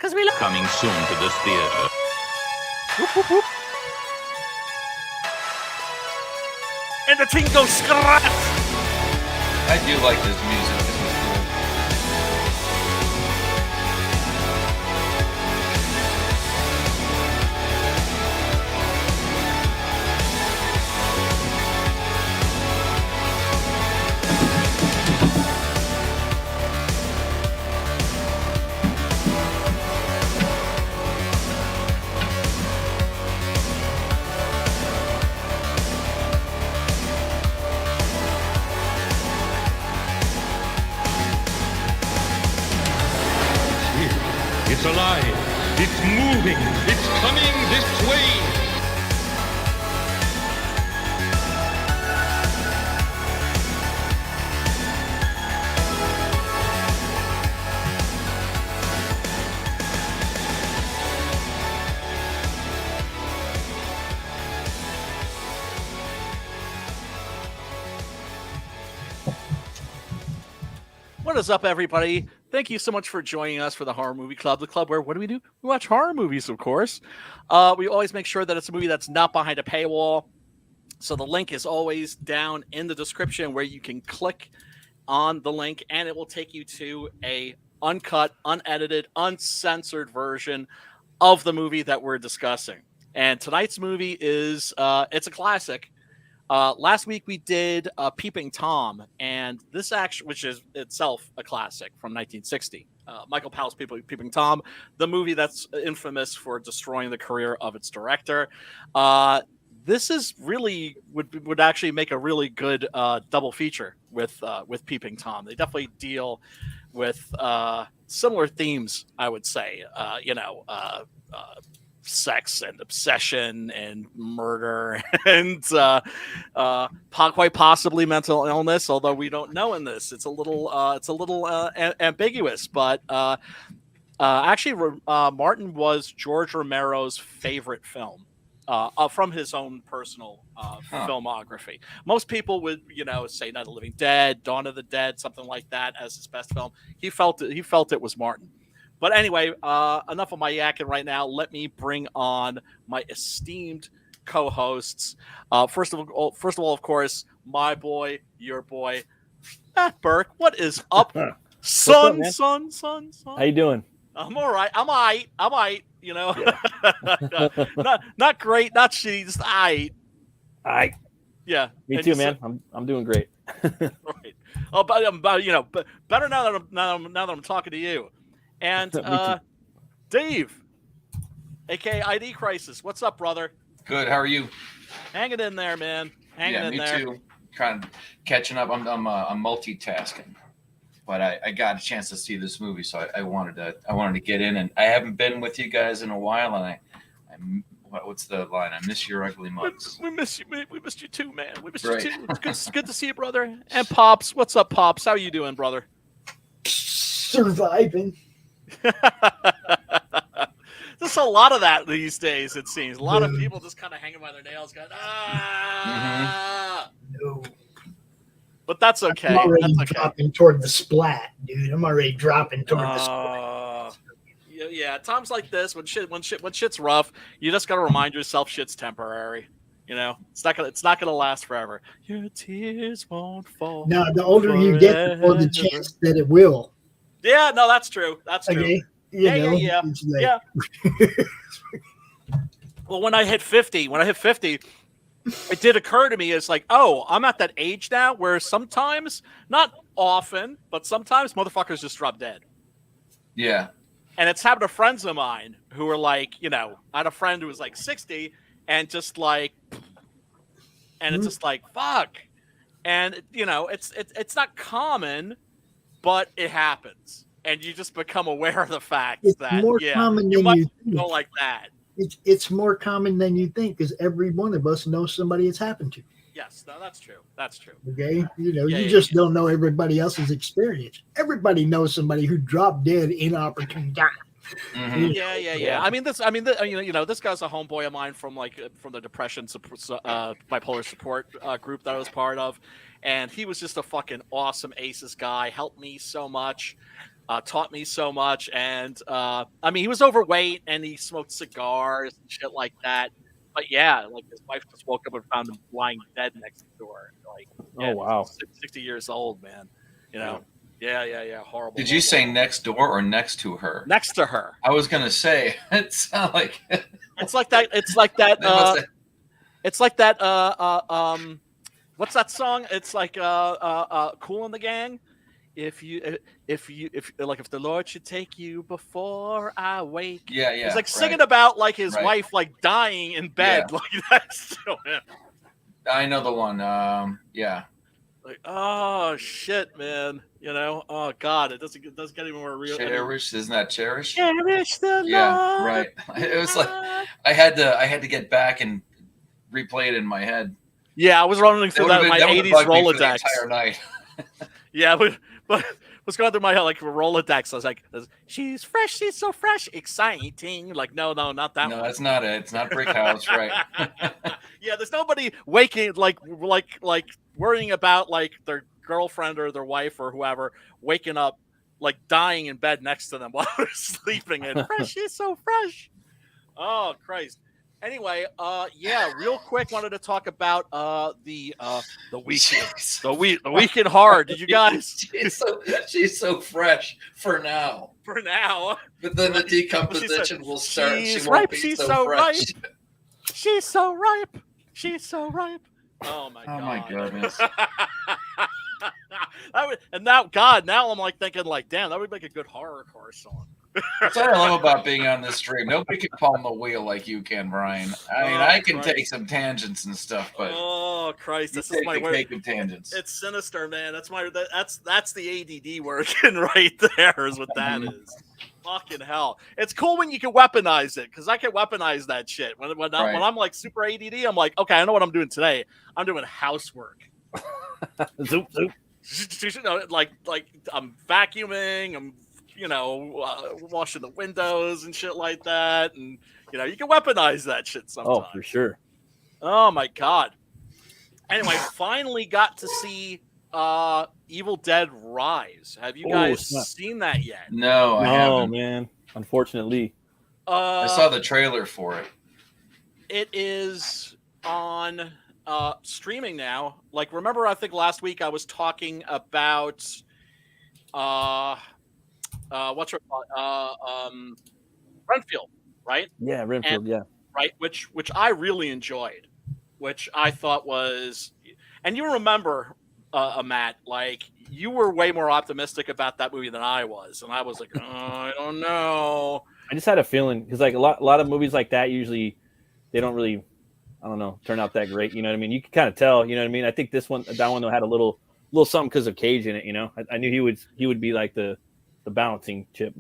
'Cause we love Coming soon to this theater. whoop, whoop, whoop. And the team goes scratch. I do like this music. This is cool. It's alive. It's moving. It's coming this way. What is up, everybody? Thank you so much for joining us for the Horror Movie Club, the club where what do? We watch horror movies, of course. We always make sure that it's a movie that's not behind a paywall. So the link is always down in the description where you can click on the link and it will take you to a uncut, unedited, uncensored version of the movie that we're discussing. And tonight's movie is it's a classic. Last week we did Peeping Tom, and this actually, which is itself a classic from 1960. Michael Powell's Peeping Tom, the movie that's infamous for destroying the career of its director. This is really would actually make a really good double feature with Peeping Tom. They definitely deal with similar themes, I would say. Sex and obsession and murder and quite possibly mental illness, although we don't know in this. It's a little ambiguous, but actually Martin was George Romero's favorite film from his own personal filmography. Most people would say Night of the Living Dead, Dawn of the Dead, something like that as his best film. He felt it was Martin. But anyway, enough of my yakking right now. Let me bring on my esteemed co-hosts. First of all, of course, my boy, your boy, Matt Burke. What is up, son? How you doing? I'm all right. I'm all right. Not great, not shitty, just all right. All right. Yeah. Me too, man. I'm doing great. Right. Oh, but better now that I'm talking to you. And Dave, aka ID Crisis, what's up, brother? Good. How are you? Hanging in there, man. Hanging in there. Me too. Kind of catching up. I'm multitasking, but I got a chance to see this movie, so I wanted to get in, and I haven't been with you guys in a while, and what's the line? I miss your ugly mugs. We miss you. We missed you too, man. We missed you too. It's good to see you, brother. And Pops, what's up, Pops? How you doing, brother? Surviving. There's a lot of that these days, it seems. A lot of people just kind of hanging by their nails going, No. But that's okay. I'm already dropping toward the splat, dude. I'm already dropping toward the splat. Yeah, times like this, when shit's rough, you just gotta remind yourself shit's temporary. It's not gonna last forever. Your tears won't fall. No, the older you get, the more the chance that it will. Yeah, no, that's true. That's true. Okay. Yeah. Well, when I hit 50, it did occur to me, it's like, oh, I'm at that age now where sometimes, not often, but sometimes motherfuckers just drop dead. Yeah. And it's happened to friends of mine who were like, I had a friend who was like 60 and just like, and it's just like, fuck. And, it's not common, but it happens. And you just become aware of the fact that, more common than you might think. go like that. It's more common than you think because every one of us knows somebody it's happened to. Yes, no, that's true. That's true. Okay, you just don't know everybody else's experience. Everybody knows somebody who dropped dead inopportune time. Mm-hmm. Yeah. I mean, this guy's a homeboy of mine from the depression bipolar support group that I was part of, and he was just a fucking awesome aces guy. Helped me so much. taught me so much. And I mean, he was overweight and he smoked cigars and shit like that. But yeah, like his wife just woke up and found him lying dead next door. Like, yeah, Oh, wow. he's 60 years old, man. You know, yeah, horrible. Did you say next door or next to her? Next to her? I was gonna say it sounded like it's like that. It's like that. It's like that. What's that song? It's like Cool in the Gang. If like if the Lord should take you before I wake. Yeah. He's like singing about like his wife like dying in bed. Yeah. Like that's still him. I know the one. Yeah. Like, oh shit, man. You know, oh god, it doesn't get any more real. Cherish, isn't that cherish? Cherish the Yeah, right. It was like I had to get back and replay it in my head. Yeah, I was running through that in my 80s Rolodex. Entire night. Yeah, but what's going through my head like Rolodex? I was like, she's fresh, she's so fresh, exciting. Like, no, not that one. No, that's not it. It's not Brick House, right? Yeah, there's nobody waking like worrying about like their girlfriend or their wife or whoever waking up like dying in bed next to them while they're sleeping. And fresh, she's so fresh. Oh Christ. Anyway, yeah, real quick, wanted to talk about the weekend, the weekend horror. Did you guys? She's so fresh for now. For now, but then the decomposition will start. She's ripe. She's so ripe. She's so ripe. She's so ripe. Oh my god. Oh my goodness. And now, God, now I'm like thinking, like, damn, that would make a good horrorcore song. That's what I love about being on this stream. Nobody can palm the wheel like you can, Brian. I mean, I can take some tangents and stuff, but oh Christ, this is my way of tangents. It's sinister, man. That's the ADD working right there. Is what that is. Fucking hell! It's cool when you can weaponize it because I can weaponize that shit. When I'm like super ADD, I'm like, okay, I know what I'm doing today. I'm doing housework. Zoop. Like I'm vacuuming. I'm washing the windows and shit like that, and you can weaponize that shit sometimes. Oh, for sure. Oh my god. Anyway, finally got to see Evil Dead Rise. Have you guys seen that yet? No, I haven't. Oh man, unfortunately. I saw the trailer for it. It is on streaming now. Like, remember, I think last week I was talking about what's her Renfield, right? Yeah, Renfield, yeah. Right, which I really enjoyed, which I thought was, and you remember, Matt, like you were way more optimistic about that movie than I was, and I was like, oh, I don't know. I just had a feeling because like a lot of movies like that usually they don't really, I don't know, turn out that great. You know what I mean? You can kind of tell. You know what I mean? I think that one though had a little something because of Cage in it. You know, I knew he would be like the balancing chip,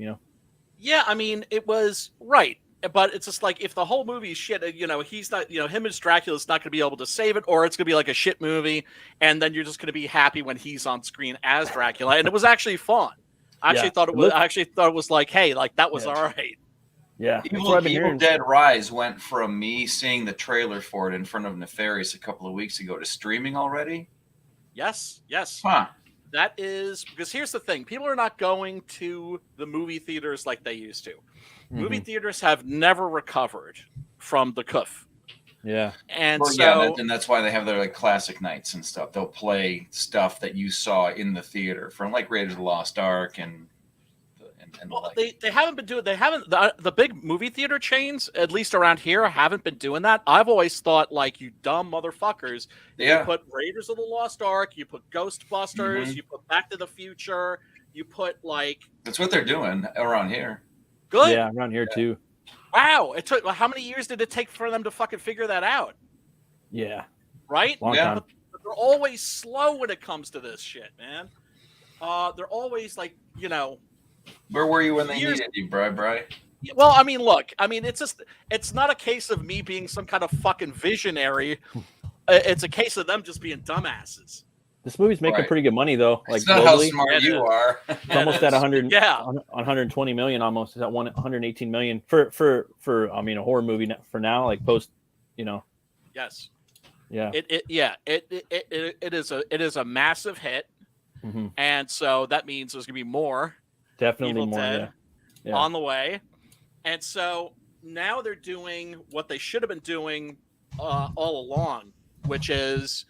Yeah, I mean, it was right, but it's just like if the whole movie is shit, he's not, him as Dracula's not going to be able to save it, or it's going to be like a shit movie, and then you're just going to be happy when he's on screen as Dracula, and it was actually fun. I actually thought it was like, hey, like that was all right. Yeah, Evil Dead Rise went from me seeing the trailer for it in front of Nefarious a couple of weeks ago to streaming already. Yes. Huh. That is because here's the thing: people are not going to the movie theaters like they used to. Mm-hmm. Movie theaters have never recovered from the Koepp. Yeah, and and that's why they have their like classic nights and stuff. They'll play stuff that you saw in the theater from like Raiders of the Lost Ark and well, they haven't been doing. They haven't the big movie theater chains, at least around here, haven't been doing that. I've always thought, like, you dumb motherfuckers. Yeah. You put Raiders of the Lost Ark, you put Ghostbusters, you put Back to the Future, you put like. That's what they're doing around here. Good. Yeah, around here too. Wow, it took. How many years did it take for them to fucking figure that out? Yeah. Right. Long time. But they're always slow when it comes to this shit, man. They're always like, Where were you when they needed you, Bri? Well, I mean, look, it's not a case of me being some kind of fucking visionary. It's a case of them just being dumbasses. This movie's making pretty good money, though. Like, it's not globally. How smart you are. It's almost at 120 million, almost. It's at 118 million for I mean, a horror movie for now, like post, Yes. Yeah. It is a massive hit, and so that means there's gonna be more. Definitely Evil more. Dead Yeah. on the way. And so now they're doing what they should have been doing all along, which is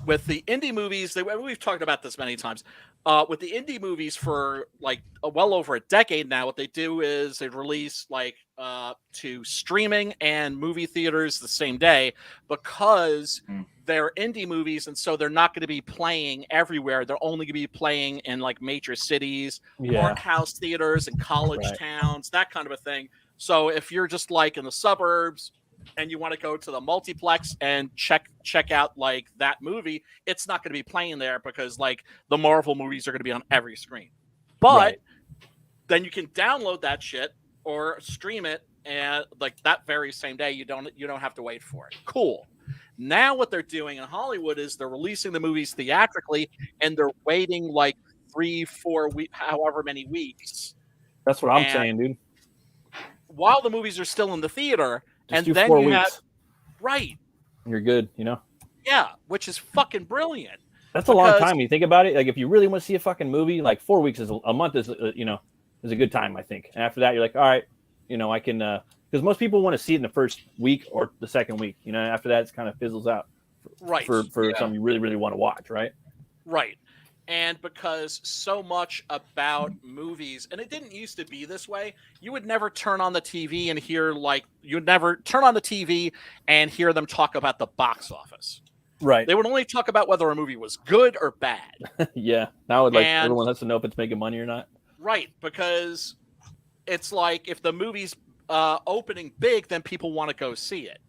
with the indie movies. We've talked about this many times. With the indie movies for like well over a decade now, what they do is they release like to streaming and movie theaters the same day because they're indie movies, and so they're not going to be playing everywhere. They're only going to be playing in like major cities, art house theaters, and college towns, that kind of a thing. So if you're just like in the suburbs and you want to go to the multiplex and check out like that movie, it's not going to be playing there because like the Marvel movies are going to be on every screen. But then you can download that shit or stream it, and like that very same day, you don't have to wait for it. Cool. Now what they're doing in Hollywood is they're releasing the movies theatrically, and they're waiting like 3-4 weeks, however many weeks. That's what I'm saying, dude. While the movies are still in the theater, just and do then 4 you weeks. have right. You're good, you know. Yeah, which is fucking brilliant. That's a long time. You think about it. Like if you really want to see a fucking movie, like 4 weeks is a month is is a good time, I think. And after that, you're like, all right, I can because most people want to see it in the first week or the second week. After that, it kind of fizzles out. For something you really, really want to watch, right? Right. And because so much about movies, and it didn't used to be this way, you would never turn on the TV and hear you'd never turn on the TV and hear them talk about the box office. Right. They would only talk about whether a movie was good or bad. Yeah. Now everyone has to know if it's making money or not. Right. Because it's like if the movie's opening big, then people want to go see it.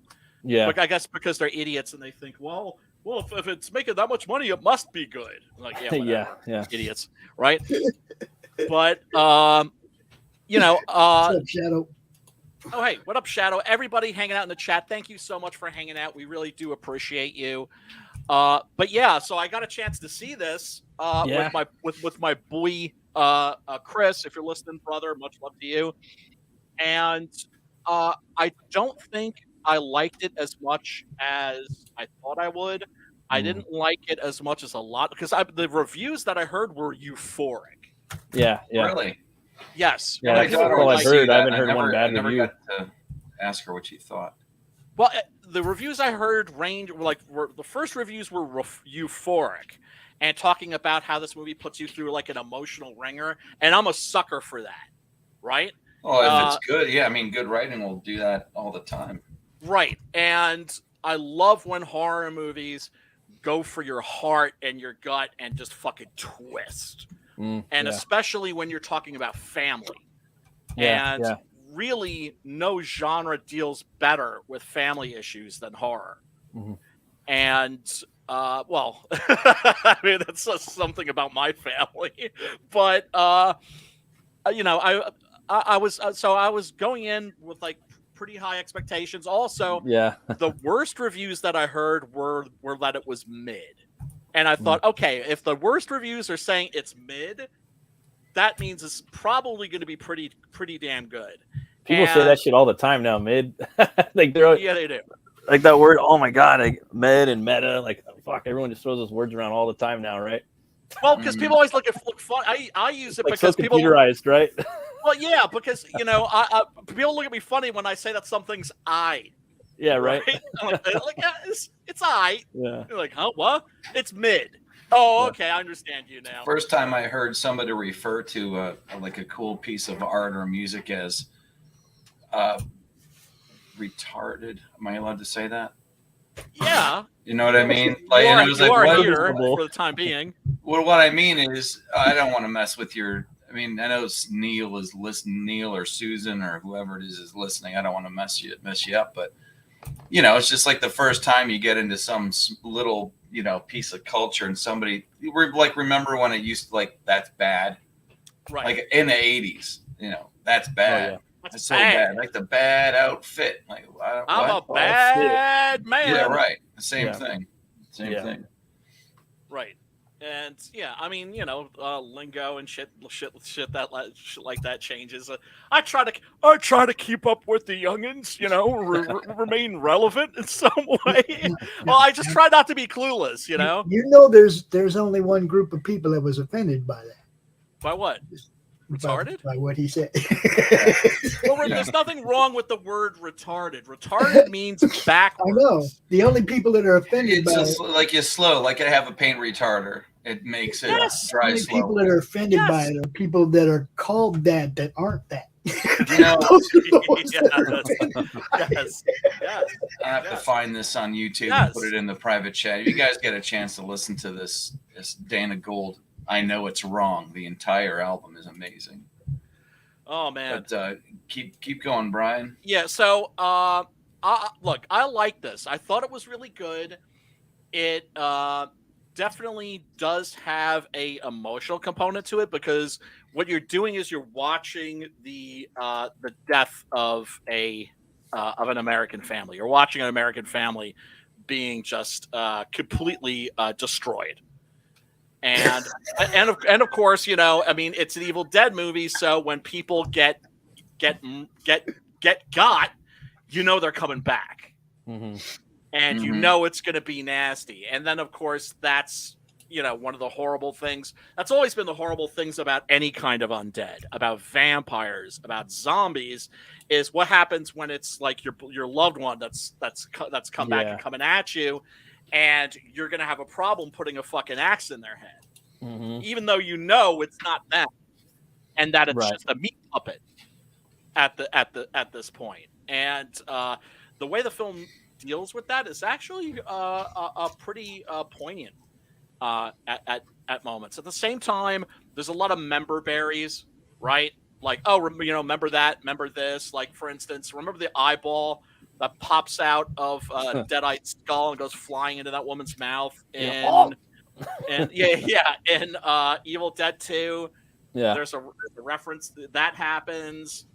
Yeah. But I guess because they're idiots and they think, well, if it's making that much money, it must be good. Like, yeah, yeah, idiots, right? But what's up, Shadow? Oh, hey, what up, Shadow? Everybody hanging out in the chat. Thank you so much for hanging out. We really do appreciate you. But yeah, so I got a chance to see this with my boy Chris. If you're listening, brother, much love to you. And I don't think I liked it as much as I thought I would. I didn't like it as much as a lot because the reviews that I heard were euphoric. Yeah. Really? Yes. Yeah, that's all I've heard. I haven't heard one bad review. I never got to ask her what she thought. Well, the reviews I heard the first reviews were euphoric and talking about how this movie puts you through like an emotional ringer, and I'm a sucker for that, right? Oh, if it's good, yeah. I mean, good writing will do that all the time. Right. And I love when horror movies go for your heart and your gut and just fucking twist. Especially when you're talking about family. And really no genre deals better with family issues than horror. And I mean, that says something about my family. But I was going in with like pretty high expectations. Also, the worst reviews that I heard were that it was mid. And I thought, okay, if the worst reviews are saying it's mid, that means it's probably going to be pretty damn good. People say that shit all the time now, mid. Like they do. Like that word, oh my god, like mid and meta, like fuck, everyone just throws those words around all the time now, right? Well, because people always look fun. I use it like because so computerized, right? Well, yeah, because people look at me funny when I say that something's I. Yeah, right. Like, yeah, it's I. Yeah. You're like, huh? What? It's mid. Oh, okay, I understand you now. First time I heard somebody refer to like a cool piece of art or music as retarded. Am I allowed to say that? Yeah. You know what I mean? Like, you and I was like, are what? here for the time being. Well, what I mean is, I don't want to mess with your. I mean, I know Neil is listening, Neil or Susan or whoever it is listening. I don't want to mess you up, but it's just like the first time you get into some little, piece of culture and somebody remember when it used to like that's bad, right? Like in the 80s, that's bad. Oh, yeah. That's so bad. Like the bad outfit. Like I'm a bad man. Yeah, right. The same thing. Same thing. Right. And I mean, lingo and shit that like that changes. I try to keep up with the youngins, remain relevant in some way. Well, I just try not to be clueless, There's only one group of people that was offended by that. By what? Retarded? By what he said. Well, there's nothing wrong with the word retarded. Retarded means backwards. I know. The only people that are offended It's by just like you're slow, like I have a paint retarder. It makes it Yes. dry the slow. people that are offended by Yes. it are people that are called that aren't that. You know, Those are the ones that are offended by it. Yes. Yes. I have to Yes. find this on YouTube Yes. and put it in the private chat. If you guys get a chance to listen to this Dana Gould, I Know It's Wrong. The entire album is amazing. Oh man. But keep going, Brian. Yeah, so look, I like this. I thought it was really good. It definitely does have a emotional component to it because what you're doing is you're watching the death of an American family. You're watching an American family being just completely destroyed. And of course, you know, I mean, it's an Evil Dead movie, so when people get got, you know they're coming back. Mm-hmm. And you know it's going to be nasty. And then, of course, that's, you know, one of the horrible things. That's always been the horrible things about any kind of undead, about vampires, about zombies, is what happens when it's like your loved one that's come back and coming at you, and you're going to have a problem putting a fucking axe in their head, even though you know it's not them, and that it's just a meat puppet at this point. And the way the film deals with that is actually a pretty poignant at moments. At the same time, there's a lot of member berries, right? Like, oh, you know, remember that, remember this. Like, for instance, remember the eyeball that pops out of Deadite's skull and goes flying into that woman's mouth in Evil Dead 2. Yeah, there's a reference that happens.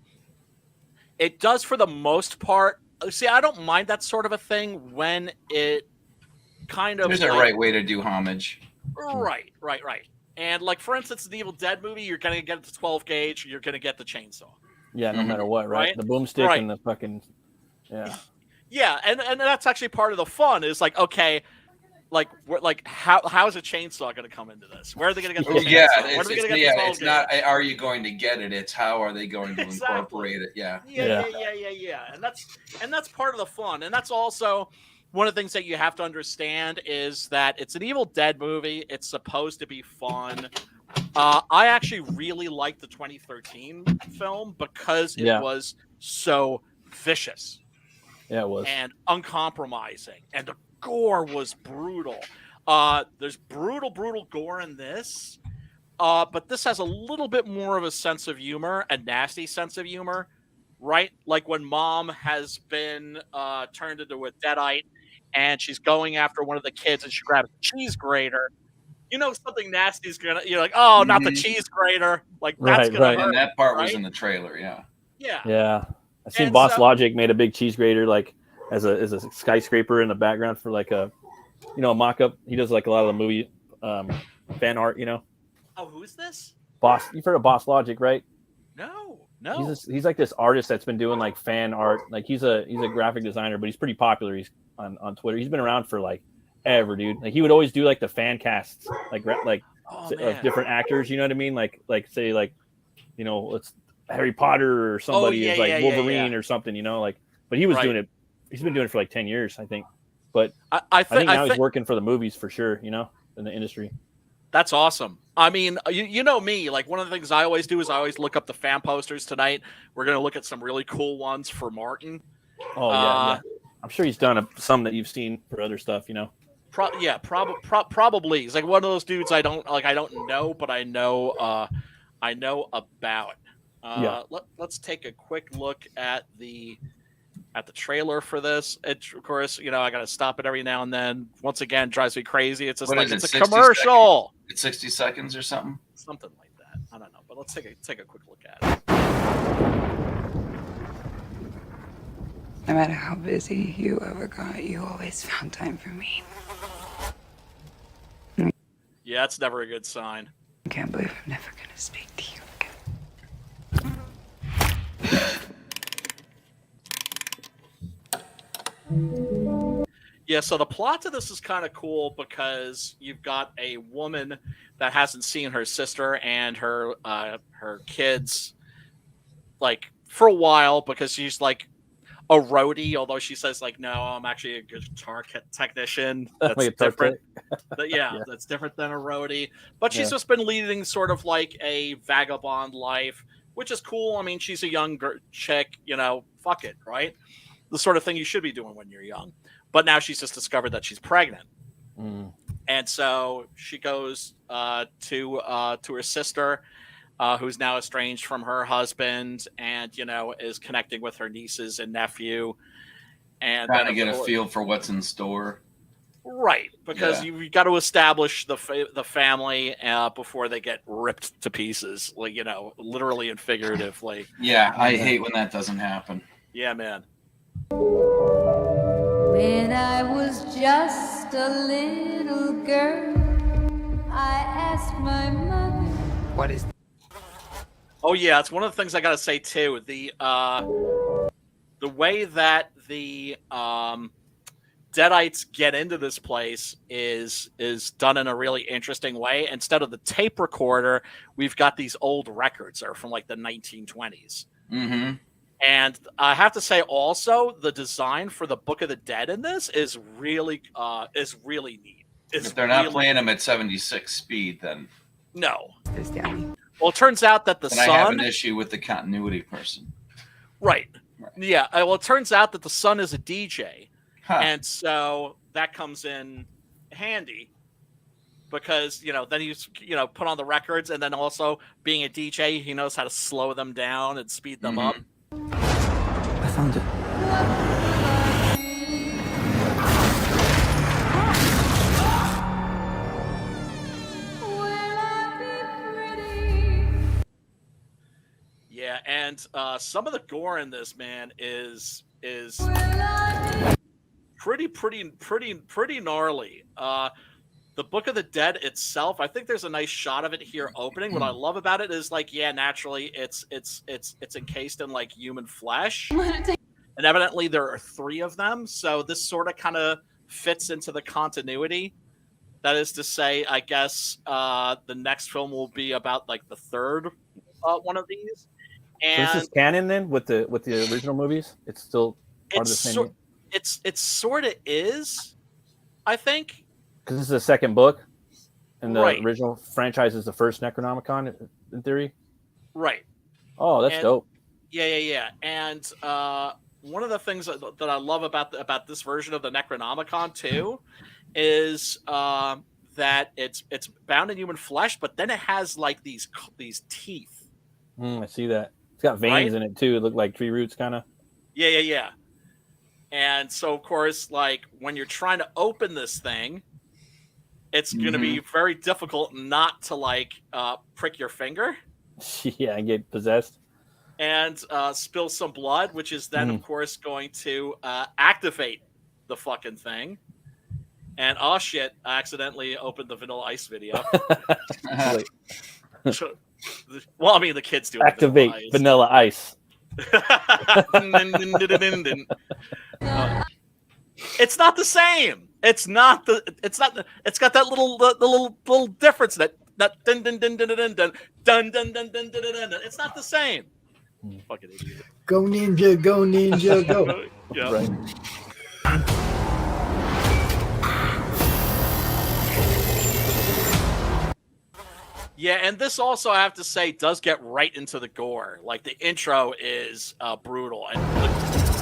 It does for the most part. See, I don't mind that sort of a thing when it kind of... There's a right way to do homage. Right. And like, for instance, the Evil Dead movie, you're going to get the 12 gauge, you're going to get the chainsaw. Yeah, no matter what, right? The boomstick and the fucking... Yeah. Yeah, and that's actually part of the fun is like, okay, how is a chainsaw going to come into this? Where are they going to get the chainsaw? Yeah, Where are they going to get the 12 it's not, are you going to get it? It's how are they going to incorporate it? Yeah. And that's part of the fun. And that's also one of the things that you have to understand is that it's an Evil Dead movie. It's supposed to be fun. I actually really liked the 2013 film because it was so vicious. Yeah, it was. And uncompromising. And the gore was brutal. There's brutal gore in this. But this has a little bit more of a sense of humor, a nasty sense of humor, right? Like when mom has been turned into a deadite and she's going after one of the kids and she grabs a cheese grater. You know something nasty is gonna. You're like, oh, not the cheese grater. Like that's gonna hurt. And that part was in the trailer. Yeah. I seen Boss Logic made a big cheese grater like as a skyscraper in the background for like a mock-up. He does like a lot of the movie fan art. You know. Oh, who's this? Boss. You've heard of Boss Logic, right? No. He's like this artist that's been doing like fan art. Like he's a graphic designer, but he's pretty popular. He's on Twitter. He's been around for like ever, dude. Like he would always do like the fan casts, like of different actors. You know what I mean? Like say like, you know, it's Harry Potter or somebody is like Wolverine or something. You know, like. But he was doing it. He's been doing it for like 10 years, I think. But I think now he's working for the movies for sure. You know, in the industry. That's awesome. I mean, you know me, like one of the things I always do is I always look up the fan posters tonight. We're going to look at some really cool ones for Martin. Oh, yeah. I'm sure he's done some that you've seen for other stuff, you know? Probably. He's like one of those dudes I don't know, but I know about. Let's take a quick look at the trailer for this. Of course, you know, I got to stop it every now and then. Once again, drives me crazy. It's just it's a commercial. Seconds? It's 60 seconds or something. Something like that. I don't know, but let's take a quick look at it. No matter how busy you ever got, you always found time for me. Yeah, that's never a good sign. I can't believe I'm never going to speak to you again. Yeah, so the plot to this is kind of cool because you've got a woman that hasn't seen her sister and her kids like for a while because she's like a roadie, although she says like, no, I'm actually a guitar technician. That's different. That's different than a roadie. But she's just been leading sort of like a vagabond life, which is cool. I mean, she's a young chick, fuck it, right? The sort of thing you should be doing when you're young. But now she's just discovered that she's pregnant. And so she goes to her sister, who's now estranged from her husband, and is connecting with her nieces and nephew, and trying to get a feel for what's in store. Right, because you've got to establish the family before they get ripped to pieces, like literally and figuratively. Yeah, I hate when that doesn't happen. Yeah, man. When I was just a little girl, I asked my mother. What is? Oh yeah, it's one of the things I gotta say too. The way that the Deadites get into this place is done in a really interesting way. Instead of the tape recorder, we've got these old records that are from like the 1920s. Mm-hmm. And I have to say also the design for the Book of the Dead in this is really neat. If they're not playing them at 76 speed, then no. Danny. Well, it turns out that the then son... I have an issue with the continuity person. Right. Yeah. Well, it turns out that the son is a DJ. Huh. And so that comes in handy because, then he's, put on the records, and then also being a DJ, he knows how to slow them down and speed them up. I found it. Yeah, and some of the gore in this, man, is pretty gnarly. The Book of the Dead itself, I think there's a nice shot of it here opening. What I love about it is like, naturally it's encased in like human flesh. And evidently there are 3 of them. So this sort of kind of fits into the continuity. That is to say, I guess the next film will be about like the 3rd one of these. And so this is canon then with the original movies? It's still part of the same. It sort of is, I think. Because this is the second book, and the original franchise is the first Necronomicon, in theory. Right. Oh, that's dope. Yeah. And one of the things that I love about this version of the Necronomicon too is that it's bound in human flesh, but then it has like these teeth. I see that. It's got veins in it too. It look like tree roots, kind of. Yeah. And so, of course, like when you're trying to open this thing, it's going to be very difficult not to like prick your finger. Yeah, and get possessed. And spill some blood, which is then, of course, going to activate the fucking thing. And oh shit, I accidentally opened the Vanilla Ice video. Well, I mean, the kids do activate Vanilla Ice. It's not the same. It's got that little difference that dun dun dun dun dun dun dun dun dun dun dun. It's not the same. Fucking idiot. Go ninja, go. Yeah. Right. Yeah, and this also, I have to say, does get right into the gore. Like the intro is brutal, and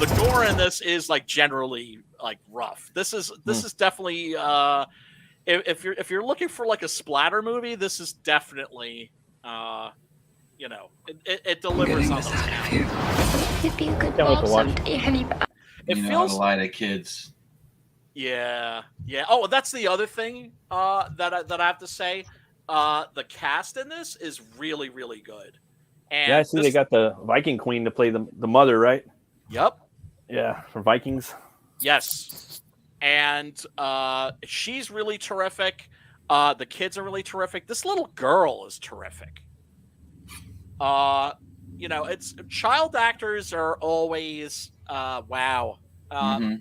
the gore in this is like generally like rough. This is definitely if you're looking for like a splatter movie, this is definitely it delivers on those counts. It'd be a good Can't wait to watch. someday, honey. It You know feels how to lie to kids. Yeah. Oh, that's the other thing that I have to say. The cast in this is really, really good. And yeah, I see they got the Viking Queen to play the mother, right? Yep. Yeah, for Vikings. Yes. And she's really terrific. The kids are really terrific. This little girl is terrific. It's child actors are always wow.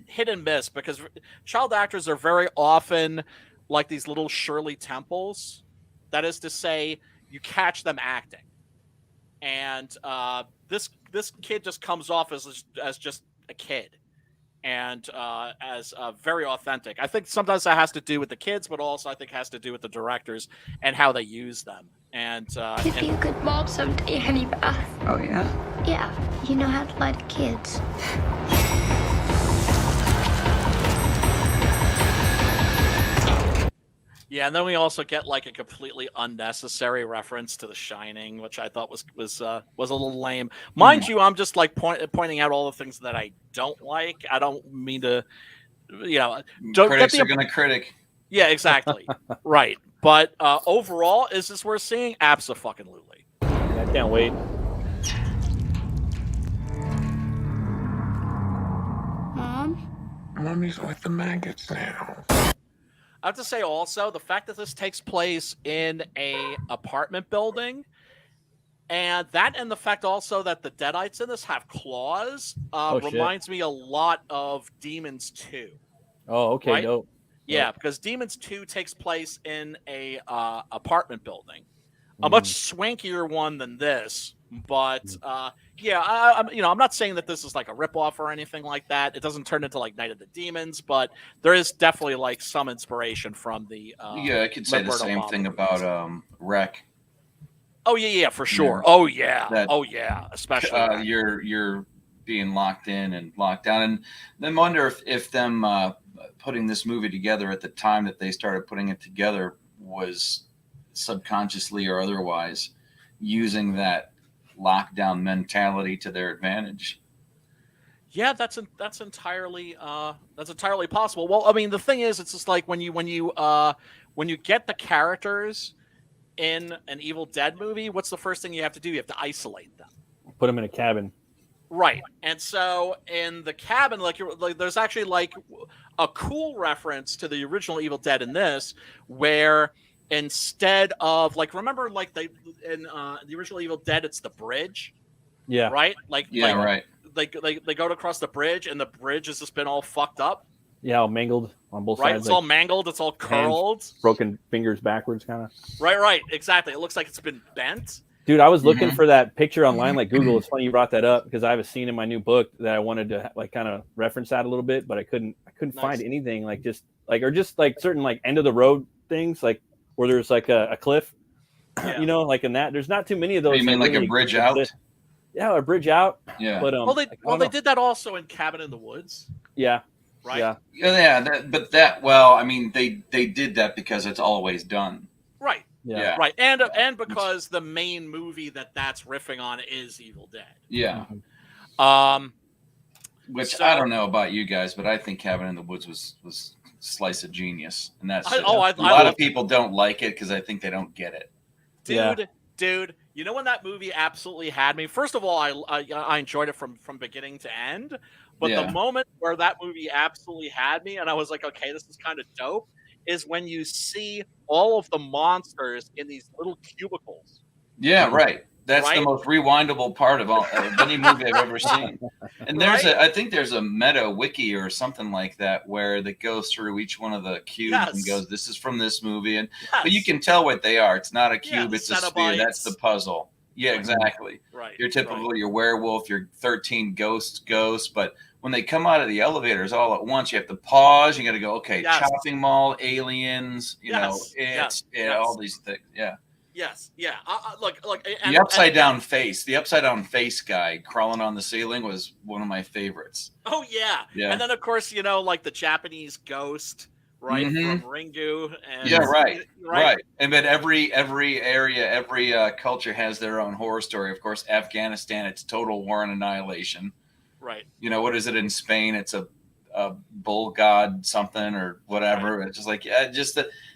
hit and miss, because child actors are very often like these little Shirley Temples. That is to say, you catch them acting, and this kid just comes off as just a kid, and as very authentic. I think sometimes that has to do with the kids, but also I think has to do with the directors and how they use them. And Could be a good mom someday, honey bath. Oh, yeah? Yeah, you know how to lie to kids. yeah, and then we also get like a completely unnecessary reference to The Shining, which I thought was a little lame. Mind you, I'm just like pointing out all the things that I don't like. I don't mean to, don't critics are going to critic. Yeah, exactly. Right. But overall, is this worth seeing? Abso-fucking-lutely. I can't wait. Mom? Mommy's with the maggots now. I have to say also, the fact that this takes place in a apartment building, and the fact also that the Deadites in this have claws, reminds me a lot of Demons 2. Oh, okay, right? dope. Yeah, because Demons 2 takes place in a apartment building, a much swankier one than this. But I'm not saying that this is like a ripoff or anything like that. It doesn't turn into like Night of the Demons, but there is definitely like some inspiration from the. I could say the same thing about Wreck. Oh yeah, for sure. Yeah. Especially you're being locked in and locked down, and then wonder if them putting this movie together at the time that they started putting it together was subconsciously or otherwise using that lockdown mentality to their advantage. Yeah, that's entirely possible. Well, I mean, the thing is, it's just like when you get the characters in an Evil Dead movie, what's the first thing you have to do? You have to isolate them. Put them in a cabin. Right. And so in the cabin, like there's actually like a cool reference to the original Evil Dead in this, where instead of like, remember like in the original Evil Dead, it's the bridge. Yeah. Right. Right. They go across the bridge, and the bridge has just been all fucked up. Yeah, all mangled on both sides. Right. It's all mangled. It's all curled. Broken fingers backwards, kind of. Right. Exactly. It looks like it's been bent. Dude, I was looking for that picture online, like Google. It's funny you brought that up, because I have a scene in my new book that I wanted to like kind of reference that a little bit, but I couldn't find anything like just certain like end of the road things, like where there's like a cliff, like in that. There's not too many of those. You mean like a bridge out? Yeah, a bridge out. Yeah. But they did that also in Cabin in the Woods. Yeah. Right. Yeah. I mean, they did that because it's always done. Right. Yeah. Right. And because the main movie that's riffing on is Evil Dead. Yeah. Which I don't know about you guys, but I think Cabin in the Woods was slice of genius, and that's a lot of people don't like it because I think they don't get it. Dude, you know when that movie absolutely had me? First of all, I enjoyed it from beginning to end, but the moment where that movie absolutely had me, and I was like, okay, this is kind of dope, is when you see all of the monsters in these little cubicles. Yeah, right. That's the most rewindable part of any movie I've ever seen. And I think there's a meta wiki or something like that where that goes through each one of the cubes and goes, "This is from this movie," but you can tell what they are. It's not a cube; it's a sphere. That's the puzzle. Yeah, exactly. Right. You're typical. Your werewolf. Your 13 ghosts. But when they come out of the elevators all at once, you have to pause. You got to go, okay, shopping mall, aliens. All these things. Yeah. Yes. Yeah. Look. The upside down face. The upside down face guy crawling on the ceiling was one of my favorites. Oh yeah. Yeah. And then of course like the Japanese ghost, right, from Ringu. And, right. And then every area, every culture has their own horror story. Of course, Afghanistan, it's total war and annihilation. Right. What is it in Spain? It's a bull god something or whatever. Right. It's just like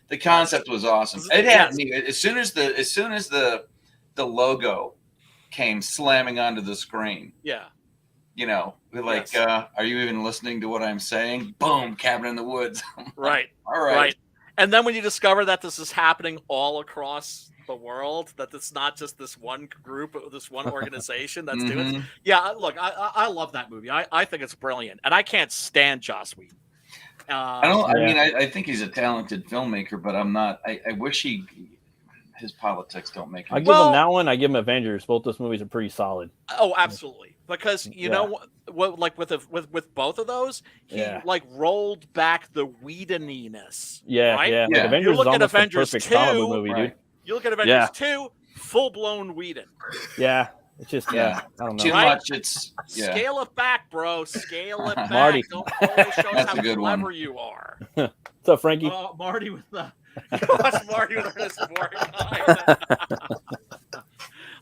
the concept was awesome. It had me as soon as the logo came slamming onto the screen. Yeah. Like, are you even listening to what I'm saying? Boom, Cabin in the Woods. Right. All right. And then when you discover that this is happening all across the world, that it's not just this one group, this one organization that's doing it. Yeah, look, I love that movie. I think it's brilliant, and I can't stand Joss Whedon. I think he's a talented filmmaker, but I'm not. I wish his politics don't make him. I give him that one. I give him Avengers. Both those movies are pretty solid. Oh, absolutely. Because you know what, like with both of those, he like rolled back the Whedoniness. Right? Yeah. Like Avengers you look is at almost Avengers the perfect 2, comic movie, dude. You look at Avengers 2, full blown Whedon. Yeah. It's just I don't know. Too much. It's Scale it back, bro. Scale it back. Marty. Don't always show us how good clever one. you are. What's up, Frankie? Marty with the watch Marty with this boring eyes.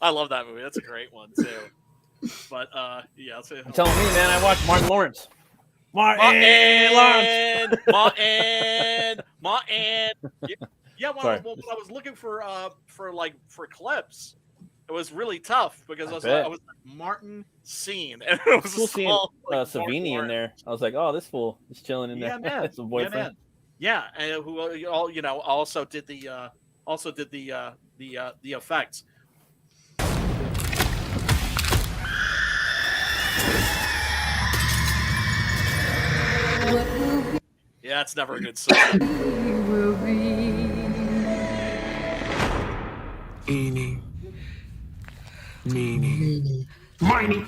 I love that movie. That's a great one too. But yeah, I'm telling me, man, I watched Martin Lawrence. Martin. Yeah, when I was looking for clips, it was really tough because I was like, Martin Scene, and it was cool seeing Savini in there. I was like, oh, this fool is chilling in there. Yeah, man. Some boyfriend. Yeah, and who also did the effects. Yeah, it's never a good song. Eeny, meeny, miny.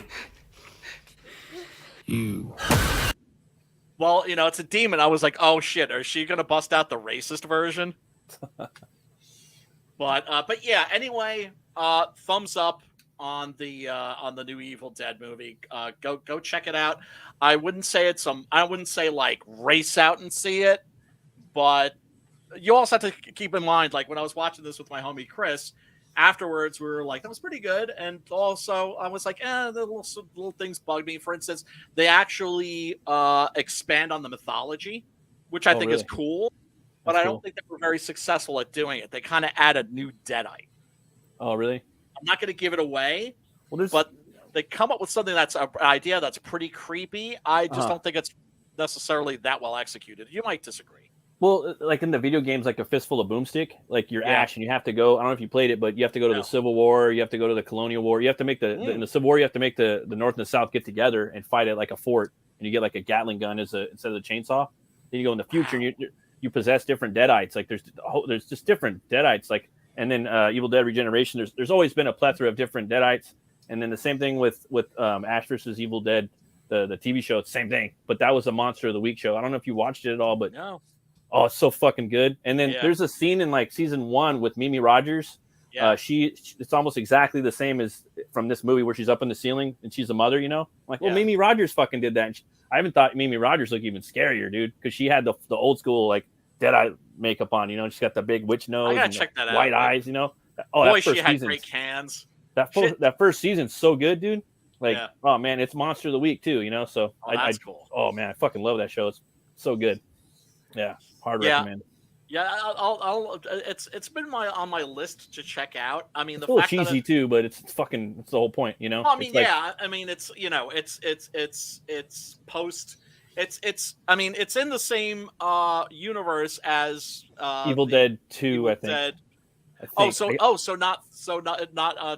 You. Well, it's a demon. I was like, oh shit, is she gonna bust out the racist version? But yeah. Anyway, thumbs up on the new Evil Dead movie. Go check it out. I wouldn't say like race out and see it, but you also have to keep in mind, like when I was watching this with my homie Chris, afterwards we were like, that was pretty good, and also I was like, the little things bugged me. For instance, they actually expand on the mythology, which I think is cool, but I don't think they were very successful at doing it. They kind of added new Deadite. Oh, really? I'm not going to give it away, but they come up with something that's an idea that's pretty creepy. I just don't think it's necessarily that well executed. You might disagree. Well, like in the video games, like A Fistful of Boomstick, like you're Ash and you have to go. I don't know if you played it, but you have to go to the Civil War. You have to go to the Colonial War. You have to make in the Civil War. You have to make the North and the South get together and fight at like a fort, and you get like a Gatling gun instead of the chainsaw. Then you go in the future and you possess different Deadites. Like there's just different Deadites. Like and then Evil Dead Regeneration. There's always been a plethora of different Deadites. And then the same thing with Ash versus Evil Dead, the TV show. It's the same thing, but that was a Monster of the Week show. I don't know if you watched it at all, but no. Oh, it's so fucking good. And then there's a scene in like season 1 with Mimi Rogers. Yeah. It's almost exactly the same as from this movie where she's up in the ceiling and she's a mother, I'm like, well, Mimi Rogers fucking did that. And I even thought Mimi Rogers looked even scarier, dude, because she had the old school like Deadeye makeup on, she's got the big witch nose. I gotta and check that white out, eyes, Oh, boy, she had great cans. That first season's so good, dude. Like, oh man, it's Monster of the Week too, So that's cool. Oh man, I fucking love that show. It's so good. Yeah, hard recommend. Yeah, I'll. It's been on my list to check out. I mean, it's a little cheesy too, but it's the whole point, Well, I mean, I mean, it's post. It's in the same universe as Evil Dead 2, I think. Dead. So not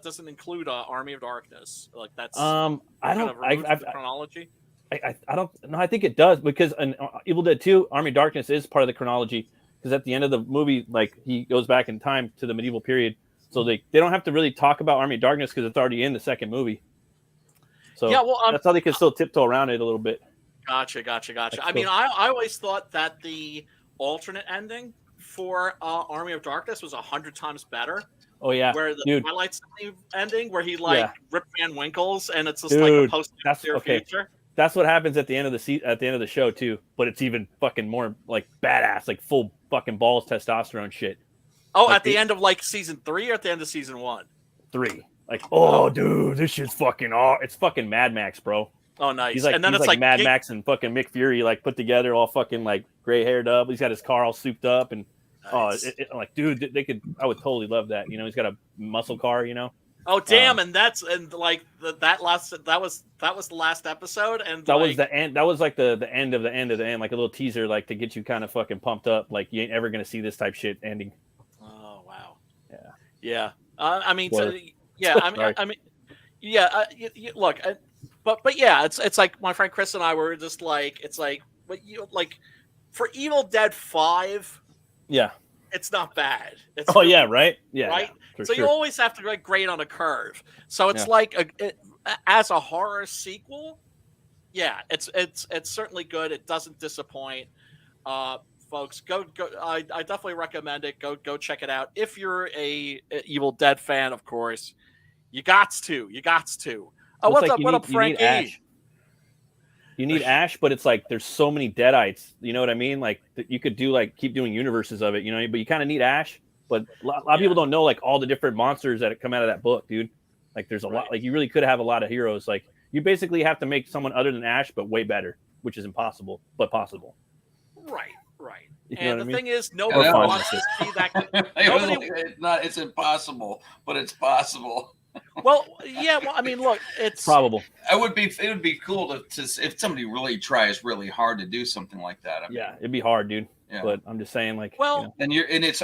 doesn't include Army of Darkness. Like that's I don't. I've chronology. I don't know. I think it does because in Evil Dead 2, Army of Darkness is part of the chronology because at the end of the movie, like he goes back in time to the medieval period, so they don't have to really talk about Army of Darkness because it's already in the second movie. So that's how they can still tiptoe around it a little bit. Gotcha. I mean, I always thought that the alternate ending for Army of Darkness was 100 times better. Oh yeah, where the Twilight ending where he ripped Van Winkles and it's just like a post-nuclear future. That's what happens at the end of the show too, but it's even fucking more like badass, like full fucking balls testosterone shit. Oh, like at the end of like season 3 or at the end of season 1? 3. Like, dude, this shit's fucking it's fucking Mad Max, bro. Oh, nice. He's like, and then it's like Mad Max and fucking Mick Fury like put together, all fucking like gray haired up. He's got his car all souped up and nice. Like, dude, I would totally love that. He's got a muscle car. Oh damn! And that was the last episode, and that was the end. That was like the end of the end of the end, like a little teaser, like to get you kind of fucking pumped up, like you ain't ever gonna see this type shit ending. Oh wow! Yeah. Look, but yeah, it's like my friend Chris and I were just like, it's like, what you like for Evil Dead 5. Yeah. It's not bad. It's right? Yeah. Right. Yeah, so you always have to grade on a curve. So it's like as a horror sequel, yeah, it's certainly good. It doesn't disappoint. Folks, go. I definitely recommend it. Go check it out. If you're a Evil Dead fan, of course, you got to. Oh, what's up? What up, Frankie? You need Ash, but it's like there's so many Deadites. You know what I mean? Like you could do keep doing universes of it. You know, but you kind of need Ash. But a lot of people don't know like all the different monsters that come out of that book, dude. Like there's a lot. Like you really could have a lot of heroes. Like you basically have to make someone other than Ash, but way better, which is impossible, but possible. Right. You And the mean? thing is, nobody wants to see that. It's impossible, but it's possible. Well, yeah. Well, I mean, look, it's probable. It would be cool to if somebody really tries really hard to do something like that. I mean, yeah, it'd be hard, dude. Yeah. But I'm just saying, like, well, and it's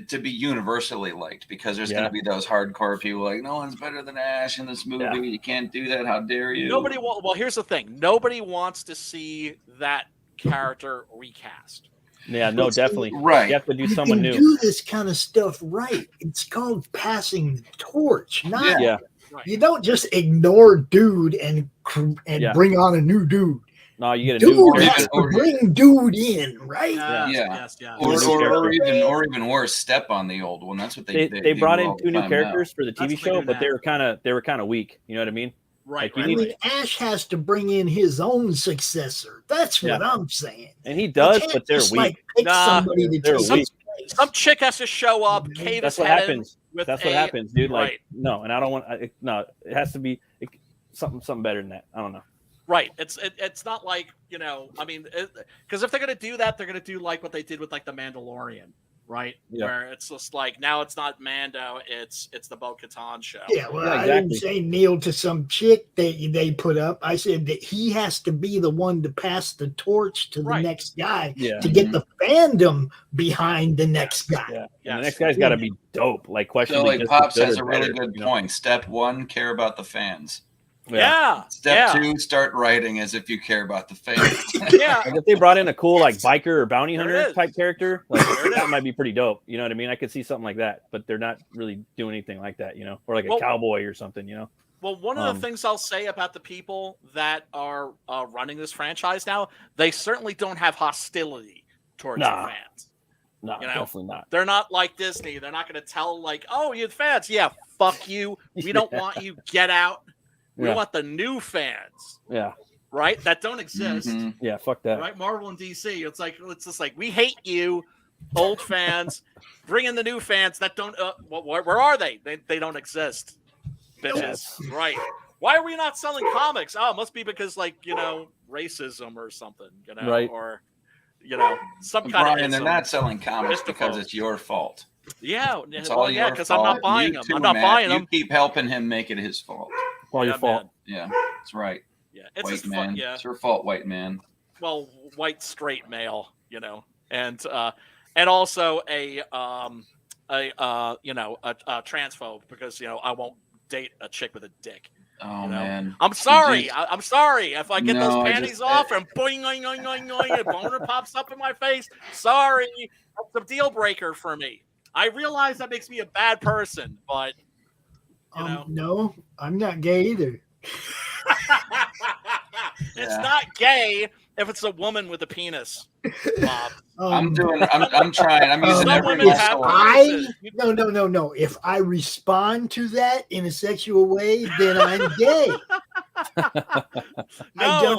to be universally liked, because there's going to be those hardcore people like, no one's better than Ash in this movie. Yeah. You can't do that. How dare you? Well, here's the thing. Nobody wants to see that character recast. Yeah, no, definitely. Right. You have to do someone new. Do this kind of stuff right. It's called passing the torch. Yeah. You don't just ignore dude and bring on a new dude. No, you get a new has to bring dude in, right? Yes. Or even worse, step on the old one. That's what they brought in 2 new characters for the TV show, but they were kind of weak. You know what I mean? Right. Like Ash has to bring in his own successor. That's what I'm saying. And he does, but they're weak. Some chick has to show up. That's what happens. That's what happens, dude. Like no, and I don't want. No, it has to be something better than that. I don't know. Right. It's not like, you know. I mean, because if they're gonna do that, they're gonna do like what they did with like the Mandalorian. Right, where it's just like now it's not Mando, it's the Bo-Katan show. Yeah, well, I didn't say kneel to some chick they put up. I said that he has to be the one to pass the torch to the next guy to get the fandom behind the next guy. Yeah, the next guy's got to be dope. Like question. So like Pops has a really good point. Step 1, care about the fans. Yeah. Step 2, start writing as if you care about the fans. Like if they brought in a cool like biker or bounty hunter type character, like that might be pretty dope. You know what I mean? I could see something like that, but they're not really doing anything like that, you know, or like a cowboy or something, you know. Well, one of the things I'll say about the people that are running this franchise now, they certainly don't have hostility towards the fans. No, definitely not. They're not like Disney. They're not going to tell like, oh, you fans, fuck you. We don't want you. Get out. We want the new fans. Yeah. Right? That don't exist. Mm-hmm. Yeah, fuck that. Right? Marvel and DC. It's just like we hate you, old fans. Bring in the new fans that don't where are they? They don't exist. Bitches. Yes. Right. Why are we not selling comics? Oh, it must be because like, you know, racism or something, you know, or you know, some kind of they're not selling comics because it's your fault. Yeah, it's all your because fault. I'm not buying them. I'm not buying them. You keep helping him make it his fault. All your fault. Man. Yeah, that's right. Yeah, it's white man. It's your fault, white man. Well, white straight male, you know, and also a transphobe because you know I won't date a chick with a dick. Oh man, I'm sorry. I'm sorry if I get those panties off and boing, boing, boing, boing, boing, a boner pops up in my face. Sorry, that's a deal breaker for me. I realize that makes me a bad person, but you know. No, I'm not gay either. It's not gay if it's a woman with a penis, Bob. I'm trying. I'm using every muscle. No. If I respond to that in a sexual way, then I'm gay. No. You're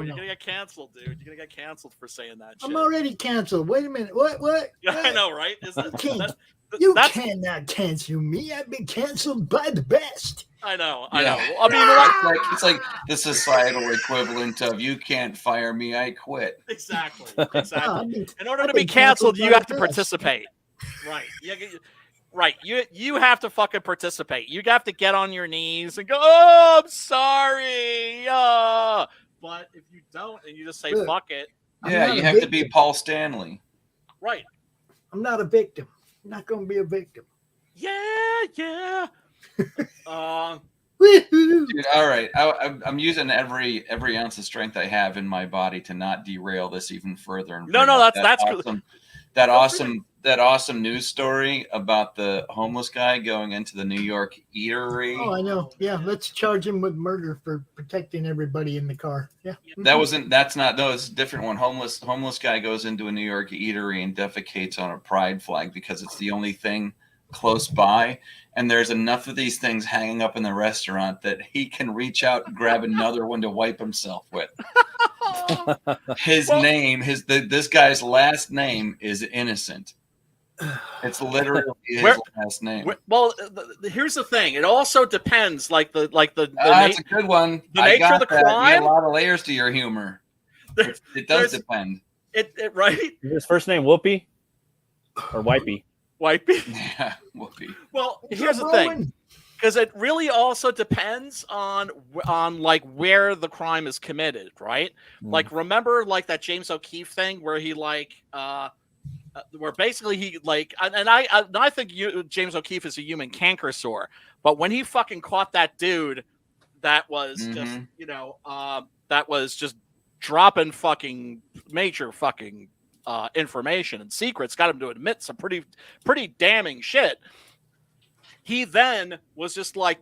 gonna get canceled, dude. You're gonna get canceled for saying that shit. I'm already canceled. Wait a minute. What? I know, right? You cannot cancel me. I've been canceled by the best. I know. I mean, it's like the societal equivalent of you can't fire me, I quit. Exactly. In order to be canceled, you have to participate. Right. Right. You have to fucking participate. You have to get on your knees and go, "Oh, I'm sorry." But if you don't and you just say fuck it. Yeah, you have to be Paul Stanley. Right. I'm not a victim. I'm not going to be a victim. Yeah. Dude, all right. I'm using every ounce of strength I have in my body to not derail this even further. And that's awesome, that awesome news story about the homeless guy going into the New York eatery. Oh, I know. Yeah, let's charge him with murder for protecting everybody in the car. Yeah. That's a different one. Homeless guy goes into a New York eatery and defecates on a pride flag because it's the only thing close by, and there's enough of these things hanging up in the restaurant that he can reach out and grab another one to wipe himself with. This guy's last name is Innocent. It's literally his last name. Well, here's the thing. It also depends, that's a good one. The nature of the crime. A lot of layers to your humor. It does depend. It right. Is his first name Whoopi or Wipey? Wipey. Yeah, Whoopi. Well, here's the thing, because it really also depends on like where the crime is committed, right? Like, remember like that James O'Keefe thing where he where basically he I think James O'Keefe is a human canker sore, but when he fucking caught that dude, that was just that was just dropping fucking major fucking information and secrets, got him to admit some pretty damning shit. He then was just like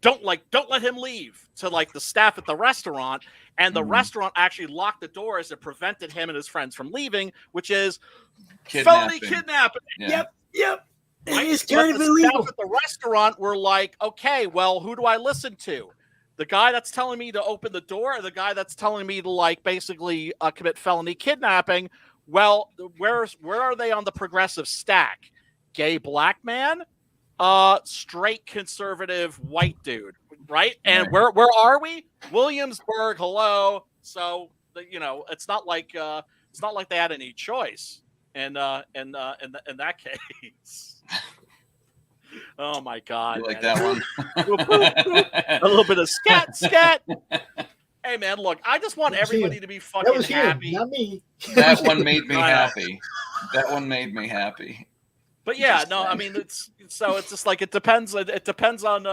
don't let him leave to like the staff at the restaurant, and the restaurant actually locked the doors and prevented him and his friends from leaving, which is felony kidnapping. Yeah. Yep. Right? It is kind of illegal. Staff at the restaurant were like, okay, well, who do I listen to? The guy that's telling me to open the door, or the guy that's telling me to like basically commit felony kidnapping? Well, where are they on the progressive stack? Gay black man, straight conservative white dude, right? And where are we? Williamsburg. Hello. So it's not like they had any choice in that case. Oh my God! You like that one? A little bit of scat. Hey man, look, I just want everybody to be fucking happy. Not me. That one made me happy. That one made me happy. But yeah, no, I mean it's just like it depends. It depends on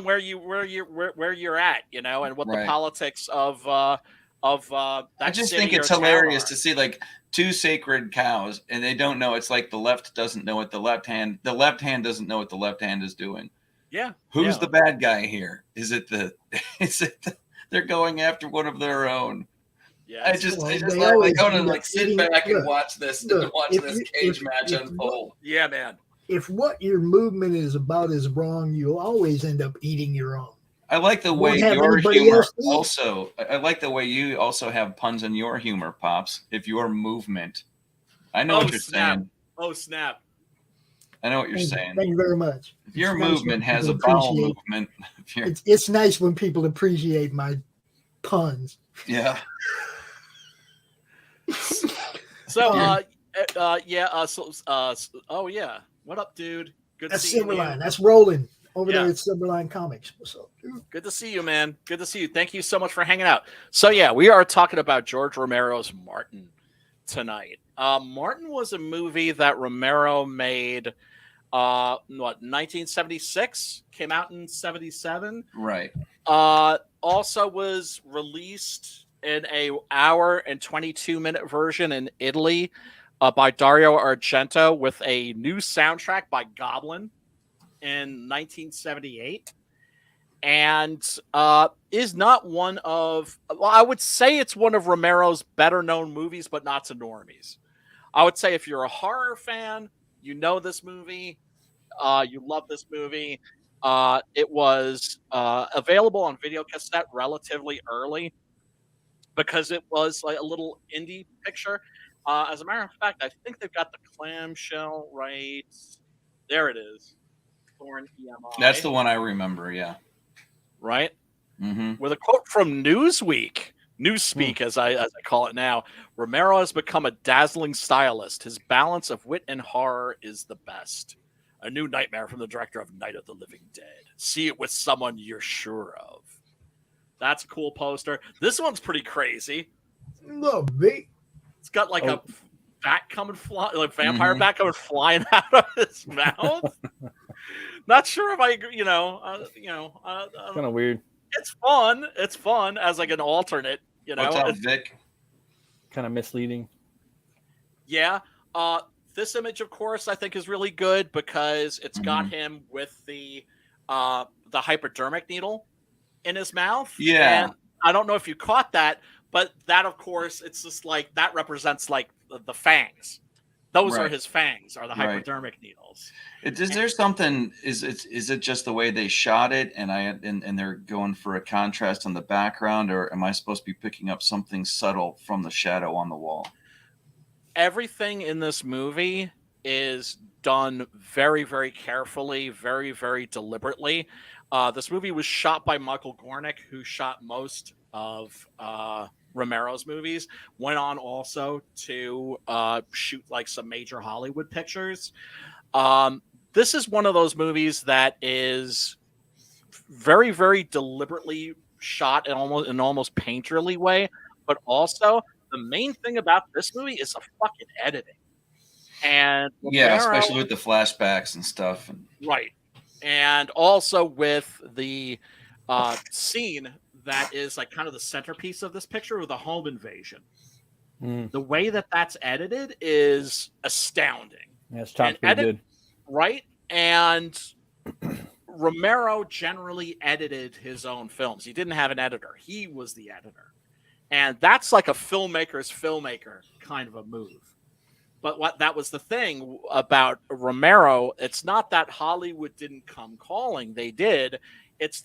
where you're at, and what the politics of that. I just think it's hilarious to see like two sacred cows, and they don't know. It's like the left doesn't know what the left hand doesn't know what the left hand is doing. Yeah. Who's the bad guy here? Is it they're going after one of their own? Yeah. I just want to sit back and watch this cage match unfold. Yeah, man. If what your movement is about is wrong, you'll always end up eating your own. I like the way your humor also. I like the way you also have puns in your humor, Pops. If your movement, I know what you're saying. Oh snap! I know what you're saying. Thank you very much. If your movement has a bowel movement, it's nice when people appreciate my puns. Yeah. So oh yeah. What up, dude? Good to see you. Silverline. That's Roland. Over there at Silverline Comics. What's up, dude? Good to see you, man. Good to see you. Thank you so much for hanging out. So, yeah, we are talking about George Romero's Martin tonight. Martin was a movie that Romero made, 1976? Came out in 77. Right. Also was released in a hour and 22-minute version in Italy by Dario Argento with a new soundtrack by Goblin in 1978, and is not one of, I would say it's one of Romero's better known movies, but not to normies. I would say if you're a horror fan, you know this movie, you love this movie. It was available on video cassette relatively early because it was like a little indie picture. As a matter of fact, I think they've got the clamshell right there. It is. That's the one I remember, yeah. Right? Mm-hmm. With a quote from Newsweek Newspeak, as I call it now. Romero has become a dazzling stylist. His balance of wit and horror is the best. A new nightmare from the director of Night of the Living Dead. See it with someone you're sure of. That's a cool poster. This one's pretty crazy. Love me. It's got like a bat coming flying, like vampire bat coming flying out of his mouth. Not sure if I agree. Kind of weird. It's fun. It's fun as like an alternate. What's up, Vic? Kind of misleading. Yeah. This image, of course, I think is really good because it's got him with the hypodermic needle in his mouth. Yeah. And I don't know if you caught that, but that, of course, it's just like that represents like the fangs. Those are his fangs, are the hypodermic needles. Is there something? Is it just the way they shot it, and they're going for a contrast on the background, or am I supposed to be picking up something subtle from the shadow on the wall? Everything in this movie is done very, very carefully, very, very deliberately. This movie was shot by Michael Gornick, who shot most of Romero's movies. Went on also to shoot like some major Hollywood pictures. This is one of those movies that is very, very deliberately shot in almost painterly way, but also the main thing about this movie is the fucking editing. And Romero, especially with the flashbacks and stuff. Right. And also with the scene that is like kind of the centerpiece of this picture with the home invasion. The way that that's edited is astounding. Yeah, it's pretty good. Right? And Romero generally edited his own films. He didn't have an editor. He was the editor. And that's like a filmmaker's filmmaker kind of a move. But that was the thing about Romero. It's not that Hollywood didn't come calling. They did. It's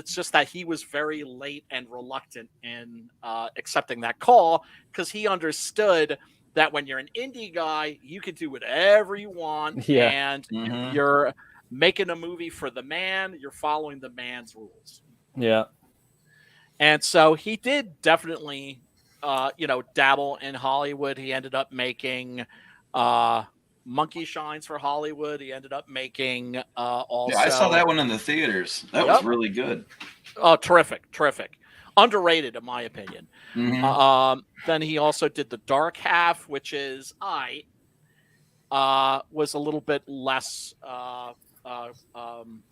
just that he was very late and reluctant in accepting that call because he understood that when you're an indie guy, you can do whatever you want. Yeah. And you're making a movie for the man. You're following the man's rules. Yeah. And so he did definitely, dabble in Hollywood. He ended up making Monkey Shines for Hollywood. He ended up making also. Yeah, I saw that one in the theaters. That was really good. Oh, terrific. Underrated, in my opinion. Then he also did The Dark Half, which is was a little bit less. I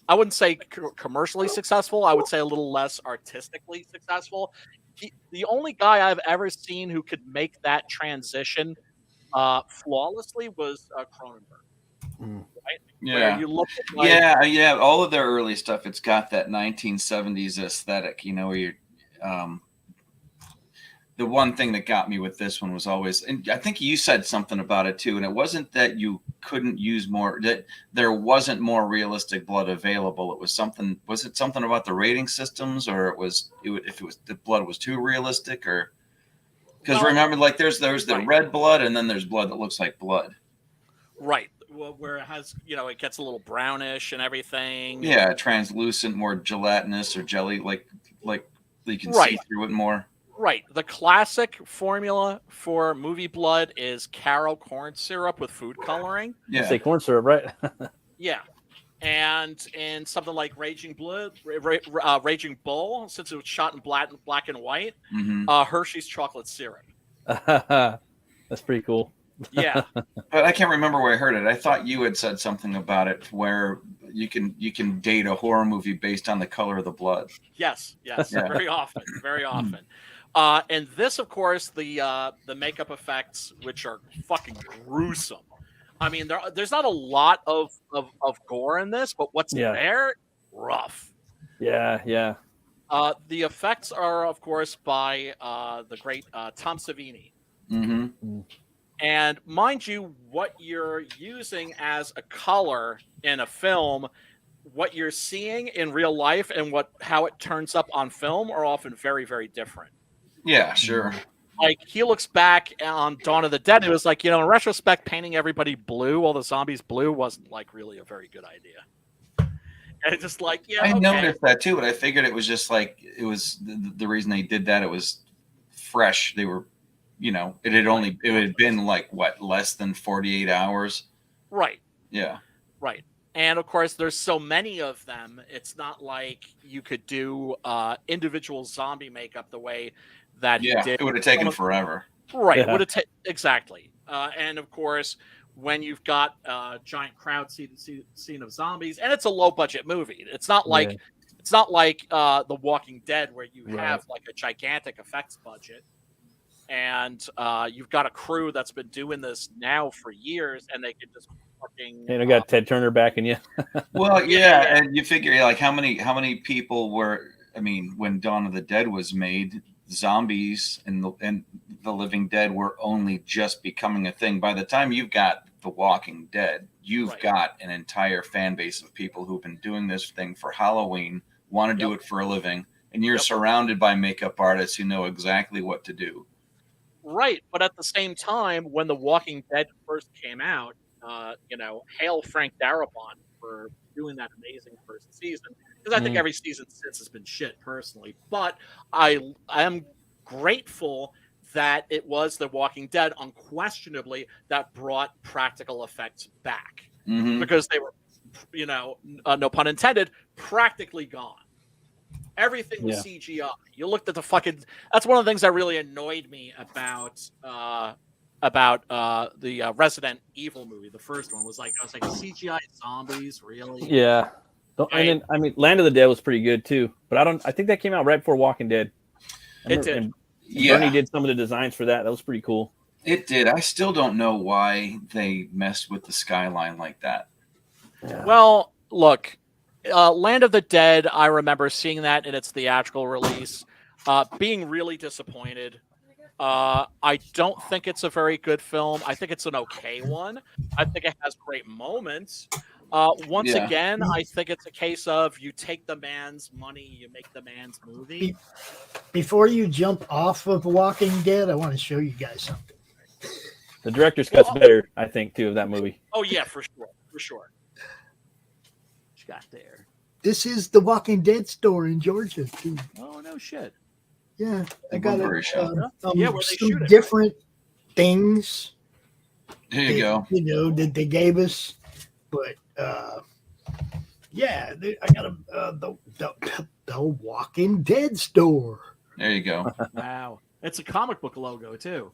wouldn't say commercially successful. I would say a little less artistically successful. The only guy I've ever seen who could make that transition flawlessly was Cronenberg. Right? Yeah. Where you look at yeah. All of their early stuff, it's got that 1970s aesthetic, where you're. The one thing that got me with this one was always, and I think you said something about it too, and it wasn't that you couldn't use more, that there wasn't more realistic blood available. It was something. Was it something about the rating systems, or if the blood was too realistic, or because remember, like there's the red blood, and then there's blood that looks like blood. Right. Well, where it has, it gets a little brownish and everything. Yeah, translucent, more gelatinous or jelly, like you can see through it more. Right. The classic formula for movie blood is Caro corn syrup with food coloring. Yeah. Say corn syrup, right? Yeah. And in something like Raging Bull, since it was shot in black and white, Hershey's chocolate syrup. That's pretty cool. Yeah. But I can't remember where I heard it. I thought you had said something about it where you can date a horror movie based on the color of the blood. Yes. Yeah. Very often. And this, of course, the makeup effects, which are fucking gruesome. I mean, there's not a lot of gore in this, but what's there, rough. Yeah. The effects are, of course, by the great Tom Savini. And mind you, what you're using as a color in a film, what you're seeing in real life and how it turns up on film are often very, very different. Yeah, sure. Like he looks back on Dawn of the Dead, it was like, in retrospect, painting everybody blue, all the zombies blue, wasn't like really a very good idea. And it's just like, I noticed that too, but I figured it was just like it was the reason they did that. It was fresh. They were, it had been like what, less than 48 hours. Right. Yeah. Right. And of course, there's so many of them. It's not like you could do individual zombie makeup the way that he did. It would have taken forever. Right. Yeah. Would have exactly. And of course, when you've got a giant crowd scene of zombies, and it's a low budget movie. It's not like The Walking Dead where you have like a gigantic effects budget, and you've got a crew that's been doing this now for years, and they can just fucking. And I got Ted Turner backing you. Well, yeah, and you figure like how many people were. I mean, when Dawn of the Dead was made, zombies and the Living Dead were only just becoming a thing. By the time you've got The Walking Dead, you've got an entire fan base of people who've been doing this thing for Halloween, want to do it for a living, and you're surrounded by makeup artists who know exactly what to do. Right, but at the same time, when The Walking Dead first came out, hail Frank Darabont for doing that amazing first season. Because I think every season since has been shit, personally. But I am grateful that it was The Walking Dead, unquestionably, that brought practical effects back. Mm-hmm. Because they were, no pun intended, practically gone. Everything was CGI. You looked at the fucking... That's one of the things that really annoyed me about the Resident Evil movie. The first one was like, I was like, CGI zombies, really? Yeah. And then, Land of the Dead was pretty good too, but I think that came out right before Walking Dead. It did. Bernie did some of the designs for that. That was pretty cool. It did. I still don't know why they messed with the skyline like that. Yeah. Well, look, Land of the Dead, I remember seeing that in its theatrical release, being really disappointed. I don't think it's a very good film. I think it's an okay one. I think it has great moments. Once again, I think it's a case of you take the man's money, you make the man's movie. Before you jump off of Walking Dead, I want to show you guys something. The director's cut's better, I think, too, of that movie. Oh, yeah, for sure. What you got there? This is the Walking Dead store in Georgia, too. Oh, no shit. Yeah, I got where some different things. Here you go. That they gave us, but I got the Walking Dead store. There you go. Wow, it's a comic book logo too.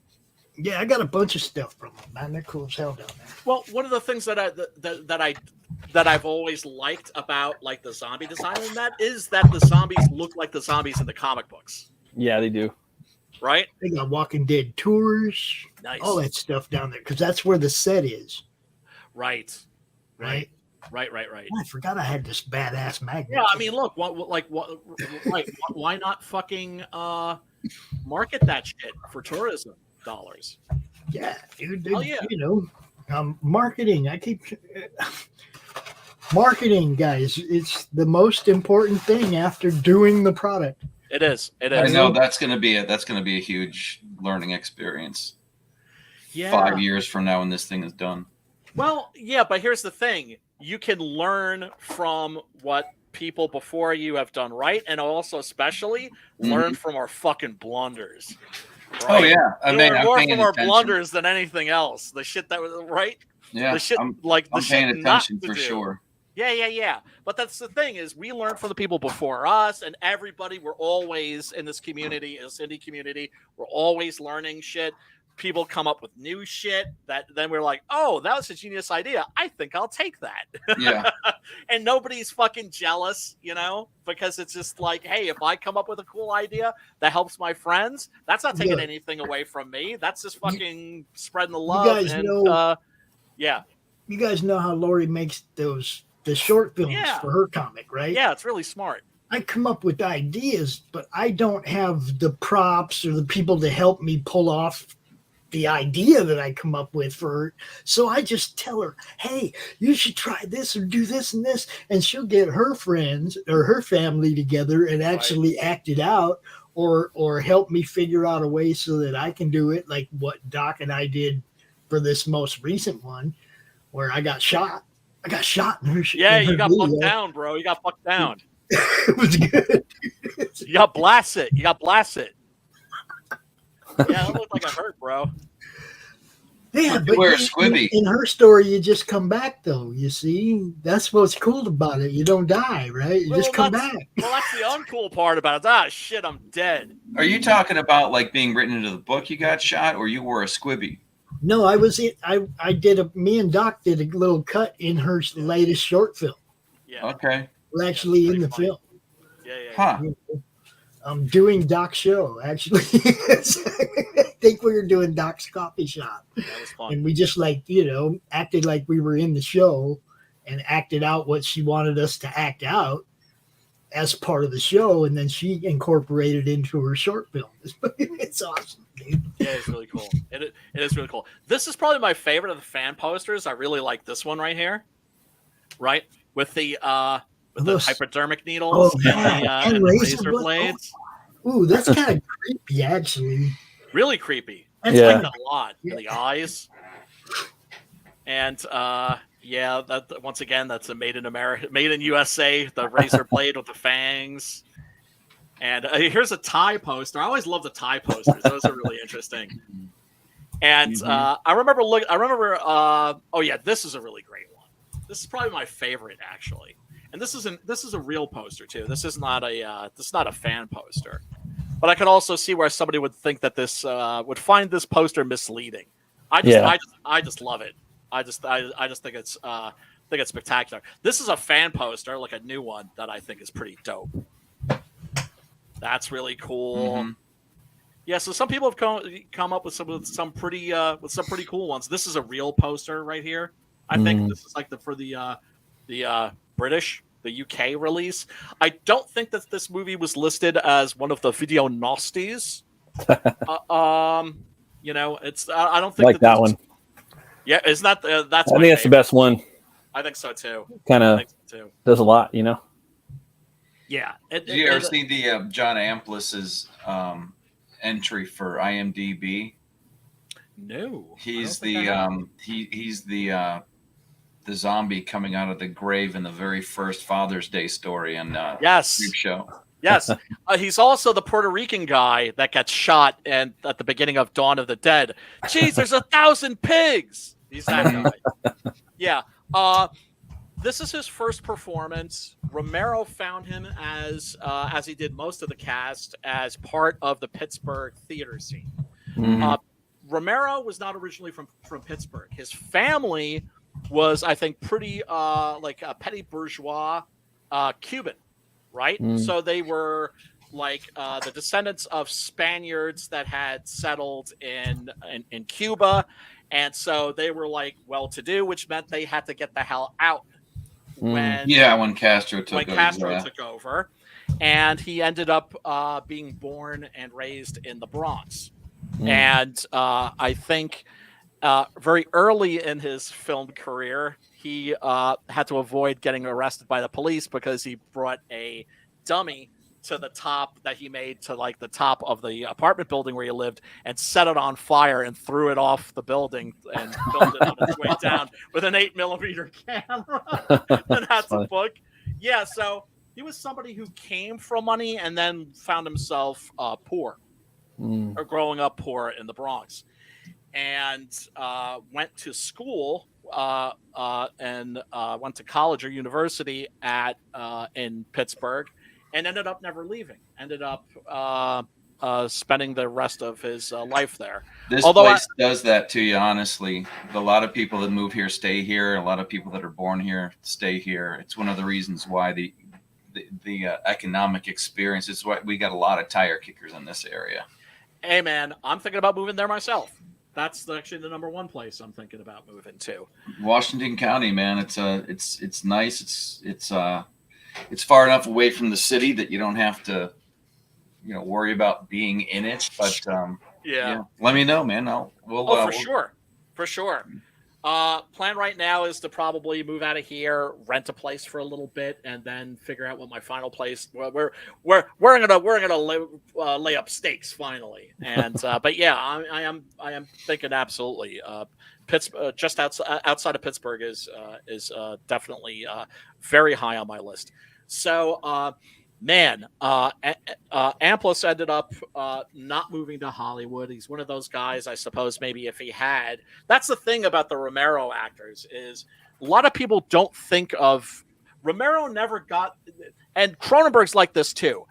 Yeah, I got a bunch of stuff from them, man. They're cool as hell down there. Well, one of the things that I've always liked about like the zombie design in that is that the zombies look like the zombies in the comic books. Yeah, they do. Right? They got Walking Dead tours, all that stuff down there, because that's where the set is. Right. Right. I forgot I had this badass magnet. Yeah, I mean, look, why not fucking market that shit for tourism dollars? Yeah, dude. Hell yeah. Marketing. I keep marketing, guys. It's the most important thing after doing the product. It is. I know that's going to be a huge learning experience. Yeah. 5 years from now when this thing is done. Well, yeah, but here's the thing. You can learn from what people before you have done right, and also especially learn from our fucking blunders. Right? Oh, yeah. I'm more from our blunders than anything else. The shit that was, right? Yeah, the shit, I'm shit paying attention for do. sure. Yeah. But that's the thing is we learn from the people before us, and everybody, we're always in this community, in this indie community, we're always learning shit. People come up with new shit that then we're like, oh, that was a genius idea. I think I'll take that. Yeah. And nobody's fucking jealous, because it's just like, hey, if I come up with a cool idea that helps my friends, that's not taking anything away from me. That's just fucking spreading the love. You guys know, you guys know how Laurie makes the short films for her comic, right? Yeah, it's really smart. I come up with ideas, but I don't have the props or the people to help me pull off the idea that I come up with for her. So I just tell her, hey, you should try this or do this and this. And she'll get her friends or her family together and actually act it out or help me figure out a way so that I can do it. Like what Doc and I did for this most recent one where I got shot. I got shot in her. Yeah, you got fucked down, bro. You got fucked down. It was good. You got blasted. Yeah, that looked like it hurt, bro. Yeah, but wear a squibby. In her story, you just come back, though. You see, that's what's cool about it. You don't die, right? You just come back. Well, that's the uncool part about it. Ah, shit, I'm dead. Are you talking about like being written into the book? You got shot, or you wore a squibby? No, I was. Me and Doc did a little cut in her latest short film. Yeah. Okay. We're actually in the funny. film. Yeah. Huh. I'm doing Doc's show, actually. I think we were doing Doc's coffee shop. That was fun. And we just acted like we were in the show and acted out what she wanted us to act out as part of the show. And then she incorporated into her short film. It's awesome, dude. Yeah, it's really cool. It is really cool. This is probably my favorite of the fan posters. I really like this one right here. Right? With the hypodermic needles and the razor blades. Ooh, that's kind of creepy, actually. Really creepy. That's I like that a lot. Yeah. The eyes. And that once again, that's a made in America, made in USA. The razor blade with the fangs. And here's a tie poster. I always love the tie posters. Those are really interesting. And I remember. This is a really great one. This is probably my favorite, actually. And this is a real poster too. This is not a fan poster. But I could also see where somebody would think that this would find this poster misleading. I just love it. I just think it's spectacular. This is a fan poster, like a new one that I think is pretty dope. That's really cool. Mm-hmm. Yeah, so some people have come up with some pretty cool ones. This is a real poster right here. I think this is like for the British, the UK release. I don't think that this movie was listed as one of the video nasties. It's I don't think like that one. Yeah, it's not. That's. I think that's the best one. I think so too. Kind of does a lot, Yeah. Did you ever see the John Amplis's entry for IMDb? No. He's the zombie coming out of the grave in the very first Father's Day story in Creep Show. Yes. He's also the Puerto Rican guy that gets shot at the beginning of Dawn of the Dead. Jeez, there's 1,000 pigs. He's that guy. Yeah. This is his first performance. Romero found him as he did most of the cast as part of the Pittsburgh theater scene. Mm-hmm. Romero was not originally from Pittsburgh. His family was, I think, pretty like a petty bourgeois Cuban, right? So they were like the descendants of Spaniards that had settled in Cuba, and so they were like well-to-do, which meant they had to get the hell out when Castro took over, and he ended up being born and raised in the Bronx, and I think. Very early in his film career, he had to avoid getting arrested by the police because he brought a dummy to the top that he made to like the top of the apartment building where he lived and set it on fire and threw it off the building and filmed it on its way down with an 8mm camera. And that's a book. Yeah, so he was somebody who came from money and then found himself poor or growing up poor in the Bronx. And went to school and went to college or university in Pittsburgh, and ended up never leaving. Ended up spending the rest of his life there. This place does that to you, honestly. A lot of people that move here stay here. A lot of people that are born here stay here. It's one of the reasons why the economic experience is why we got a lot of tire kickers in this area. Hey, man, I'm thinking about moving there myself. That's actually the number one place I'm thinking about moving to. Washington County, man. It's nice. It's far enough away from the city that you don't have to, worry about being in it. But let me know, man. For sure. Plan right now is to probably move out of here, rent a place for a little bit, and then figure out what my final place. We're gonna lay up stakes finally, and but yeah, I am thinking absolutely. Pittsburgh, just outside of Pittsburgh, is definitely very high on my list. So man, Amplas ended up not moving to Hollywood. He's one of those guys, I suppose, maybe if he had. That's the thing about the Romero actors is a lot of people don't think of Romero never got, and Cronenberg's like this too.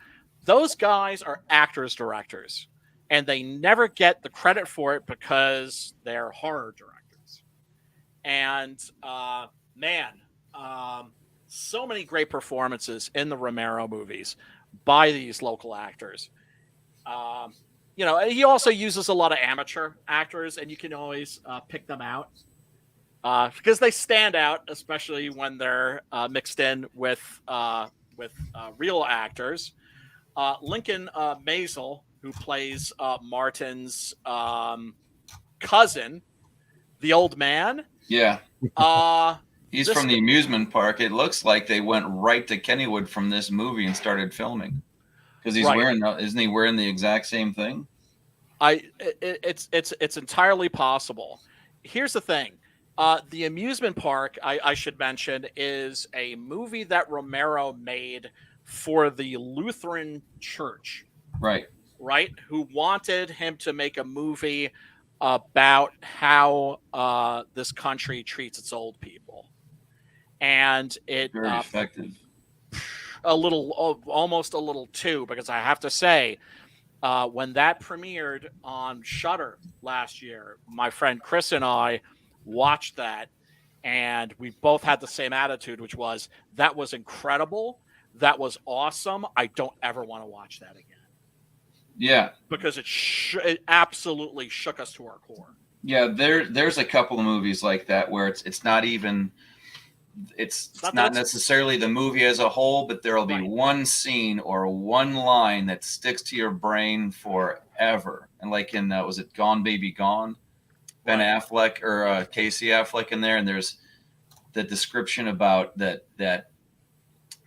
Those guys are actors, directors, and they never get the credit for it because they're horror directors. And so many great performances in the Romero movies by these local actors. He also uses a lot of amateur actors, and you can always pick them out because they stand out, especially when they're mixed in with real actors. Lincoln Maisel, who plays Martin's cousin, the old man. Yeah. He's from the amusement park. It looks like they went right to Kennywood from this movie and started filming because he's isn't he wearing the exact same thing? It's entirely possible. Here's the thing. The amusement park, I should mention, is a movie that Romero made for the Lutheran Church. Right. Who wanted him to make a movie about how this country treats its old people. And it very effective. Almost a little too, because I have to say, when that premiered on Shudder last year, my friend Chris and I watched that, and we both had the same attitude, which was that was incredible, that was awesome. I don't ever want to watch that again. Yeah, because it absolutely shook us to our core. Yeah, there's a couple of movies like that where it's not even. It's not necessarily the movie as a whole, but there'll be one scene or one line that sticks to your brain forever. And like in was it Gone Baby Gone? Ben Affleck or Casey Affleck in there, and there's the description about that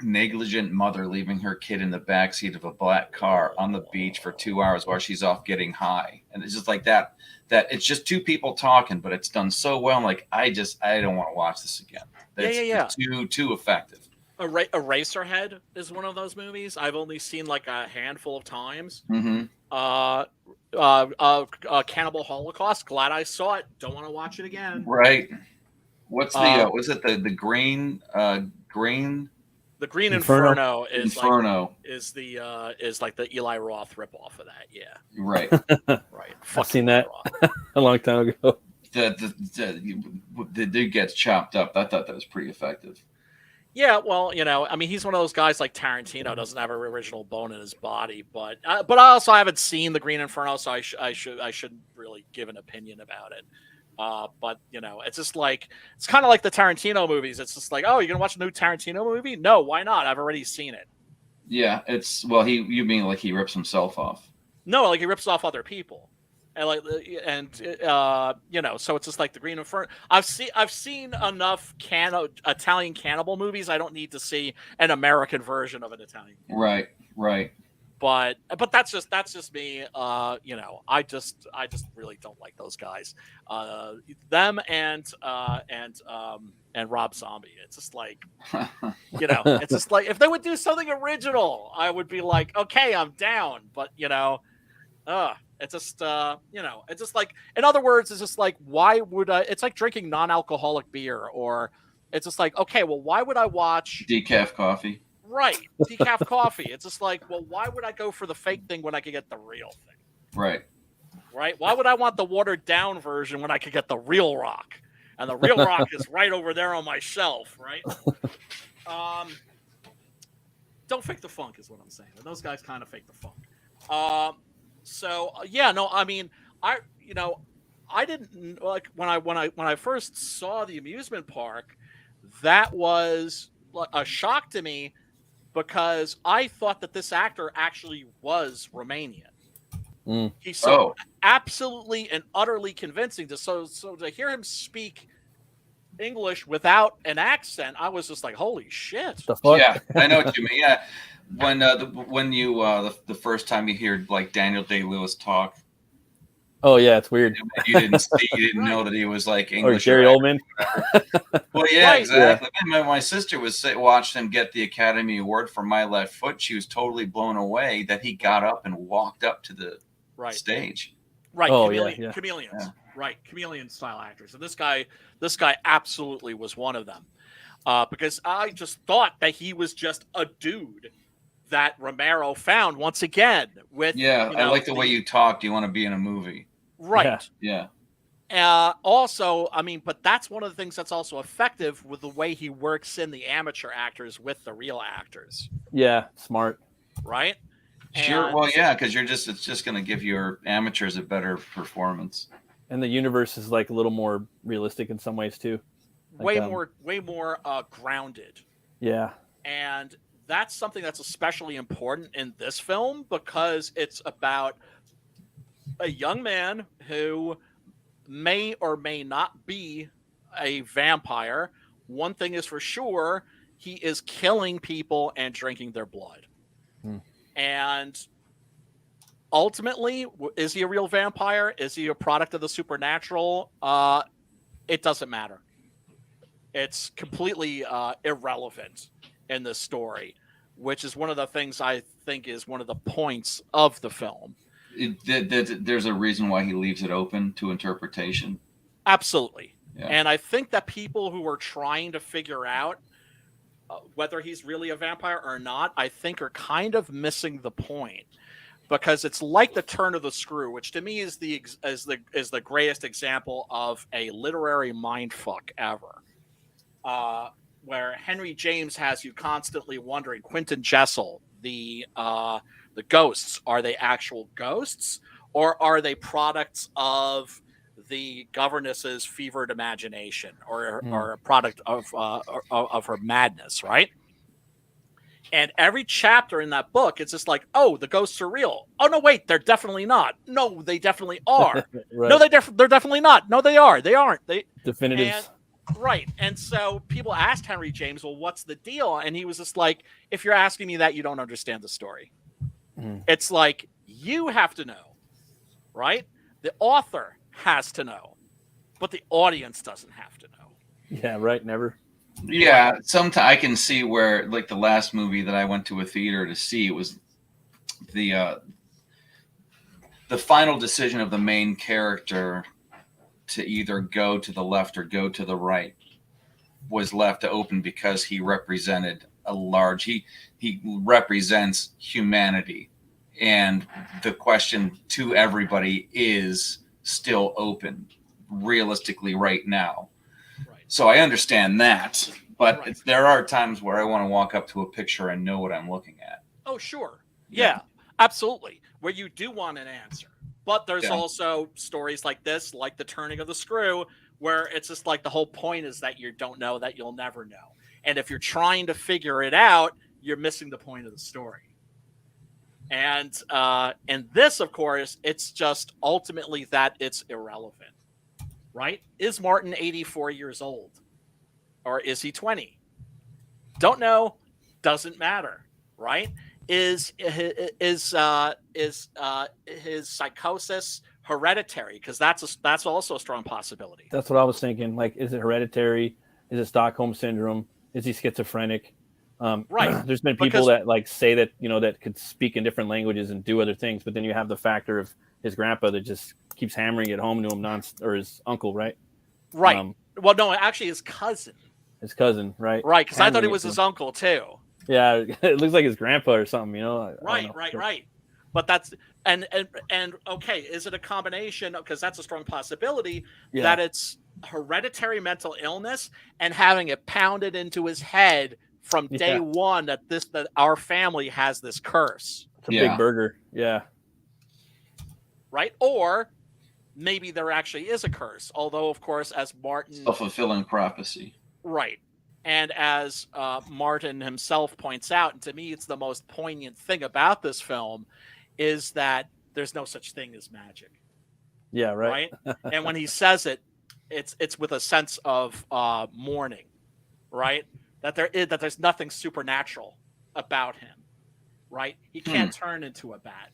negligent mother leaving her kid in the backseat of a black car on the beach for 2 hours while she's off getting high. And it's just like that it's just two people talking, but it's done so well. I'm like, I don't want to watch this again. It's too effective. Eraserhead is one of those movies I've only seen like a handful of times. Mm-hmm. Cannibal Holocaust, glad I saw it. Don't want to watch it again. Right. What's the was it the green green? The Green Inferno is like the Eli Roth ripoff of that. Yeah. Right. Right. I've seen that a long time ago. The dude gets chopped up. I thought that was pretty effective. Yeah, well, I mean, he's one of those guys like Tarantino, doesn't have an original bone in his body, but I also haven't seen the Green Inferno, so I shouldn't really give an opinion about it. But it's just like it's kind of like the Tarantino movies. It's just like, oh, you're gonna watch a new Tarantino movie? No, why not? I've already seen it. Yeah, you mean like he rips himself off? No, like he rips off other people. And so it's just like the Green Inferno. I've seen enough Italian cannibal movies. I don't need to see an American version of an Italian cannibal. Right. But that's just me. I just really don't like those guys. Them and Rob Zombie. It's just like, it's just like if they would do something original, I would be like, okay, I'm down. But it's just, it's just like, in other words, it's just like, why would I, it's like drinking non-alcoholic beer, or it's just like, okay, well, why would I watch decaf coffee? Right. Decaf coffee. It's just like, well, why would I go for the fake thing when I could get the real thing? Right. Why would I want the watered down version when I could get the real rock? And the real rock is right over there on my shelf, right? Don't fake the funk is what I'm saying. Those guys kind of fake the funk. I mean, I didn't like when I first saw the amusement park, that was a shock to me because I thought that this actor actually was Romanian. He's so absolutely and utterly convincing. So to hear him speak English without an accent, I was just like, holy shit. The fuck? Yeah, I know what you mean. Yeah. When you the first time you hear like Daniel Day-Lewis talk, Oh yeah, it's weird. You didn't know that he was like English. Or Gary Oldman. Well, yeah, exactly. Yeah. My sister watched him get the Academy Award for My Left Foot. She was totally blown away that he got up and walked up to the stage. Right. Oh, chameleons. Yeah. Right. Chameleon style actors. And this guy absolutely was one of them. Because I just thought that he was just a dude that Romero found once again with. Yeah. I like the way you talk. Do you want to be in a movie? Right. Yeah. Also, I mean, but that's one of the things that's also effective with the way he works in the amateur actors with the real actors. Yeah. Smart. Right. Sure. Well, yeah, because it's just going to give your amateurs a better performance. And the universe is like a little more realistic in some ways too. Like, way more grounded. Yeah. And that's something that's especially important in this film because it's about a young man who may or may not be a vampire. One thing is for sure, he is killing people and drinking their blood. And ultimately, is he a real vampire? Is he a product of the supernatural? It doesn't matter. It's completely irrelevant in this story, which is one of the things I think is one of the points of the film. There's a reason why he leaves it open to interpretation. Absolutely. Yeah. And I think that people who are trying to figure out whether he's really a vampire or not, I think are kind of missing the point, because it's like the turn of the screw, which to me is the greatest example of a literary mindfuck ever. Where Henry James has you constantly wondering, Quentin Jessel, the ghosts, are they actual ghosts or are they products of the governess's fevered imagination or a product of her madness, right? And every chapter in that book, it's just like, oh, the ghosts are real. Oh, no, wait, they're definitely not. No, they definitely are. Right. No, they're definitely not. No, they are. They aren't. Definitives. Right. And so people asked Henry James, well, what's the deal? And he was just like, if you're asking me that, you don't understand the story. It's like, you have to know, right? The author has to know, but the audience doesn't have to know. Yeah, right. Never. Yeah. Sometimes I can see where, like the last movie that I went to a theater to see, it was the final decision of the main character to either go to the left or go to the right was left open because he represented he represents humanity, and the question to everybody is still open realistically right now. Right. So I understand that, but there are times where I want to walk up to a picture and know what I'm looking at. Oh, sure. Yeah, absolutely. Where you do want an answer. But there's also stories like this, like the turning of the screw, where it's just like the whole point is that you don't know, that you'll never know. And if you're trying to figure it out, you're missing the point of the story. And this, of course, it's just ultimately that it's irrelevant, right? Is Martin 84 years old? Or is he 20? Don't know. Doesn't matter, right? Is his psychosis hereditary? Because that's also a strong possibility. That's what I was thinking. Like, is it hereditary? Is it Stockholm syndrome? Is he schizophrenic? Right. There's been people that like say that, that could speak in different languages and do other things, but then you have the factor of his grandpa that just keeps hammering it home to him, or his uncle, right? Right. Well, no, actually his cousin. His cousin, right? Right, because I thought it was his uncle too. Yeah, it looks like his grandpa or something, Right. But that's and okay, is it a combination? Because that's a strong possibility that it's hereditary mental illness and having it pounded into his head from day one that our family has this curse. It's a big burger. Yeah. Right? Or maybe there actually is a curse. Although, of course, as Martin... Self-fulfilling prophecy. Right. And as Martin himself points out, and to me it's the most poignant thing about this film, is that there's no such thing as magic. Yeah, right. And when he says it, it's with a sense of mourning, right? That there's nothing supernatural about him, right? He can't turn into a bat.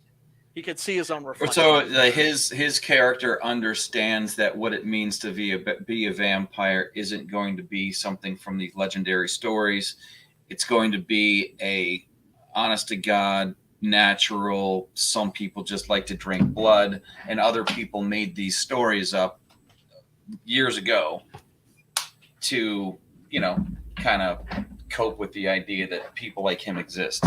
He could see his own reflection. So his character understands that what it means to be a vampire isn't going to be something from these legendary stories. It's going to be a honest to God, natural. Some people just like to drink blood, and other people made these stories up years ago to, kind of cope with the idea that people like him exist.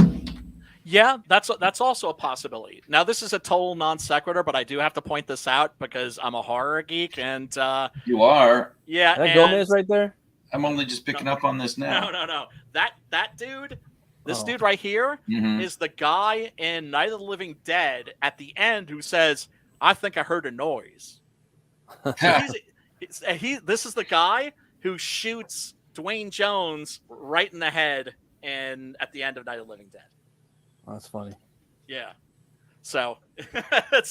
Yeah, that's also a possibility. Now, this is a total non sequitur, but I do have to point this out because I'm a horror geek, and you are. Yeah, that Gomez right there. I'm only just picking up on this now. No. That dude, this dude right here, is the guy in Night of the Living Dead at the end who says, "I think I heard a noise." This is the guy who shoots Dwayne Jones right in the head, and at the end of Night of the Living Dead. That's funny. Yeah. So I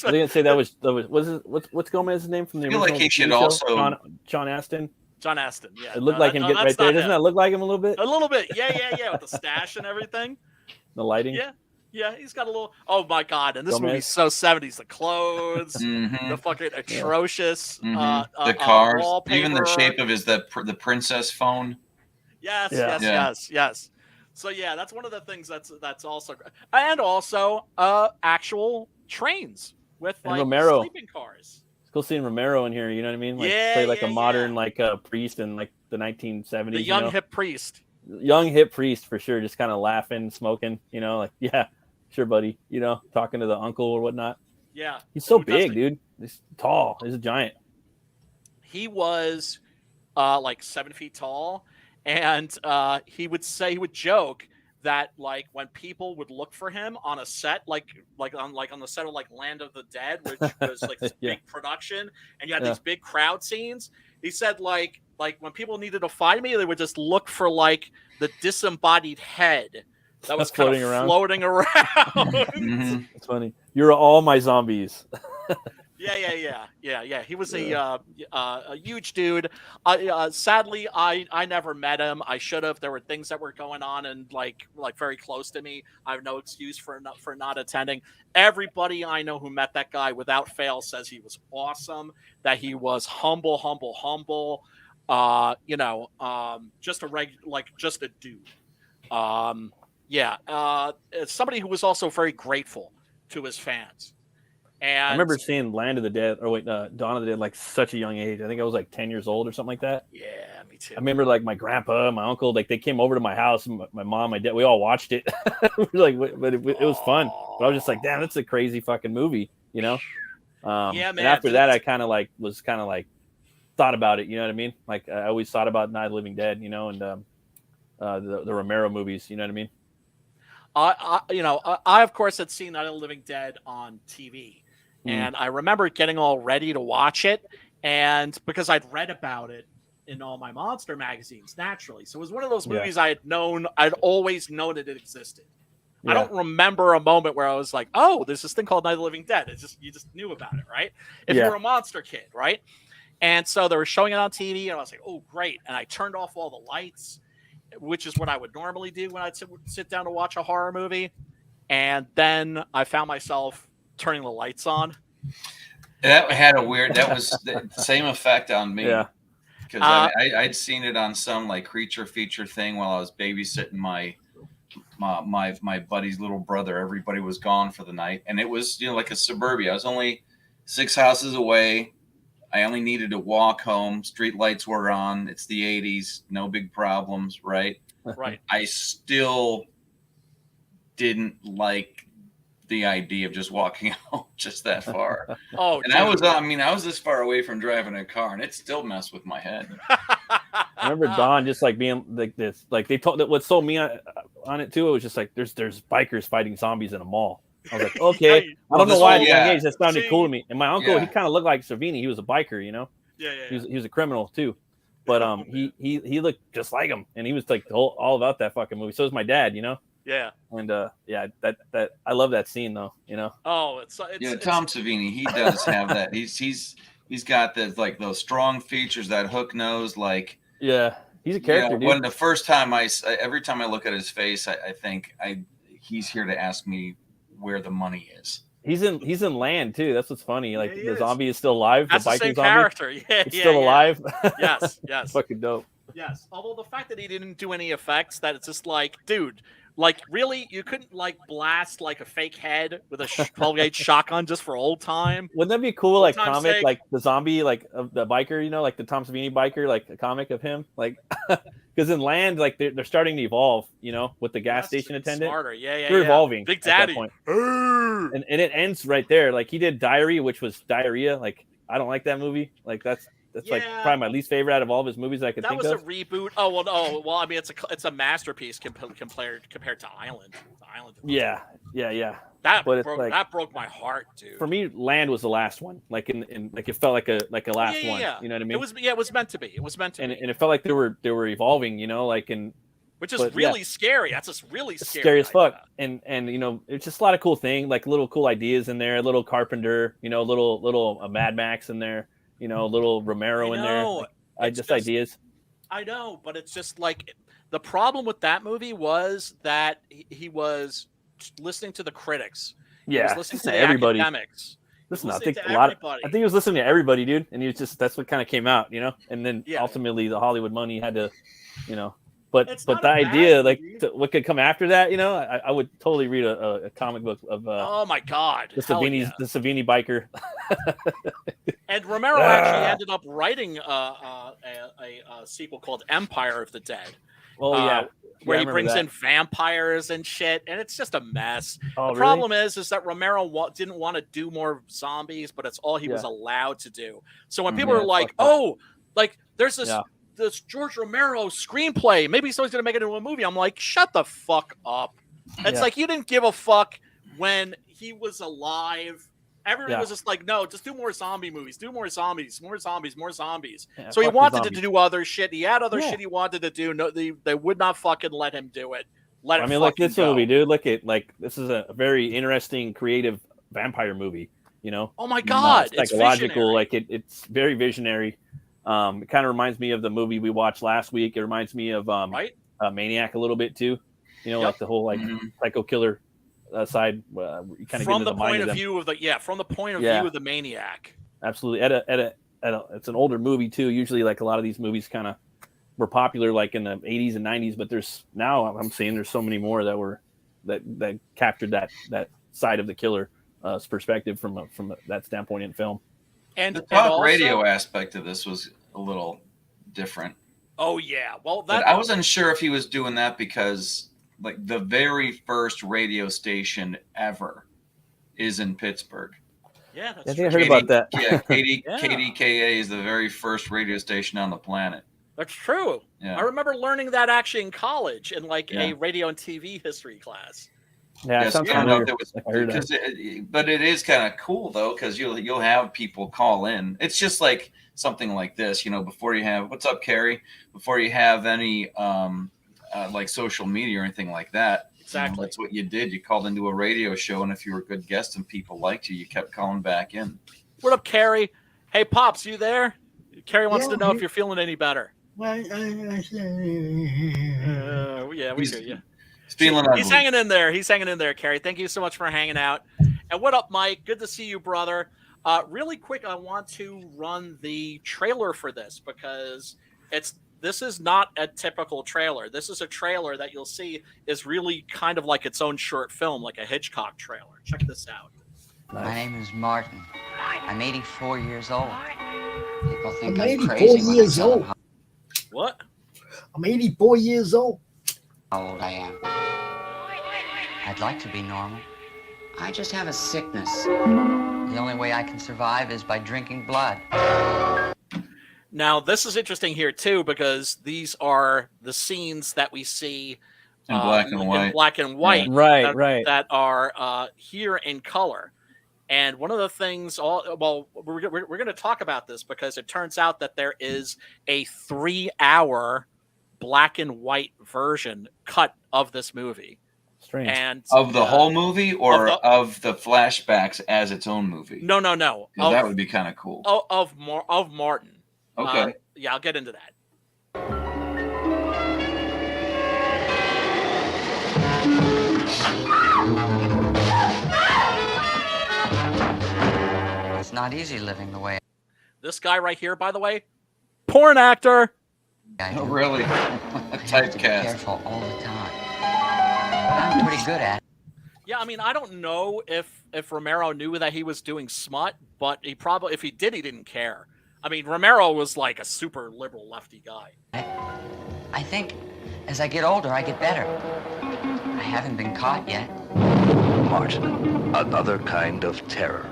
didn't say that was what's Gomez's name from the original? I feel like he should show? also John Aston. John Aston. Yeah. It looked like him right there. Doesn't that look like him a little bit? A little bit. Yeah. With the stash and everything. The lighting. Yeah. He's got a little. Oh my God! And this Gomez. movie's so 70s. The clothes, the fucking atrocious, the cars, wallpaper. even the shape of the princess phone. Yes. So yeah, that's one of the things that's also, and also actual trains with like Romero. sleeping cars. It's cool seeing Romero in here. You know what I mean? Like play like a modern like priest in like the 1970s. The young hip priest. Young hip priest for sure. Just kind of laughing, smoking. Like sure, buddy. Talking to the uncle or whatnot. Yeah, he's so big, dude. He's tall. He's a giant. He was like 7 feet tall. And he would joke that like when people would look for him on a set, like on the set of like Land of the Dead, which was like this big production, and you had these big crowd scenes. He said like when people needed to find me, they would just look for like the disembodied head that was kind of floating around. It's funny. You're all my zombies. Yeah. He was a huge dude. Sadly, I never met him. I should have. There were things that were going on and like very close to me. I have no excuse for not attending. Everybody I know who met that guy without fail says he was awesome. That he was humble. Just a dude. Somebody who was also very grateful to his fans. And I remember seeing Land of the Dead, Dawn of the Dead, like such a young age. I think I was like 10 years old or something like that. Yeah, me too. I remember like my grandpa, my uncle, like they came over to my house. And my mom, my dad, we all watched it. But it was fun. But I was just like, damn, that's a crazy fucking movie, man. And after that, I kind of like thought about it. You know what I mean? Like I always thought about Night of the Living Dead, and the Romero movies. You know what I mean? I of course had seen Night of the Living Dead on TV. And I remember getting all ready to watch it, and because I'd read about it in all my monster magazines, naturally. So it was one of those movies I'd always known that it existed. Yeah. I don't remember a moment where I was like, "Oh, there's this thing called Night of the Living Dead." You just knew about it, right? If you were a monster kid, right? And so they were showing it on TV, and I was like, "Oh, great!" And I turned off all the lights, which is what I would normally do when I'd sit down to watch a horror movie. And then I found myself turning the lights on. That was the same effect on me. Yeah. Because I'd seen it on some like creature feature thing while I was babysitting my buddy's little brother. Everybody was gone for the night. And it was, like a suburbia. I was only 6 houses away. I only needed to walk home. Street lights were on. It's the 80s. No big problems, right? Right. I still didn't like the idea of just walking out just that far. And I was this far away from driving a car, and it still messed with my head. I remember Don just like being like this. Like they told that what sold me on it too. It was just like there's bikers fighting zombies in a mall. I was like, okay. I don't know why at a young age that sounded cool to me. And my uncle, he kind of looked like Savini. He was a biker, Yeah. He was a criminal too, but he looked just like him, and he was like all about that fucking movie. So was my dad, Yeah. And that I love that scene though, Oh, it's Tom Savini, he does have that. He's got the like those strong features, that hook nose, like he's a character. When the first time every time I look at his face, I think he's here to ask me where the money is. He's in Land too. That's what's funny. Like he the is. zombie is still alive. That's the the biker same zombie, character. Yeah, it's still alive. Yes. Fucking dope. Yes. Although the fact that he didn't do any effects, that it's just like, dude, like really, you couldn't like blast like a fake head with a 12-gauge shotgun just for old time. Wouldn't that be cool? Like time's comic, sake. like the zombie, like of the biker, you know, like the Tom Savini biker, like a comic of him, like because in Land, like they're starting to evolve, you know, with the gas station attendant. Smarter. Yeah. They're evolving. Big at that Daddy. point. And it ends right there. Like he did Diary, which was diarrhea. Like I don't like that movie. Like that's like probably my least favorite out of all of his movies I could think of. That was a reboot. Oh well, no. Well, I mean, it's a masterpiece compared to Island. Island. Yeah. That But it's broke, like- that broke my heart, dude. For me, Land was the last one. Like in like it felt like a last one. Yeah. You know what I mean? It was meant to be. It was meant to and be. it felt like they were evolving. You know, like Which is but, really scary. That's just really It's scary. scary as idea. fuck. And you know, it's just a lot of cool things, like little cool ideas in there, a little Carpenter, you know, little Mad Max in there, you know, a little Romero in there. Like, It's just ideas. I know, but it's just like the problem with that movie was that he was listening to the critics. He was Yeah, listening to to the everybody. academics. Listen, I listening think to a lot. everybody. I think he was listening to everybody, dude, and he was just that's what kind of came out, you know. And then Yeah. ultimately, the Hollywood money had to, you know. But It's but not the a bad idea, like movie. what could come after that, you know, I would totally read a comic book of Oh my God! the Hell Savini yeah. the Savini biker. And Romero actually ended up writing a sequel called Empire of the Dead. Oh yeah, where I he remember brings that. in vampires and shit, and it's just a mess. Oh, The really? problem is that Romero didn't want to do more zombies, but it's all he was Yeah. allowed to do. So when people Yeah, are like, fucked up. "Oh, like there's this Yeah. this George Romero screenplay, maybe someone's gonna make it into a movie," I'm like, "Shut the fuck up!" It's Yeah. like you didn't give a fuck when he was alive. Everybody Yeah. was just like, "No, just do more zombie movies. Do more zombies. More zombies. More zombies." Yeah, So he fuck the wanted to zombies. do other shit. He had other Yeah. shit he wanted to do. No, they would not fucking let him do it. Let it I mean, like fucking this go. movie, dude. Look at like this is a very interesting, creative vampire movie. You know, Oh my God, It's it's psychological. visionary. Like it's very visionary. It kind of reminds me of the movie we watched last week. It reminds me of Right? Maniac a little bit too. You know, Yep. like the whole like psycho killer side. You kind of From get into the the mind point of of them. view of the from the point of Yeah. view of the maniac. Absolutely. It's an older movie too. Usually, like a lot of these movies, kind of were popular like in the 80s and 90s. But there's now I'm seeing there's so many more that captured that side of the killer perspective from that standpoint in film. And The and talk also- radio aspect of this was a little different. Oh yeah. Well, But that I wasn't sure if he was doing that because like the very first radio station ever is in Pittsburgh. yeah. I That's think I true. heard about that. Yeah, Yeah. KDKA is the very first radio station on the planet. That's true. Yeah. I remember learning that actually in college in like Yeah. a radio and TV history class. Yeah, it Yes, sounds I don't know if familiar. it was, Like I heard that. because but it is kind of cool though because you'll have people call in. It's just like something like this, you know. Before you have what's up, Carrie? Before you have any like social media or anything like that, Exactly. that's what you did. You called into a radio show, and if you were a good guest and people liked you, you kept calling back in. What up, Carrie? Hey, Pops, you there? Carrie wants Yeah, to know if he- you're feeling any better. Well, Yeah, we He's- hear you. He's feeling He's ugly. hanging in there. He's hanging in there, Carrie. Thank you so much for hanging out. And what up, Mike? Good to see you, brother. Really quick, I want to run the trailer for this because this is not a typical trailer. This is a trailer that you'll see is really kind of like its own short film, like a Hitchcock trailer. Check this out. My name is Martin. I'm 84 years old. People think I'm I'm 84 crazy when I years tell them old. What? I'm 84 years old. how old I am. I'd like to be normal. I just have a sickness. The only way I can survive is by drinking blood. Now, this is interesting here, too, because these are the scenes that we see In black and white. in black and white Right, that, right. that are here in color. And one of the things, we're going to talk about this because it turns out that there is a 3-hour black and white version cut of this movie. Strange. And Of the whole movie or of of the flashbacks as its own movie? No. 'Cause that would be kind of cool. Of Martin. Okay. Yeah, I'll get into that. It's not easy living the way This guy right here, by the way, porn actor. I do. Oh, really? I have to be Typecast. careful all the time. But I'm pretty good at it. Yeah, I mean, I don't know if Romero knew that he was doing smut, but he probably, if he did, he didn't care. I mean, Romero was like a super liberal lefty guy. I think as I get older, I get better. I haven't been caught yet. Martin, another kind of terror.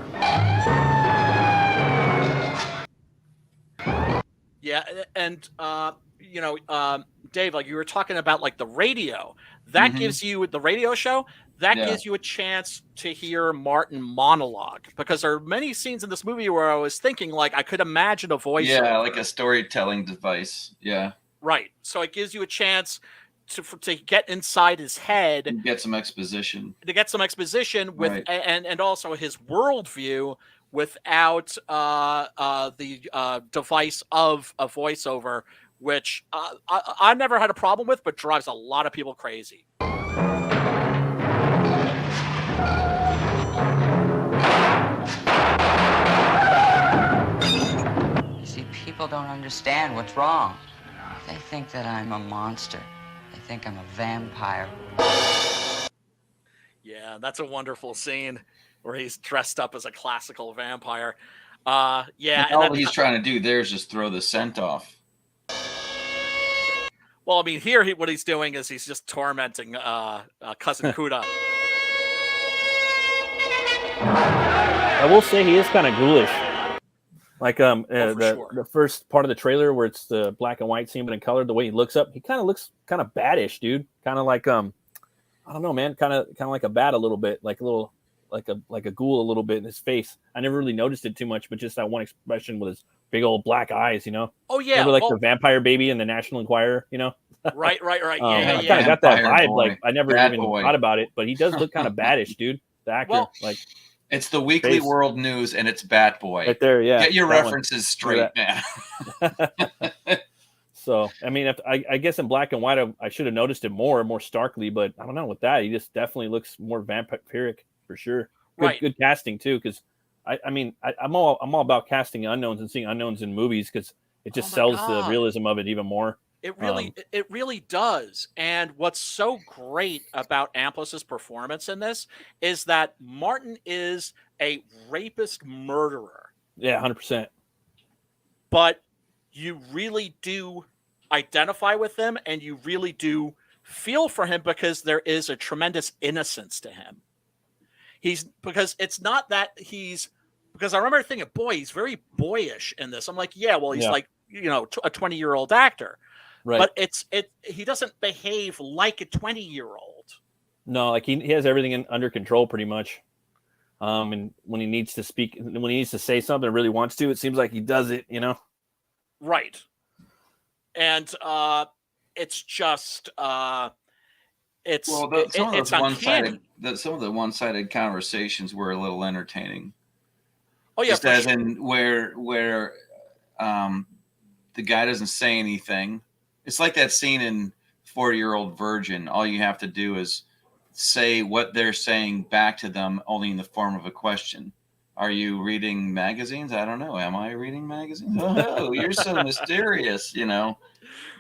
Yeah, and Dave, like you were talking about, like the radio, that gives you the radio show. That gives you a chance to hear Martin monologue, because there are many scenes in this movie where I was thinking, like, I could imagine a voice. Yeah, like a storytelling device. Yeah. Right. So it gives you a chance to get inside his head. And get some exposition. With right. and also his worldview without the device of a voiceover, which I never had a problem with, but drives a lot of people crazy. See, people don't understand what's wrong. They think that I'm a monster. They think I'm a vampire. Yeah, that's a wonderful scene where he's dressed up as a classical vampire. Yeah, and all he's trying to do there is just throw the scent off. Well, I mean, here what he's doing is he's just tormenting cousin Kuda. I will say he is kind of ghoulish. Like the first part of the trailer where it's the black and white scene but in color, the way he looks up, he kind of looks kind of baddish, dude. Kind of like I don't know, man, kind of like a bat a little bit, like a little like a ghoul a little bit in his face. I never really noticed it too much, but just that one expression with his big old black eyes, you know. Oh yeah, remember the vampire baby in the National Enquirer, you know. Right. I kind of got that vibe. Boy. Like I never even thought about it, but he does look kind of baddish, dude. The actor, like. It's the Weekly World News, and it's Bat Boy. Right there, yeah. Get your references straight, man. So, I mean, I guess in black and white, I should have noticed it more starkly, but I don't know with that. He just definitely looks more vampiric for sure. Good casting too, because I'm all about casting unknowns and seeing unknowns in movies because it just sells the realism of it even more. It really does. And what's so great about Amplos's performance in this is that Martin is a rapist murderer. Yeah, 100%. But you really do identify with him and you really do feel for him because there is a tremendous innocence to him. Because it's not that because I remember thinking, boy, he's very boyish in this. I'm like, yeah, well, he's like, a 20-year-old actor. Right. But he doesn't behave like a 20-year-old. No, like he has everything under control pretty much. And when he needs to speak, when he needs to say something or really wants to, it seems like he does it, you know? Right. And it's just some of the one-sided conversations were a little entertaining. Oh yeah, just as in where the guy doesn't say anything. It's like that scene in 40-Year-Old Virgin. All you have to do is say what they're saying back to them, only in the form of a question. Are you reading magazines? I don't know. Am I reading magazines? Oh, you're so mysterious, you know.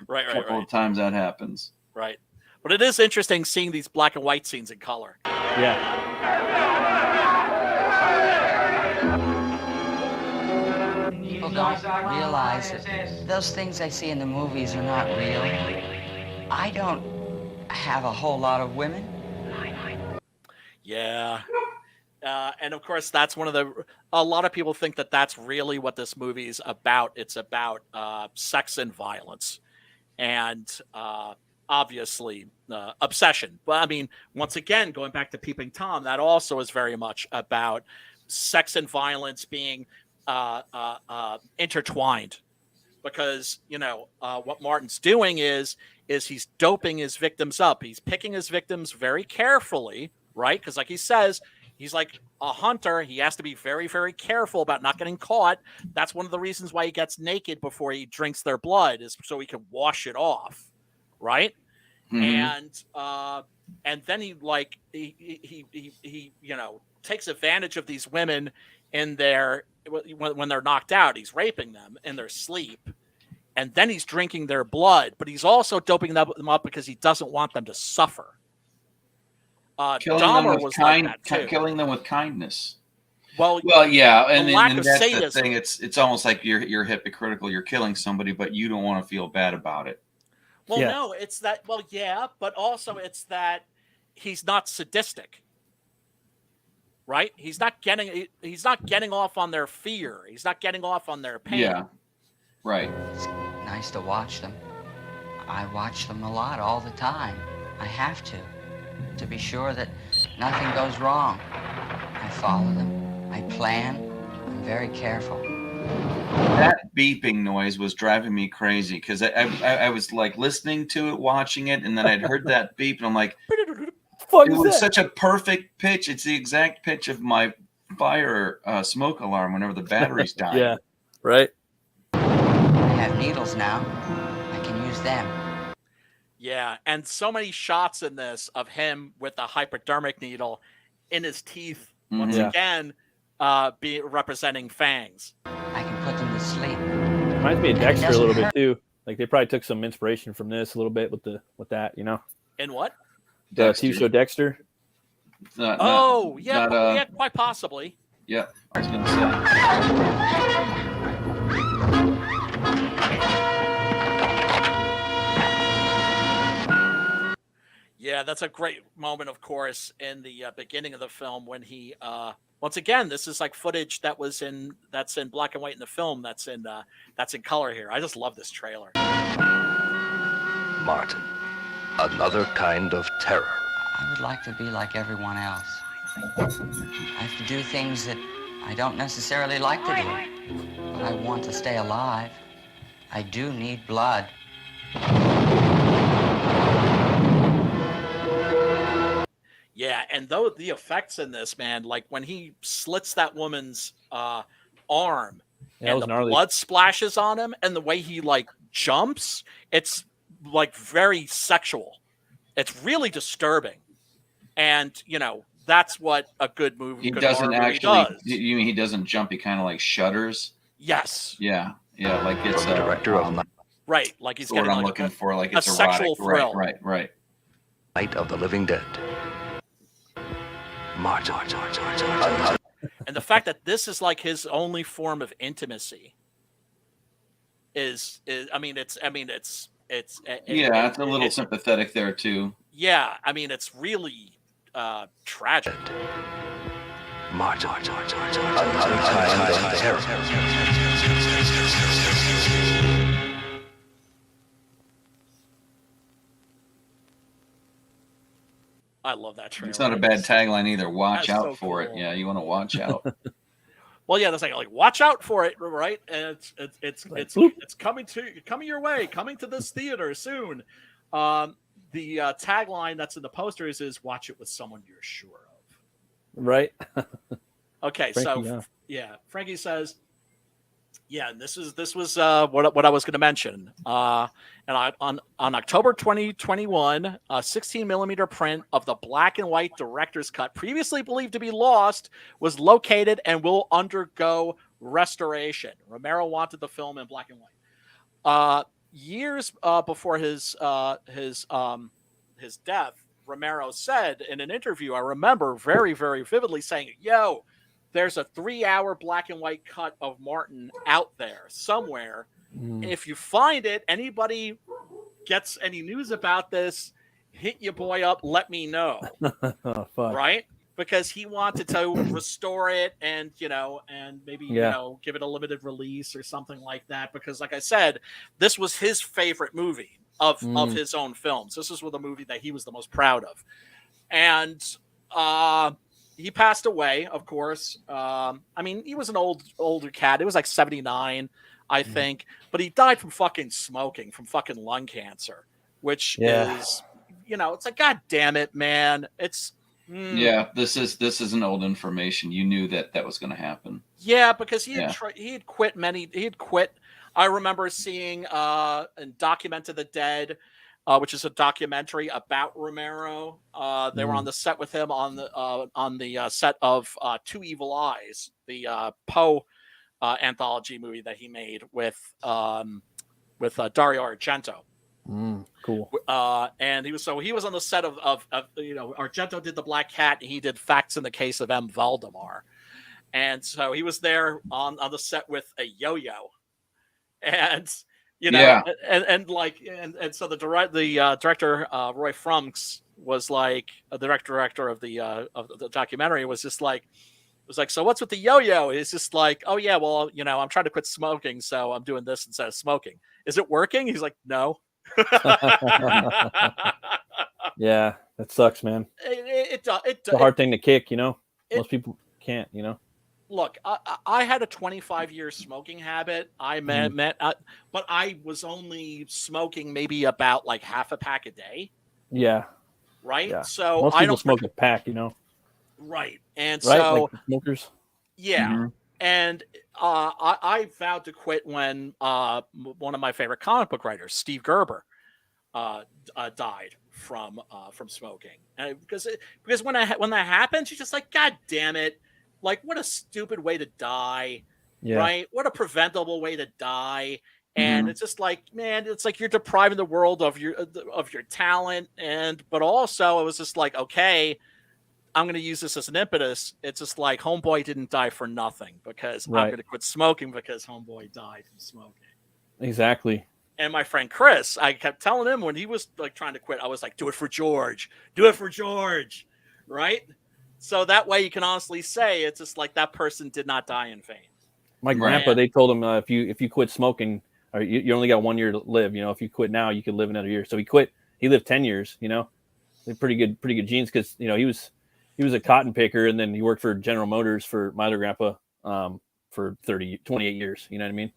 Right. A couple of times that happens. Right. But it is interesting seeing these black and white scenes in color. Yeah. People don't realize that those things I see in the movies are not real. I don't have a whole lot of women. Yeah. And of course, that's a lot of people think that that's really what this movie is about. It's about sex and violence and obviously obsession. But I mean, once again, going back to Peeping Tom, that also is very much about sex and violence being intertwined, because what Martin's doing is he's doping his victims up. He's picking his victims very carefully, right? Because like he says, he's like a hunter. He has to be very, very careful about not getting caught. That's one of the reasons why he gets naked before he drinks their blood, is so he can wash it off, right? Mm-hmm. And then he takes advantage of these women in their when they're knocked out. He's raping them in their sleep, and then he's drinking their blood. But he's also doping them up because he doesn't want them to suffer. Dahmer was like that too. Killing them with kindness. Well, yeah, and that's sadism. the thing. It's almost like you're hypocritical. You're killing somebody, but you don't want to feel bad about it. Well, no, it's that. Well, yeah, but also it's that he's not sadistic, right? He's not getting off on their fear. He's not getting off on their pain. Yeah, right. It's nice to watch them. I watch them a lot, all the time. I have to be sure that nothing goes wrong. I follow them. I plan. I'm very careful. That beeping noise was driving me crazy because I was like listening to it, watching it, and then I'd heard that beep, and I'm like, it was such a perfect pitch. It's the exact pitch of my fire smoke alarm whenever the batteries die. Yeah, right. I have needles now. I can use them. Yeah, and so many shots in this of him with a hypodermic needle in his teeth once again, representing fangs. I can put them to sleep. Reminds me of Dexter a little bit too. Like they probably took some inspiration from this a little bit with that, you know. In what? The TV show Dexter. Yeah, quite possibly. Yeah, I was gonna say. Yeah, that's a great moment, of course, in the beginning of the film when he, once again, this is like footage that's in black and white in the film. That's in color here. I just love this trailer. Martin, another kind of terror. I would like to be like everyone else. I have to do things that I don't necessarily like to do, but I want to stay alive. I do need blood. Yeah, and though the effects in this, man, like when he slits that woman's arm and the blood splashes on him and the way he like jumps, it's like very sexual. It's really disturbing. And, you know, that's what a good movie does. You mean he doesn't jump, he kind of like shudders? Yes. Yeah, like it's a director of right, like he's what getting I'm like looking for, like it's a sexual thrill. Right. Night of the Living Dead. Martin. And the fact that this is like his only form of intimacy is it's a little sympathetic there too. Yeah, I mean it's really tragic. Martin. Another kind of terror. I love that trailer. It's not a bad tagline either. Watch That's out so for cool. it. Yeah, you want to watch out. Well, yeah, that's like watch out for it, right? And it's coming your way, coming to this theater soon. The tagline that's in the posters is "Watch it with someone you're sure of." Right. Okay, Frankie, so Frankie says, yeah, this was what I was going to mention. And on October 2021, a 16mm print of the black and white director's cut, previously believed to be lost, was located and will undergo restoration. Romero wanted the film in black and white. Years before his death, Romero said in an interview, I remember very, very vividly saying, "Yo, there's a 3-hour black and white cut of Martin out there somewhere. If you find it, anybody gets any news about this, hit your boy up, let me know." Oh, fuck. Right? Because he wanted to restore it and, and maybe, give it a limited release or something like that. Because like I said, this was his favorite movie of his own films. This was the movie that he was the most proud of. And, he passed away, of course. I mean, he was an older cat. It was like 79, I think. But he died from fucking smoking, from fucking lung cancer, which is, it's like, God damn it, man. It's yeah. This is an old information. You knew that was going to happen. Yeah, because he had quit. I remember seeing and Documented the Dead. which is a documentary about Romero. They were on the set with him on the set of Two Evil Eyes, the Poe anthology movie that he made with Dario Argento. Cool. And he was on the set of Argento did The Black Cat, and he did Facts in the Case of M. Valdemar. And so he was there on the set with a yo-yo, and and so the director Roy Frumks was like the director of the documentary was just like, so what's with the yo-yo? It's just like, oh yeah, well, I'm trying to quit smoking, so I'm doing this instead of smoking. Is it working? He's like, no. Yeah, that sucks, man. It's a hard thing to kick, most people can't, Look, I had a 25-year smoking habit. But I was only smoking maybe about like half a pack a day. Yeah. Right. Yeah. So most people smoke a pack, Right. And right? so like smokers. Yeah. Mm-hmm. And I vowed to quit when one of my favorite comic book writers, Steve Gerber, died from smoking. And because when that happens, you're just like, God damn it. Like, what a stupid way to die, right? What a preventable way to die. And it's just like, man, it's like you're depriving the world of your talent. But also it was just like, okay, I'm going to use this as an impetus. It's just like Homeboy didn't die for nothing because I'm going to quit smoking because Homeboy died from smoking. Exactly. And my friend Chris, I kept telling him when he was like trying to quit, I was like, do it for George. Do it for George. Right? So that way you can honestly say it's just like that person did not die in vain. My grandpa, they told him if you quit smoking, or you only got 1 year to live. If you quit now, you could live another year. So he quit. He lived 10 years. Pretty good genes because he was a cotton picker, and then he worked for General Motors for my other grandpa for 28 years. You know what I mean?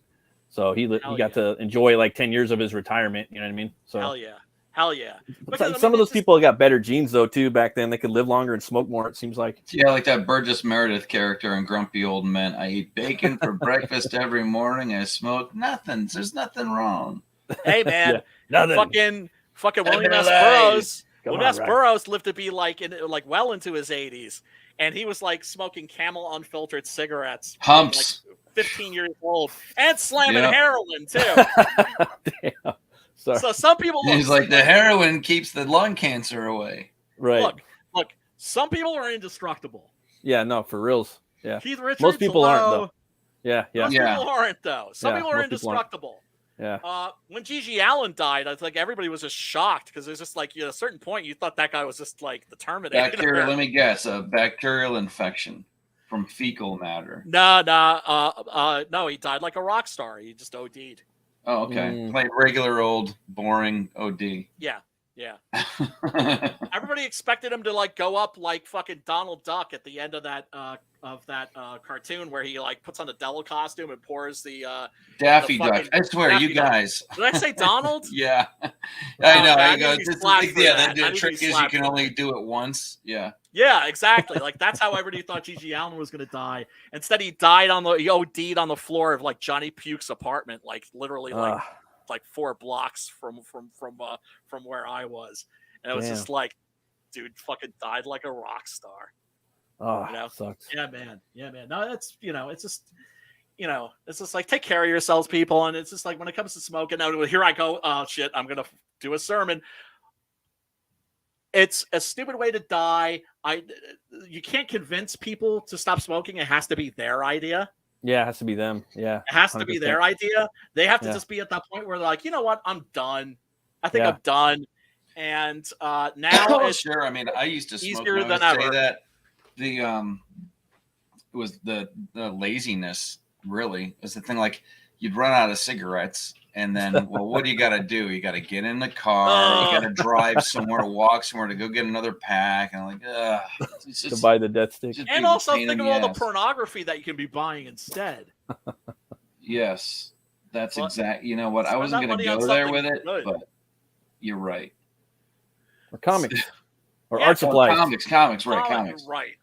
So he got to enjoy like 10 years of his retirement. You know what I mean? So Hell yeah. Because, some of those people got better genes though too back then. They could live longer and smoke more. It seems like. Yeah, like that Burgess Meredith character in Grumpy Old Men. I eat bacon for breakfast every morning. I smoke nothing. There's nothing wrong. Hey man, nothing. Fucking William S. Burroughs. William S. Burroughs lived to be like well into his 80s, and he was like smoking Camel unfiltered cigarettes. Humps. Like 15 years old, and slamming heroin too. Damn. Sorry. So some people he's like the heroin keeps the lung cancer away. Right. Look. Some people are indestructible. Yeah, no, for reals. Yeah. Keith Richards. Most people aren't though. Yeah. Most people aren't though. Some people are indestructible. Yeah. When Gigi Allen died, I think everybody was just shocked because there's just like at a certain point you thought that guy was just like the Terminator. Let me guess, a bacterial infection from fecal matter. No, he died like a rock star. He just OD'd. Oh, okay. Like regular old boring OD. Yeah. Everybody expected him to like go up like fucking Donald Duck at the end of that cartoon where he like puts on the devil costume and pours the Daffy Duck. I swear, you guys. Did I say Donald? Yeah. I know. The trick is you can only do it once. Yeah. Yeah, exactly. Like that's how everybody thought Gigi Allen was going to die. Instead, he OD'd on the floor of like Johnny Puke's apartment, like literally like 4 blocks from where I was, and it was just like, dude, fucking died like a rock star. Oh, sucks. Yeah, man. No, that's it's just it's just like take care of yourselves, people. And it's just like when it comes to smoking, now here I go. Oh shit, I'm gonna do a sermon. It's a stupid way to die. You can't convince people to stop smoking. It has to be their idea. Yeah, it has to be them. Yeah. It has to be their idea. They have to just be at that point where they're like, you know what? I'm done. I think I'm done. And now it's sure. I mean, I used to smoke easier than ever. Say that it was the laziness really is the thing. Like you'd run out of cigarettes. And then, well, what do you got to do? You got to get in the car. You got to drive somewhere to walk somewhere to go get another pack. And I'm like, to buy the death stick. And also think of all the pornography that you can be buying instead. Yes, that's exact. You know what? I wasn't going to go there with it, but you're right. Or comics. or art supplies. Comics, right? Comics. Right.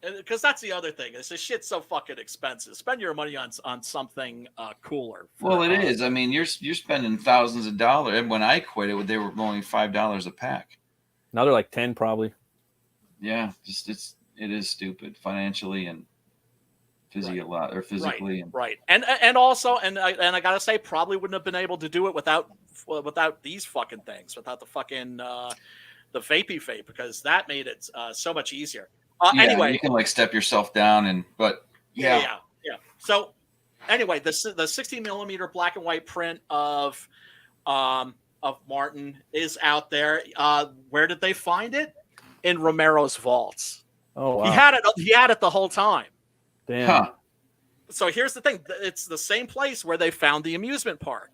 Because that's the other thing. Is this shit's so fucking expensive. Spend your money on something cooler. Well, it is. I mean, you're spending thousands of dollars. And when I quit it, they were only $5 a pack. Now they're like 10 probably. Yeah, it is stupid financially and physically. Right. And also I gotta say, probably wouldn't have been able to do it without these fucking things, without the fucking the vapey vape, because that made it so much easier. Anyway, you can like step yourself down yeah. So anyway, the 16 millimeter black and white print of Martin is out there. Where did they find it? In Romero's vaults. Oh wow. He had it the whole time. Damn. Huh. So here's the thing. It's the same place where they found the amusement park.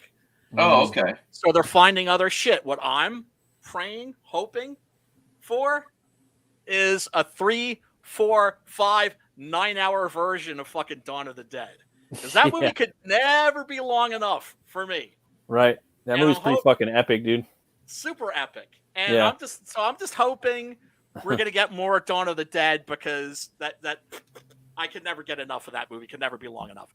Oh, okay. So they're finding other shit. What I'm praying, hoping for is a 3, 4, 5, 9-hour version of fucking Dawn of the Dead. Because that movie could never be long enough for me. Right. That movie's pretty fucking epic, dude. Super epic. And I'm just hoping we're gonna get more Dawn of the Dead, because that I could never get enough of that movie. Could never be long enough.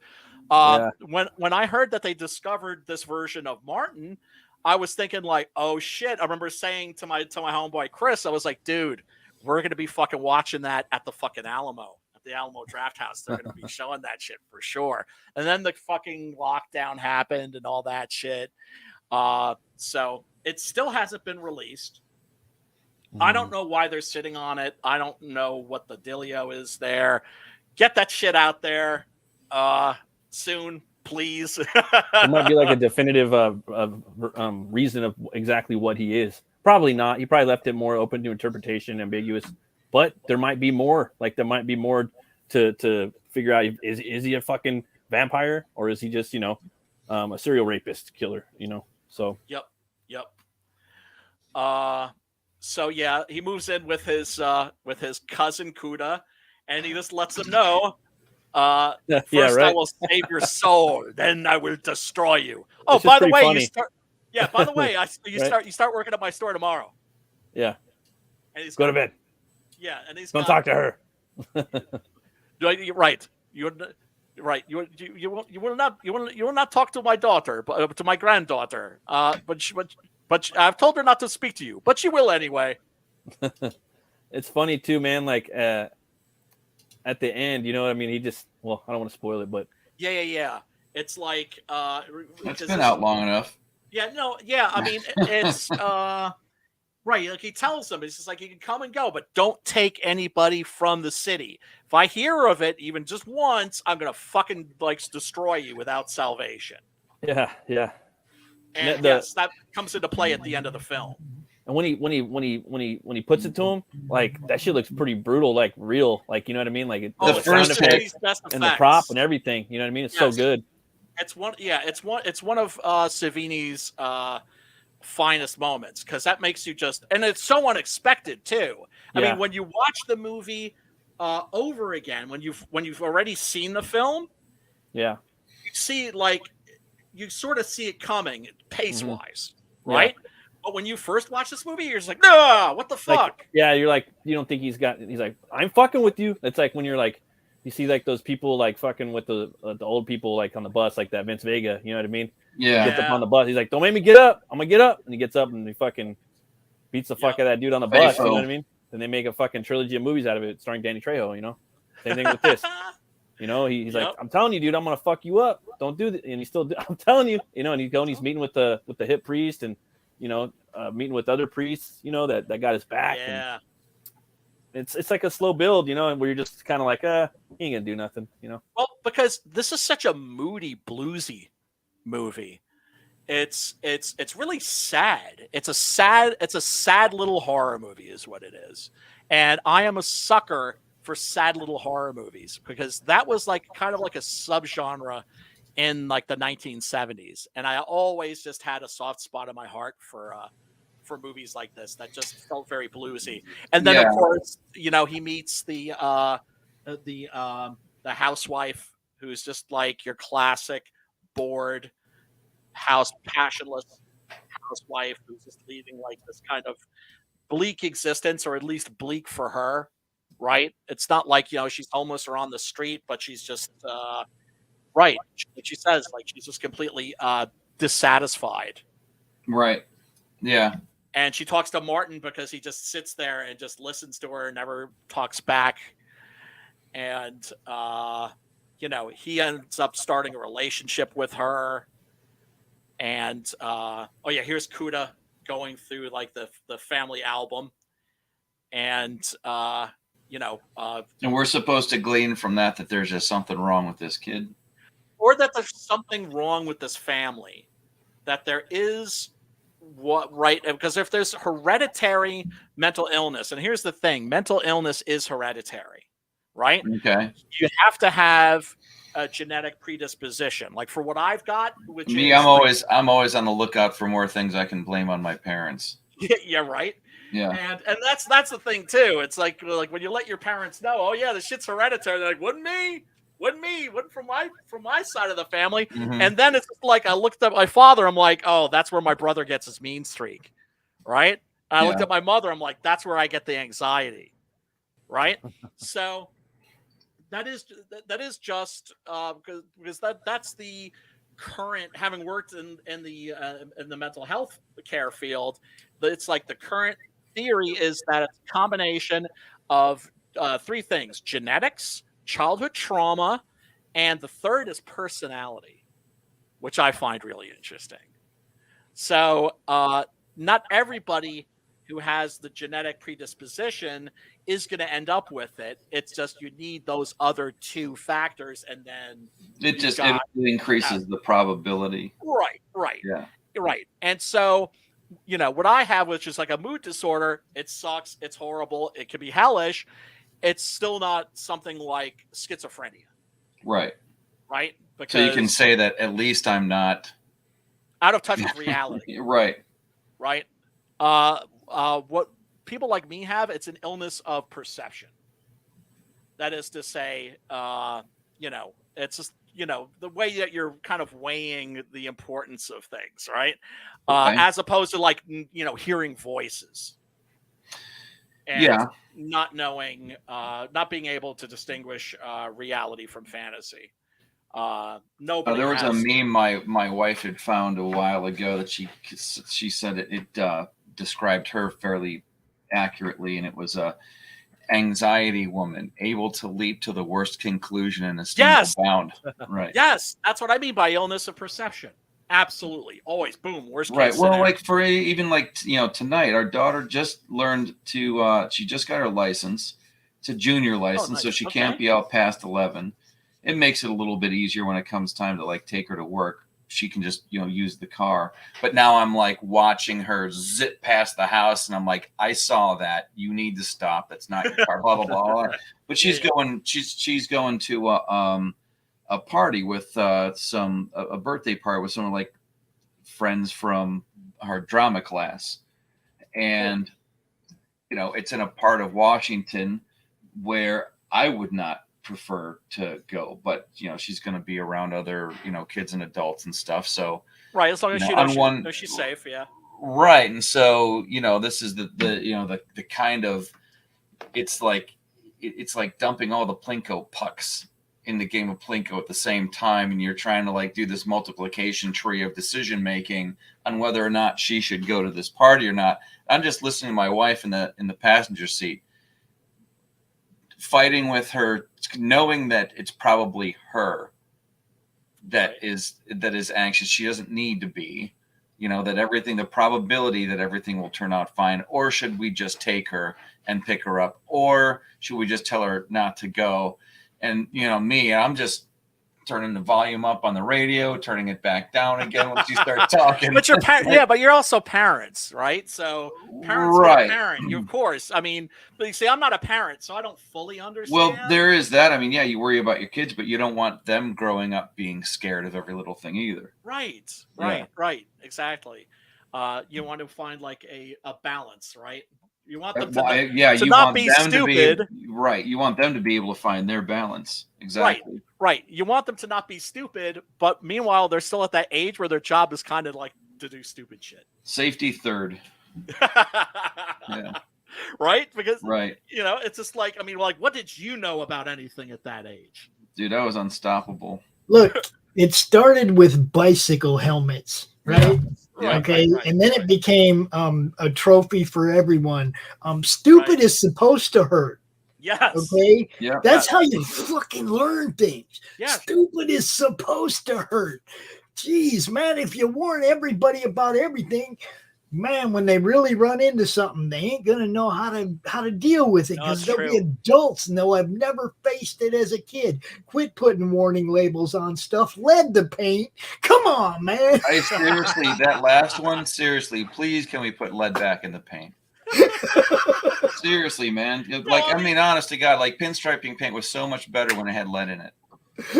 When I heard that they discovered this version of Martin, I was thinking like, oh shit. I remember saying to my homeboy Chris, I was like, dude, we're gonna be fucking watching that at the fucking Alamo, at the Alamo Draft House. They're gonna be showing that shit for sure. And then the fucking lockdown happened and all that shit. So it still hasn't been released. I don't know why they're sitting on it. I don't know what the dealio is there. Get that shit out there soon, please. It might be like a definitive reason of exactly what he is. Probably not. He probably left it more open to interpretation, ambiguous. But there might be more. Like there might be more to figure out. Is he a fucking vampire, or is he just a serial rapist killer? So. Yep. So yeah, he moves in with his cousin Kuda, and he just lets him know. First, I will save your soul, then I will destroy you. Oh, by the way, funny. You start working at my store tomorrow. Yeah. And he's go to bed. Yeah, and he's don't talk to her. Right. You're right. You will not talk to my daughter, but to my granddaughter. But I've told her not to speak to you, but she will anyway. It's funny too, man. Like at the end, you know what I mean? He just, well, I don't want to spoil it, but yeah. It's like it's been out long enough. Yeah, no, yeah. I mean, it's right. Like he tells them, it's just like you can come and go, but don't take anybody from the city. If I hear of it even just once, I'm gonna fucking destroy you without salvation. Yeah. And yes, that comes into play at the end of the film. And when he puts it to him, like that shit looks pretty brutal, like real, like you know what I mean, like the first effects and the prop and everything. You know what I mean? It's so good. It's one of Savini's finest moments, because that makes you just, and it's so unexpected too. I mean, when you watch the movie over again, when you've already seen the film, you see you sort of see it coming pace wise, right? But when you first watch this movie, you're just like, nah, what the fuck? You're like, you don't think he's like, I'm fucking with you. It's like when you're like, you see like those people like fucking with the old people like on the bus, like that Vince Vega, you know what I mean? Yeah. He gets up on the bus. He's like, don't make me get up. I'm gonna get up. And he gets up and he fucking beats the fuck out of that dude on the bus. You know what I mean? And they make a fucking trilogy of movies out of it, starring Danny Trejo. Same thing with this. He's like, I'm telling you, dude, I'm gonna fuck you up. Don't do that. And he's still, I'm telling you, and he's meeting with the hip priest and meeting with other priests, that got his back. Yeah. And it's like a slow build, and where you're just kind of like, he ain't gonna do nothing, Well, because this is such a moody, bluesy movie. It's really sad. It's a sad little horror movie, is what it is. And I am a sucker for sad little horror movies, because that was kind of like a subgenre in the 1970s, and I always just had a soft spot in my heart for movies like this that just felt very bluesy. And then of course, he meets the housewife, who's just like your classic bored passionless housewife who's just leading this kind of bleak existence, or at least bleak for her, right? It's not like, she's homeless or on the street, but she's just, right. Like she says, like she's just completely dissatisfied. Right. Yeah. And she talks to Martin because he just sits there and just listens to her and never talks back. And, he ends up starting a relationship with her. And, here's Kuda going through like the family album. And, and we're supposed to glean from that there's just something wrong with this kid. Or that there's something wrong with this family. That there is because if there's hereditary mental illness, and here's the thing, mental illness is hereditary, right? Okay. You have to have a genetic predisposition. Like for what I've got, which me, I'm always on the lookout for more things I can blame on my parents. Yeah, right. Yeah. And that's the thing too. It's like when you let your parents know, oh yeah, the shit's hereditary. They're like, wouldn't from my side of the family. Mm-hmm. And then it's like I looked at my father, I'm like, oh, that's where my brother gets his mean streak. Right? I looked at my mother, I'm like, that's where I get the anxiety. Right? So that is just because that's the current, having worked in the mental health care field, it's like the current theory is that it's a combination of three things: genetics, childhood trauma, and the third is personality, which I find really interesting. So not everybody who has the genetic predisposition is going to end up with it. It's just you need those other two factors, and then it increases the probability. Right. Yeah. Right. And so, what I have, which is like a mood disorder, it sucks, it's horrible, it can be hellish. It's still not something like schizophrenia. Right. Right? Because so you can say that at least I'm not out of touch with reality. Right. Right. What people like me have, it's an illness of perception. That is to say, it's just, the way that you're kind of weighing the importance of things, right? Okay. As opposed to like, hearing voices. And not knowing, not being able to distinguish reality from fantasy. Nobody. There was a meme my wife had found a while ago that she said it described her fairly accurately, and it was a anxiety woman able to leap to the worst conclusion in a single bound. Right. Yes, that's what I mean by illness of perception. Absolutely. Always. Boom. Worst case right. Well, scenario. like for even like, tonight, our daughter just learned to, she just got her license. It's a junior license, nice. So she can't be out past 11. It makes it a little bit easier when it comes time to like take her to work. She can just, use the car. But now I'm like watching her zip past the house, and I'm like, I saw that. You need to stop. That's not your car. Blah blah blah. But she's going. She's going to a party with a birthday party with some like friends from her drama class, and it's in a part of Washington where I would not prefer to go, but she's going to be around other kids and adults and stuff, so right, as long as she knows she's safe. Yeah, right. And so this is the kind of, it's like dumping all the Plinko pucks in the game of Plinko at the same time, and you're trying to like do this multiplication tree of decision making on whether or not she should go to this party or not. I'm just listening to my wife in the passenger seat, fighting with her, knowing that it's probably her that is anxious. She doesn't need to be, that the probability that everything will turn out fine. Or should we just take her and pick her up? Or should we just tell her not to go? And, I'm just turning the volume up on the radio, turning it back down again once you start talking. But but you're also parents, right? So parents right. Parent, you, of course. I mean, but you see, I'm not a parent, so I don't fully understand. Well, there is that. I mean, you worry about your kids, but you don't want them growing up being scared of every little thing either. Right. Exactly. You want to find like a balance, right? You want them to not be stupid. Right. You want them to be able to find their balance. Exactly. Right. You want them to not be stupid, but meanwhile, they're still at that age where their job is kind of like to do stupid shit. Safety third. Yeah. Right? Because right. it's just like, I mean, like, what did you know about anything at that age? Dude, I was unstoppable. Look, it started with bicycle helmets, right? Right, okay, right, and then it became a trophy for everyone. Stupid is supposed to hurt. Yes. Okay. Yeah. That's how you fucking learn things. Yeah. Stupid is supposed to hurt. Jeez, man, if you warn everybody about everything, man, when they really run into something, they ain't gonna know how to deal with it because they'll be adults and they'll have never faced it as a kid. Quit putting warning labels on stuff. Lead the paint. Come on, man. I seriously, that last one, seriously, please can we put lead back in the paint? Seriously, man. Like, I mean, honest to God, like pinstriping paint was so much better when it had lead in it.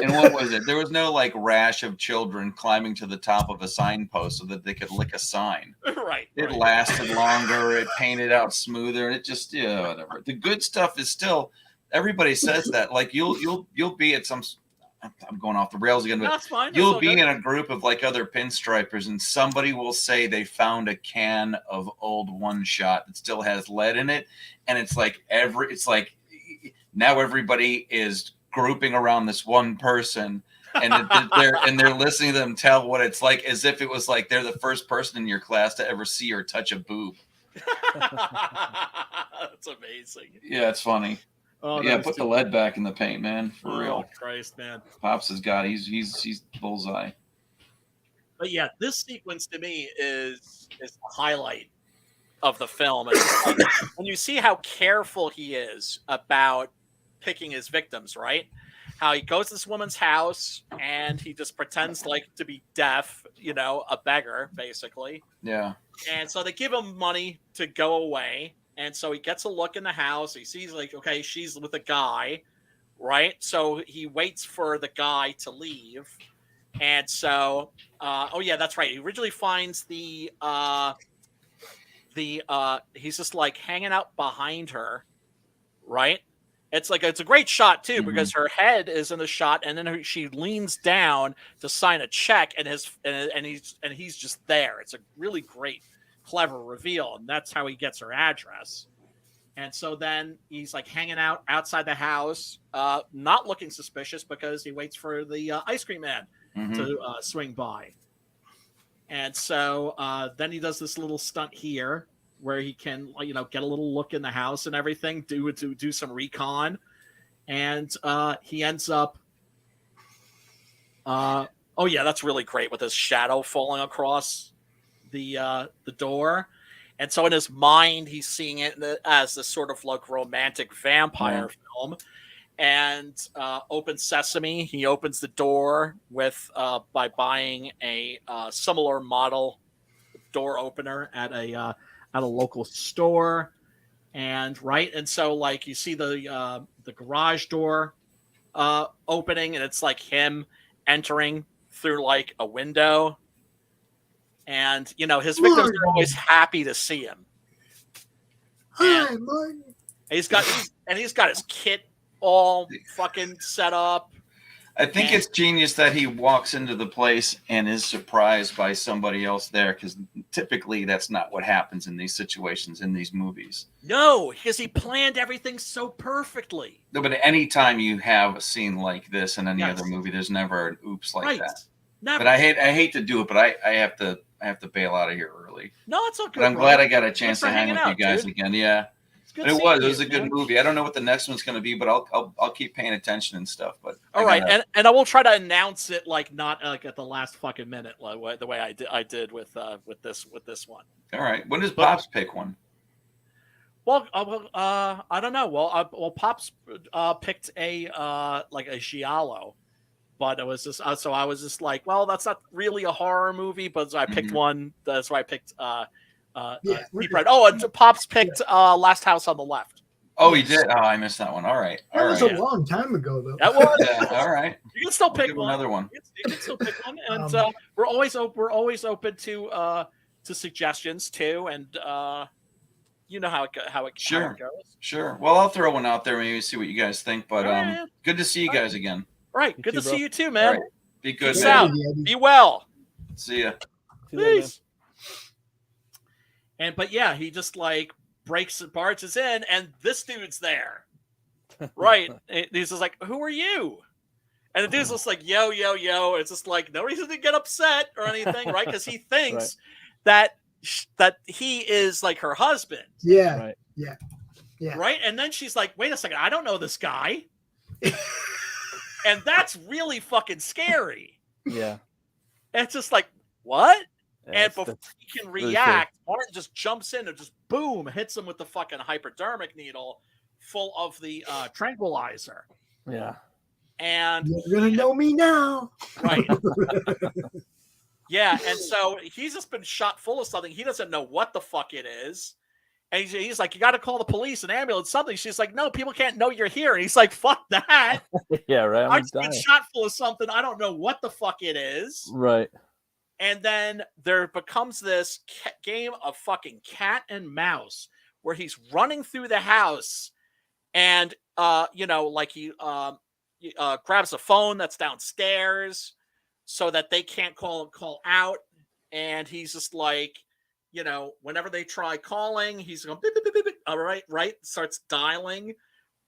And what was it? There was no like rash of children climbing to the top of a signpost so that they could lick a sign. Right. It lasted longer. It painted out smoother. And it just, whatever. The good stuff is still. Everybody says that. Like you'll be at some. I'm going off the rails again. But that's fine. You'll be in a group of like other pinstripers, and somebody will say they found a can of old One Shot that still has lead in it, and it's like now everybody is grouping around this one person, and they're listening to them tell what it's like, as if it was like they're the first person in your class to ever see or touch a boob. That's amazing. Yeah, it's funny. Oh, yeah, put the lead back in the paint, man. For real. Christ, man. Pops has got he's bullseye. But yeah, this sequence to me is the highlight of the film. It's like, when you see how careful he is about picking his victims, right? How he goes to this woman's house and he just pretends like to be deaf, a beggar, basically. Yeah. And so they give him money to go away. And so he gets a look in the house. He sees like, okay, she's with a guy, right? So he waits for the guy to leave. And so, oh yeah, that's right. He originally finds he's just like hanging out behind her, right? It's a great shot too, because her head is in the shot, and then she leans down to sign a check, and he's just there. It's a really great, clever reveal, and that's how he gets her address. And so then he's like hanging out outside the house, not looking suspicious because he waits for the ice cream man to swing by. And so then he does this little stunt here where he can, get a little look in the house and everything, do some recon, and he ends up. Oh yeah, that's really great with his shadow falling across the door, and so in his mind he's seeing it as this sort of like romantic vampire film. And Open Sesame, he opens the door with by buying a similar model door opener at a local store, and so like you see the garage door opening, and it's like him entering through like a window, and his victims are always happy to see him. Hi, Martin. He's got his kit all fucking set up. I think it's genius that he walks into the place and is surprised by somebody else there, because typically that's not what happens in these situations in these movies. No, because he planned everything so perfectly. No, but any time you have a scene like this in any other movie, there's never an oops like that. Never. But I hate to do it, but I have to bail out of here early. No, it's okay. But I'm glad I got a chance to hang with you guys again. Yeah. It was a good movie. I don't know what the next one's going to be, but I'll keep paying attention and stuff. But all right, and I will try to announce it like not like at the last fucking minute, like the way I did with this one. All right, when does Pops pick one? Well, I don't know. Well, Pops picked a like a giallo, but it was just so I was just like, well, that's not really a horror movie, but so I picked one. That's why I picked. And Pops picked Last House on the Left. Oh, he did. Oh, I missed that one. All right. That was a long time ago, though. That was. Yeah, all right. You can still pick one. Another one. You can still pick one, and we're always open to suggestions too, and you know how it goes. Sure. Well, I'll throw one out there, maybe see what you guys think. But good to see you guys again. Right. Good to see you too, man. Right. Be good. Peace out. Be well. See ya. Peace. But yeah, he just like barges in, and this dude's there. Right. And he's just like, who are you? And the dude's just like, yo, yo, yo. It's just like, no reason to get upset or anything, right? Because he thinks that he is like her husband. Yeah. Right. Yeah. Yeah. Right. And then she's like, wait a second, I don't know this guy. And that's really fucking scary. Yeah. And it's just like, what? Yeah, and before he can react, Martin just jumps in and just boom, hits him with the fucking hypodermic needle full of the tranquilizer. Yeah. And you're gonna know me now. Right. Yeah, and so he's just been shot full of something. He doesn't know what the fuck it is. And he's like, you got to call the police, an ambulance, something. She's like, no, people can't know you're here. And he's like, fuck that. Yeah, right. I've been shot full of something. I don't know what the fuck it is. Right. And then there becomes this game of fucking cat and mouse where he's running through the house and, like he grabs a phone that's downstairs so that they can't call out. And he's just like, whenever they try calling, he's going, beep, beep, beep, beep, beep. All right. Starts dialing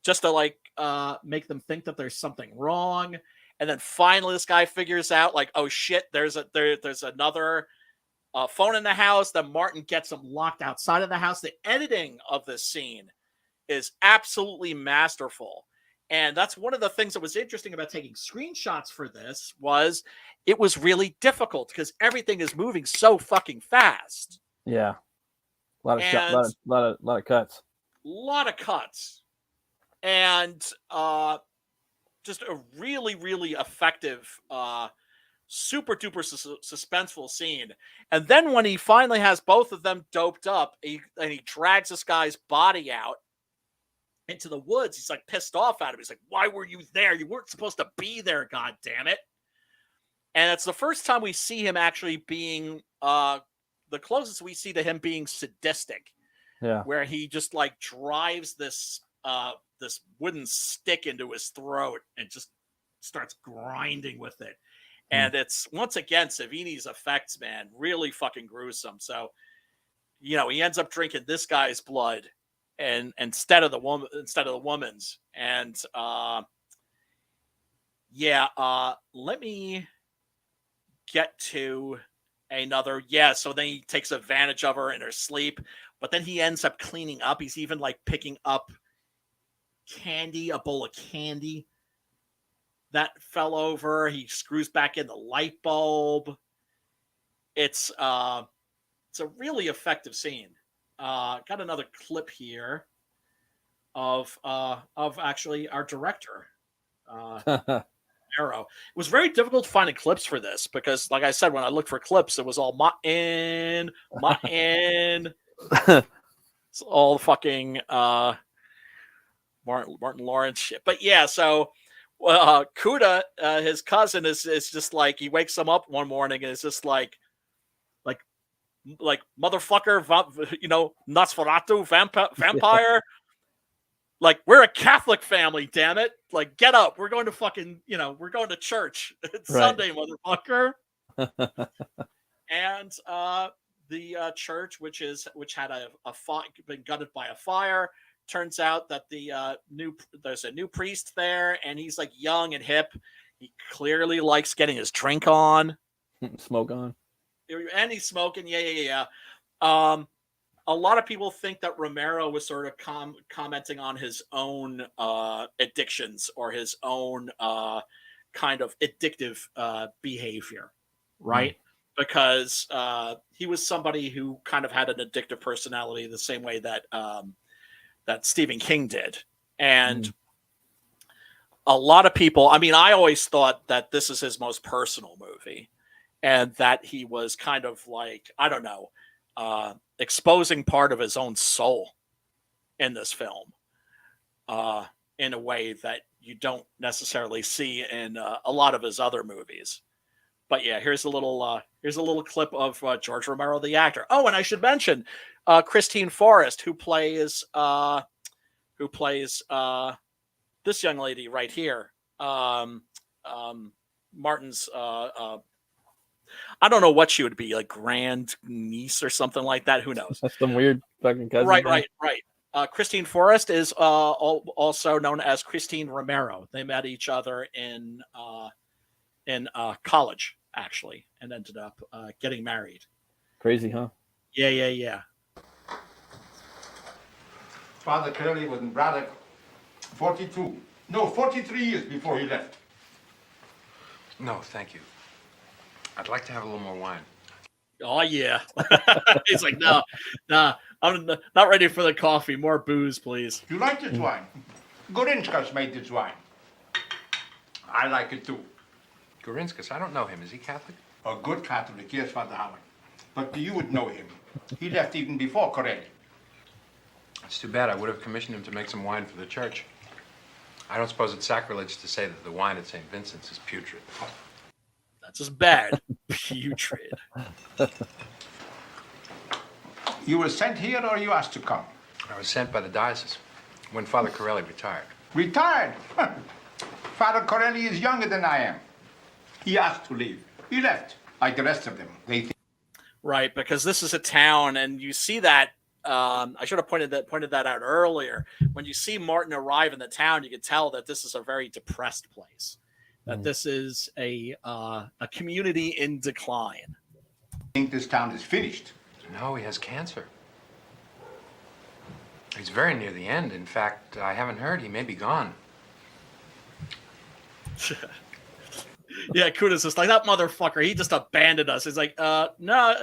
just to like make them think that there's something wrong. And then finally this guy figures out like, oh shit, there's another phone in the house. Then Martin gets him locked outside of the house. The editing of this scene is absolutely masterful. And that's one of the things that was interesting about taking screenshots for this was it was really difficult because everything is moving so fucking fast. Yeah. A lot of cuts. A lot of cuts. And just a really, really effective, super duper suspenseful scene. And then when he finally has both of them doped up and he drags this guy's body out into the woods, he's like pissed off at him. He's like, why were you there? You weren't supposed to be there, god damn it. And it's the first time we see him actually being the closest we see to him being sadistic. Yeah. Where he just like drives this wooden stick into his throat and just starts grinding with it. And it's once again Savini's effects, man, really fucking gruesome. So, he ends up drinking this guy's blood and instead of the woman's. And let me get to another. So then he takes advantage of her in her sleep, but then he ends up cleaning up. He's even like picking up a bowl of candy that fell over. He screws back in the light bulb. It's a really effective scene. Got another clip here of actually our director, Romero. It was very difficult finding clips for this because, like I said, when I looked for clips, it was all Martin. It's all fucking Martin Lawrence shit. But yeah, so Kuda, his cousin, is just like, he wakes him up one morning and it's just like motherfucker, Nosferatu, vampire. Like, we're a Catholic family, damn it. Like, get up. We're going to fucking, we're going to church. It's Sunday, motherfucker. And the church, which had been gutted by a fire, turns out that there's a new priest there, and he's like young and hip. He clearly likes getting his drink on. Smoke on. And he's smoking. Yeah. A lot of people think that Romero was sort of commenting on his own addictions or his own kind of addictive behavior, right? Because he was somebody who kind of had an addictive personality the same way that that Stephen King did. And a lot of people, I always thought that this is his most personal movie and that he was kind of like, I don't know, exposing part of his own soul in this film in a way that you don't necessarily see in a lot of his other movies. But yeah, here's a little clip of George Romero, the actor. Oh, and I should mention Christine Forrest, who plays this young lady right here, Martin's I don't know what she would be, like grand niece or something like that. Who knows? That's some weird fucking cousin. Right. Christine Forrest is also known as Christine Romero. They met each other in college, actually, and ended up getting married. Crazy, huh? Yeah. Father Curly was in Braddock 43 years before he left. No, thank you. I'd like to have a little more wine. Oh, yeah. He's like, no, I'm not ready for the coffee. More booze, please. You like this wine? Gorinskas made this wine. I like it too. Gorinskas, I don't know him. Is he Catholic? A good Catholic, yes, Father Howard. But you would know him. He left even before Corelli. It's too bad. I would have commissioned him to make some wine for the church. I don't suppose it's sacrilege to say that the wine at St. Vincent's is putrid. That's just bad. Putrid. You were sent here or you asked to come? I was sent by the diocese when Father Corelli retired. Retired? Father Corelli is younger than I am. He asked to leave. He left, like the rest of them. Right, because this is a town, and you see that. I should have pointed that out earlier. When you see Martin arrive in the town, you can tell that this is a very depressed place. That this is a community in decline. I think this town is finished. No, he has cancer. He's very near the end. In fact, I haven't heard. He may be gone. Yeah, Kurtis is like, that motherfucker. He just abandoned us. He's like, no,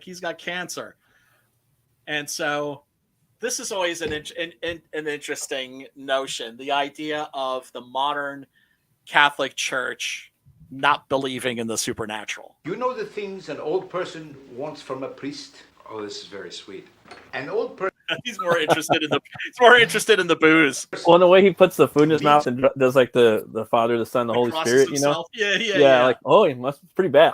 he's got cancer. And so this is always an interesting notion. The idea of the modern Catholic Church not believing in the supernatural. You know the things an old person wants from a priest? Oh, this is very sweet. An old person. He's more interested in the booze. Well, the way he puts the food in his mouth and does like the Father, the Son, the Holy Spirit, himself. you know? Yeah. Like, oh, he must be pretty bad.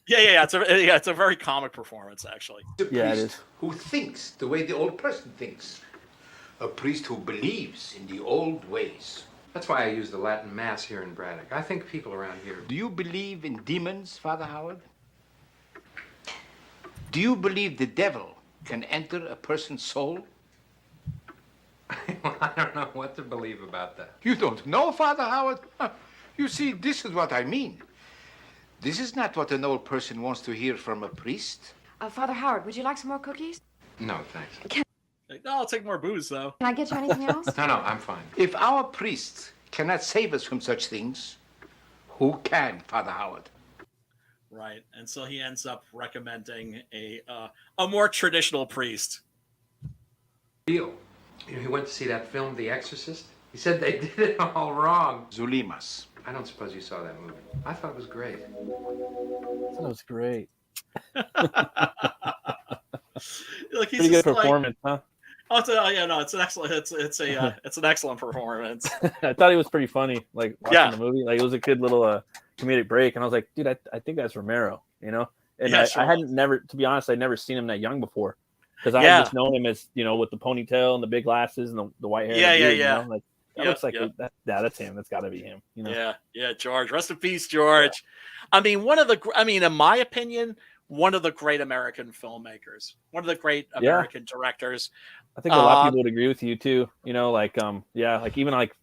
Yeah. It's a very comic performance, actually. Yeah, it is. Who thinks the way the old person thinks. A priest who believes in the old ways. That's why I use the Latin Mass here in Braddock. I think people around here... Do you believe in demons, Father Howard? Do you believe the devil can enter a person's soul? Well, I don't know what to believe about that. You don't know, Father Howard? You see, this is what I mean. This is not what an old person wants to hear from a priest. Father Howard, would you like some more cookies? No, thanks. No, I'll take more booze, though. Can I get you anything else? No, I'm fine. If our priests cannot save us from such things, who can, Father Howard? Right, and so he ends up recommending a more traditional priest. Deal. You know, he went to see that film, The Exorcist. He said they did it all wrong. Zulimas. I don't suppose you saw that movie. I thought it was great. That was great. Like, he's pretty good performance, huh? Oh, it's an excellent. It's an excellent performance. I thought he was pretty funny. Like watching the movie, like it was a good little comedic break, and I was like, dude, I think that's Romero, you know. And I hadn't to be honest, I'd never seen him that young before, because I had just known him as, you know, with the ponytail and the big glasses and the white hair. Yeah. You know? Like that looks like that's him. That's got to be him. You know? Yeah. George, rest in peace, George. Yeah. I mean, in my opinion, one of the great American filmmakers, one of the great American directors. I think a lot of people would agree with you too. You know, like like even like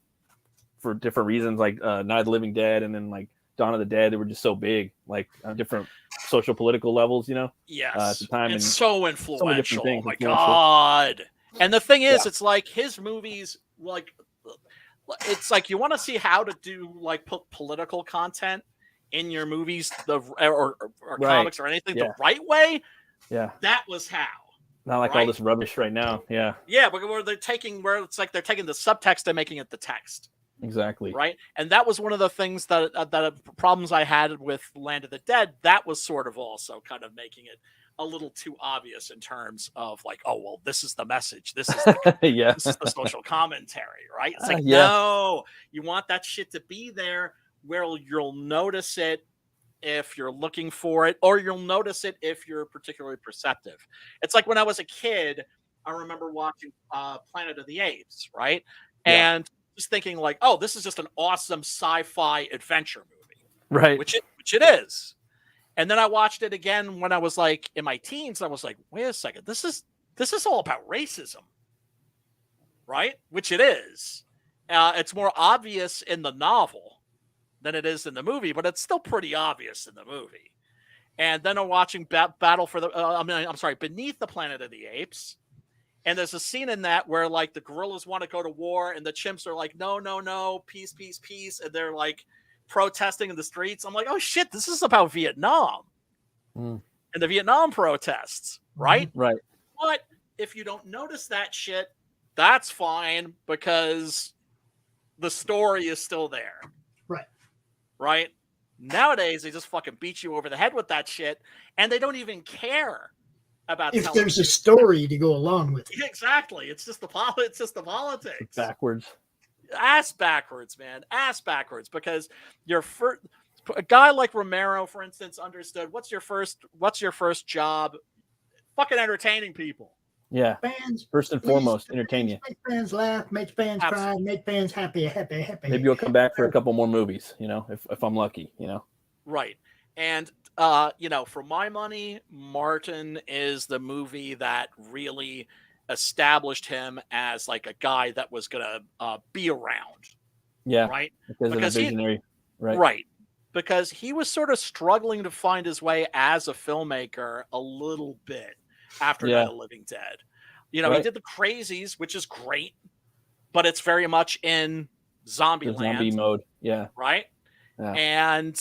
for different reasons, like Night of the Living Dead and then like Dawn of the Dead, they were just so big, like on different social political levels. You know, at the time, and so influential. So oh my god! And the thing is, it's like his movies, like it's like you want to see how to do like put political content in your movies, or comics or anything the right way. Yeah, that was how. Not like all this rubbish right now. Yeah, but where they're taking the subtext and making it the text. Exactly. Right, and that was one of the things that problems I had with Land of the Dead. That was sort of also kind of making it a little too obvious in terms of like, oh well, this is the message. This is this is the social commentary, right? It's like no, you want that shit to be there where you'll notice it if you're looking for it, or you'll notice it if you're particularly perceptive. It's like when I was a kid, I remember watching Planet of the Apes, right? And just thinking like, oh, this is just an awesome sci-fi adventure movie. Right. Which which it is. And then I watched it again when I was like in my teens. And I was like, wait a second, this is all about racism, right? Which it is. It's more obvious in the novel than it is in the movie, but it's still pretty obvious in the movie. And then I'm watching Beneath the Planet of the Apes. And there's a scene in that where like the gorillas want to go to war and the chimps are like, no, peace, peace, peace. And they're like protesting in the streets. I'm like, oh shit, this is about Vietnam and the Vietnam protests, right? Right. But if you don't notice that shit, that's fine because the story is still there. Right? Nowadays, they just fucking beat you over the head with that shit and they don't even care about if there's a story to go along with it. Exactly. It's just the politics. Backwards. Ass backwards, man. Ass backwards. Because a guy like Romero, for instance, understood what's your first job? Fucking entertaining people. Yeah. Fans, first and foremost, entertain you. Make fans laugh, make fans cry, make fans happy. Maybe you'll come back for a couple more movies, if I'm lucky, Right. And for my money, Martin is the movie that really established him as like a guy that was gonna be around. Yeah, right. Because of a visionary, right. Because he was sort of struggling to find his way as a filmmaker a little bit after Night of the Living Dead. He did The Crazies, which is great, but it's very much in zombie mode. Yeah. Right. Yeah. And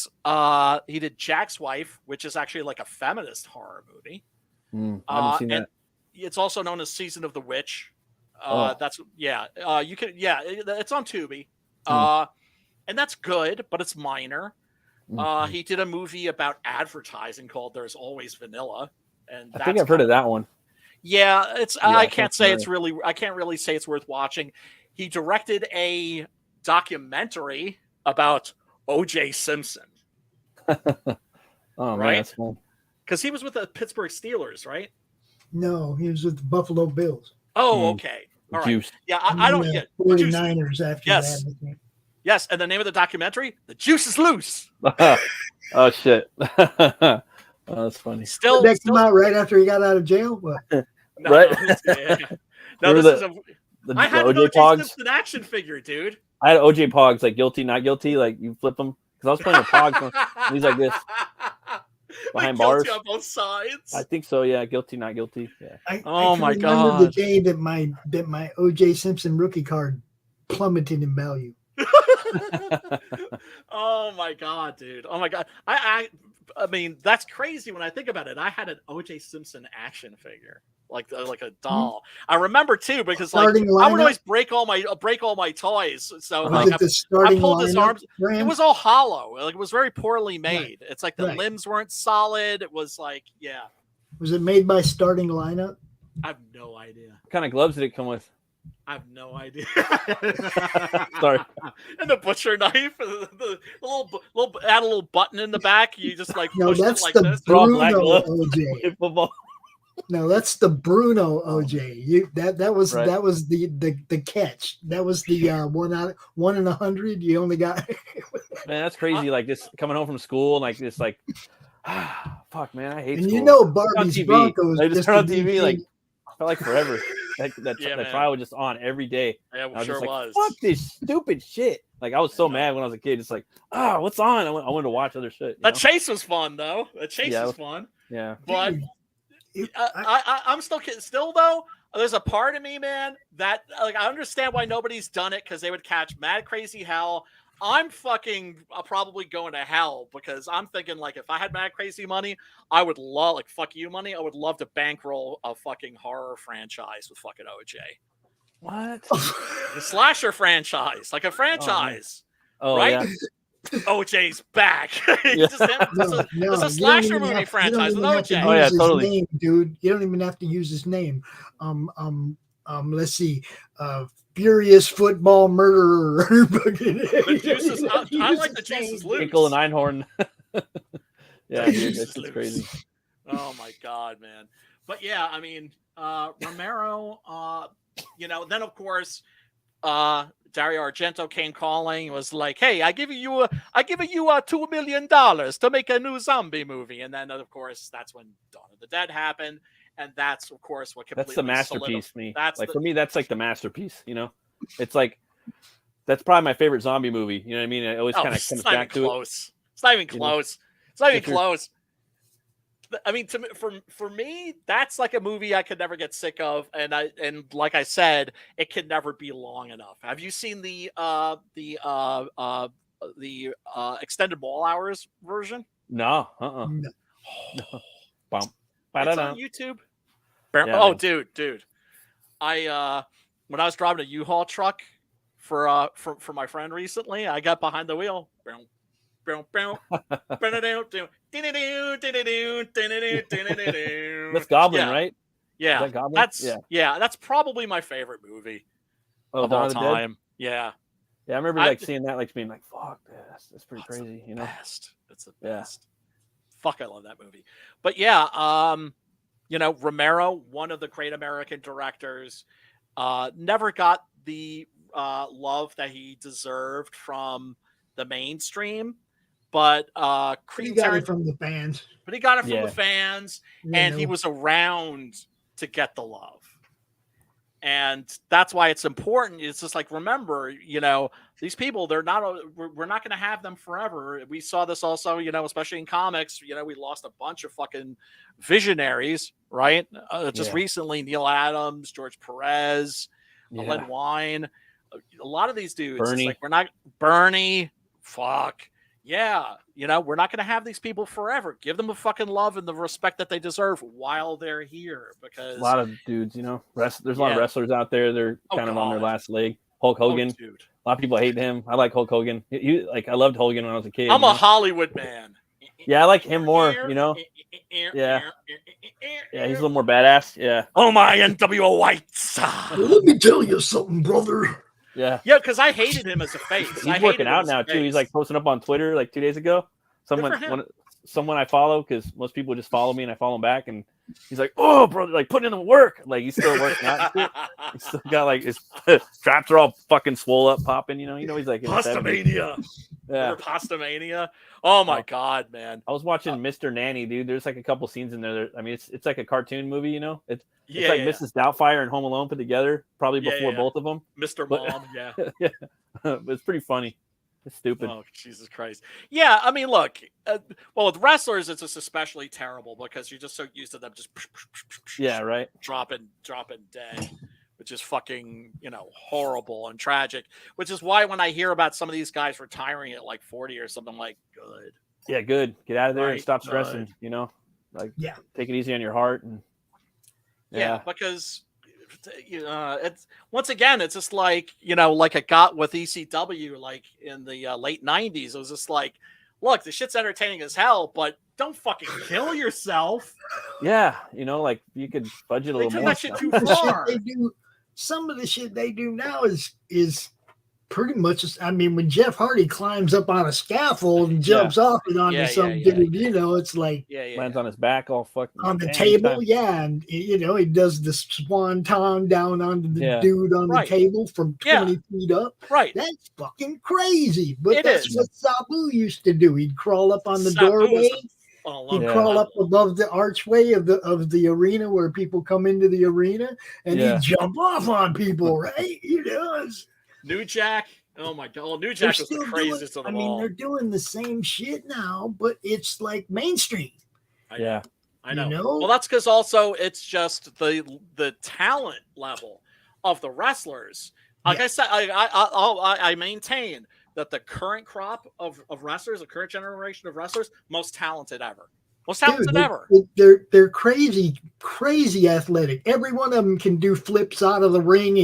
he did Jack's Wife, which is actually like a feminist horror movie. I haven't seen that. It's also known as Season of the Witch. It's on Tubi. And that's good, but it's minor. He did a movie about advertising called There's Always Vanilla. And I think I've heard of that one. Yeah, I can't really say it's worth watching. He directed a documentary about O.J. Simpson. Man, right? that's cool. Because he was with the Pittsburgh Steelers, right? No, he was with the Buffalo Bills. Oh, okay. All right. Juice. Yeah, I don't get 49ers after that. Yes, and the name of the documentary, The Juice is Loose. Oh, shit. That's funny. Did that come out right after he got out of jail? Right? No, this is I had an OJ O.J. Simpson action figure, dude. I had OJ Pogs, like guilty, not guilty. Like you flip them. Because I was playing with Pogs. And he's like this. Behind like bars. Guilty on both sides. I think so, yeah. Guilty, not guilty. Yeah. I my remember God. the day that my O.J. Simpson rookie card plummeted in value. Oh my God, dude. Oh my God. I mean, that's crazy when I think about it. I had an O.J. Simpson action figure, like a doll. I remember too because I would always break all my toys. So like I pulled his arms. Brand? It was all hollow. Like it was very poorly made. Right. It's like the limbs weren't solid. It was like Was it made by Starting Lineup? I have no idea. What kind of gloves did it come with? I have no idea. Sorry. And the butcher knife, the little add a little button in the back. You just like push that's it like the this. Bruno OJ. No, that's the Bruno OJ. That was the catch. That was the 1 in 100. You only got. Man, that's crazy. Like this coming home from school, like this, like fuck, man, I hate. And school. Barbie's Broncos. They just turn on TV like. Felt like forever. That Yeah, trial was just on every day. Yeah, I was sure just like, was. fuck this stupid shit. Like I was so mad when I was a kid. Just like, what's on? I wanted to watch other shit. That chase was fun though. The chase was fun. Yeah. But I'm still though. There's a part of me, man, that like I understand why nobody's done it because they would catch mad crazy hell. I'm fucking probably going to hell because I'm thinking like if I had mad crazy money, I would love like fuck you money. I would love to bankroll a fucking horror franchise with fucking OJ. What? The slasher franchise, like a franchise, right? Yeah. OJ's back. Yeah. It's a slasher movie franchise with OJ. Oh yeah, totally, name, dude. You don't even have to use his name. Let's see. Furious football murderer. The juice is, I like the juice is loose. Pickle and Einhorn. Yeah, dude, it's crazy. Oh my God, man. But yeah, I mean, Romero, then of course, Dario Argento came calling, was like, "Hey, I give you $2 million to make a new zombie movie," and then of course that's when Dawn of the Dead happened, and that's of course what completely that's the masterpiece. For me, that's like the masterpiece. It's like that's probably my favorite zombie movie. You know what I mean? It always kind of comes back to it. It's not even close. It's not even close. I mean, for me, that's like a movie I could never get sick of, and like I said, it can never be long enough. Have you seen the extended ball hours version? No. No. Bump. It's on YouTube. Dude. I when I was driving a U-Haul truck for my friend recently, I got behind the wheel. That's Goblin, right? Yeah, that Goblin? That's probably my favorite movie of all time. Yeah, I remember like seeing that, like being like, "Fuck, that's pretty crazy." Best. It's the best. Fuck, I love that movie. But yeah, Romero, one of the great American directors, never got the love that he deserved from the mainstream. But he got it from the fans. But he got it from the fans, and he was around to get the love. And that's why it's important. It's just like, remember, these people, we're not going to have them forever. We saw this also, especially in comics, we lost a bunch of fucking visionaries, right? Just recently, Neil Adams, George Perez, Len Wein, a lot of these dudes. Bernie. It's like, Bernie, fuck. Yeah, we're not going to have these people forever. Give them the fucking love and the respect that they deserve while they're here. Because a lot of dudes, there's a lot of wrestlers out there. They're kind of on their last leg. Hulk Hogan. A lot of people hate him. I like Hulk Hogan. I loved Hogan when I was a kid. I'm a Hollywood man. Yeah, I like him more. Yeah. Yeah, he's a little more badass. Yeah. Oh my NWO whites. Let me tell you something, brother. Yeah, because I hated him as a face. He's working out now too. He's like posting up on Twitter like 2 days ago. Someone I follow, because most people just follow me and I follow him back, and he's like, "Oh, brother, like putting in the work." Like he's still working out. He's still got like his traps are all fucking swole up, popping. He's like Pastamania. Yeah, Pastamania. Oh my god, man! I was watching Mr. Nanny, dude. There's like a couple scenes in there. I mean, it's like a cartoon movie. It's like Mrs. Doubtfire and Home Alone put together, probably before both of them. Mr. Mom, yeah. But it's pretty funny. It's stupid. Oh, Jesus Christ. Yeah, I mean, look, with wrestlers, it's just especially terrible because you're just so used to them just right, dropping dead, which is fucking, horrible and tragic, which is why when I hear about some of these guys retiring at like 40 or something, I'm like, good. Yeah, good. Get out of there and stop stressing, take it easy on your heart. And because it's once again, it's just like, like a got with ECW, like in the late 90s. It was just like, look, the shit's entertaining as hell, but don't fucking kill yourself. Yeah, like you could budget a little more. That shit too far. Some of the shit they do now is pretty much. I mean, when Jeff Hardy climbs up on a scaffold and jumps off it onto some dude, it's like lands on his back all fucking on the table. Yeah, and he does the swanton down onto the dude on the table from 20 feet up. Right, that's fucking crazy. But that's what Sabu used to do. He'd crawl up on the doorway. He'd crawl up above the archway of the arena where people come into the arena, and he'd jump off on people. Right, New Jack. Oh my god, New Jack was the craziest of them all. I mean, they're doing the same shit now, but it's like mainstream. I know. Well, that's because also it's just the talent level of the wrestlers. Like I said, I maintain that the current crop of wrestlers, the current generation of wrestlers, most talented ever. Most talented ever. They're crazy athletic. Every one of them can do flips out of the ring,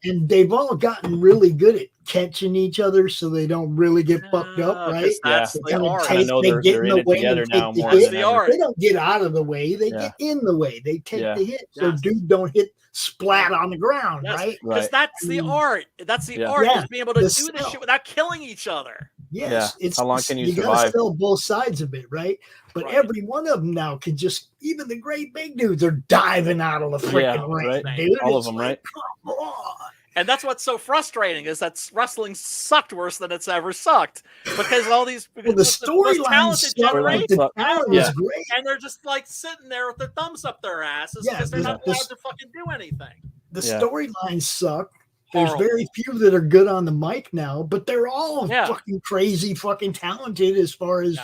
and they've all gotten really good at catching each other, so they don't really get fucked up, right? That's the art. They get in the way and take the hit. The art. They don't get out of the way; they get in the way. They take the hit, so dude don't hit splat on the ground, right? Because that's the art. That's the art is being able to do this shit without killing each other. Yes, how long can you survive? gotta sell both sides of it, right? But every one of them now can just, even the great big dudes are diving out of the freaking ring, dude. All of them, right? Come on. And that's what's so frustrating is that wrestling sucked worse than it's ever sucked because all these the storyline the talent is great, and they're just like sitting there with their thumbs up their asses because they're not allowed to fucking do anything. The storylines suck. There's very few that are good on the mic now, but they're all fucking crazy, fucking talented as far as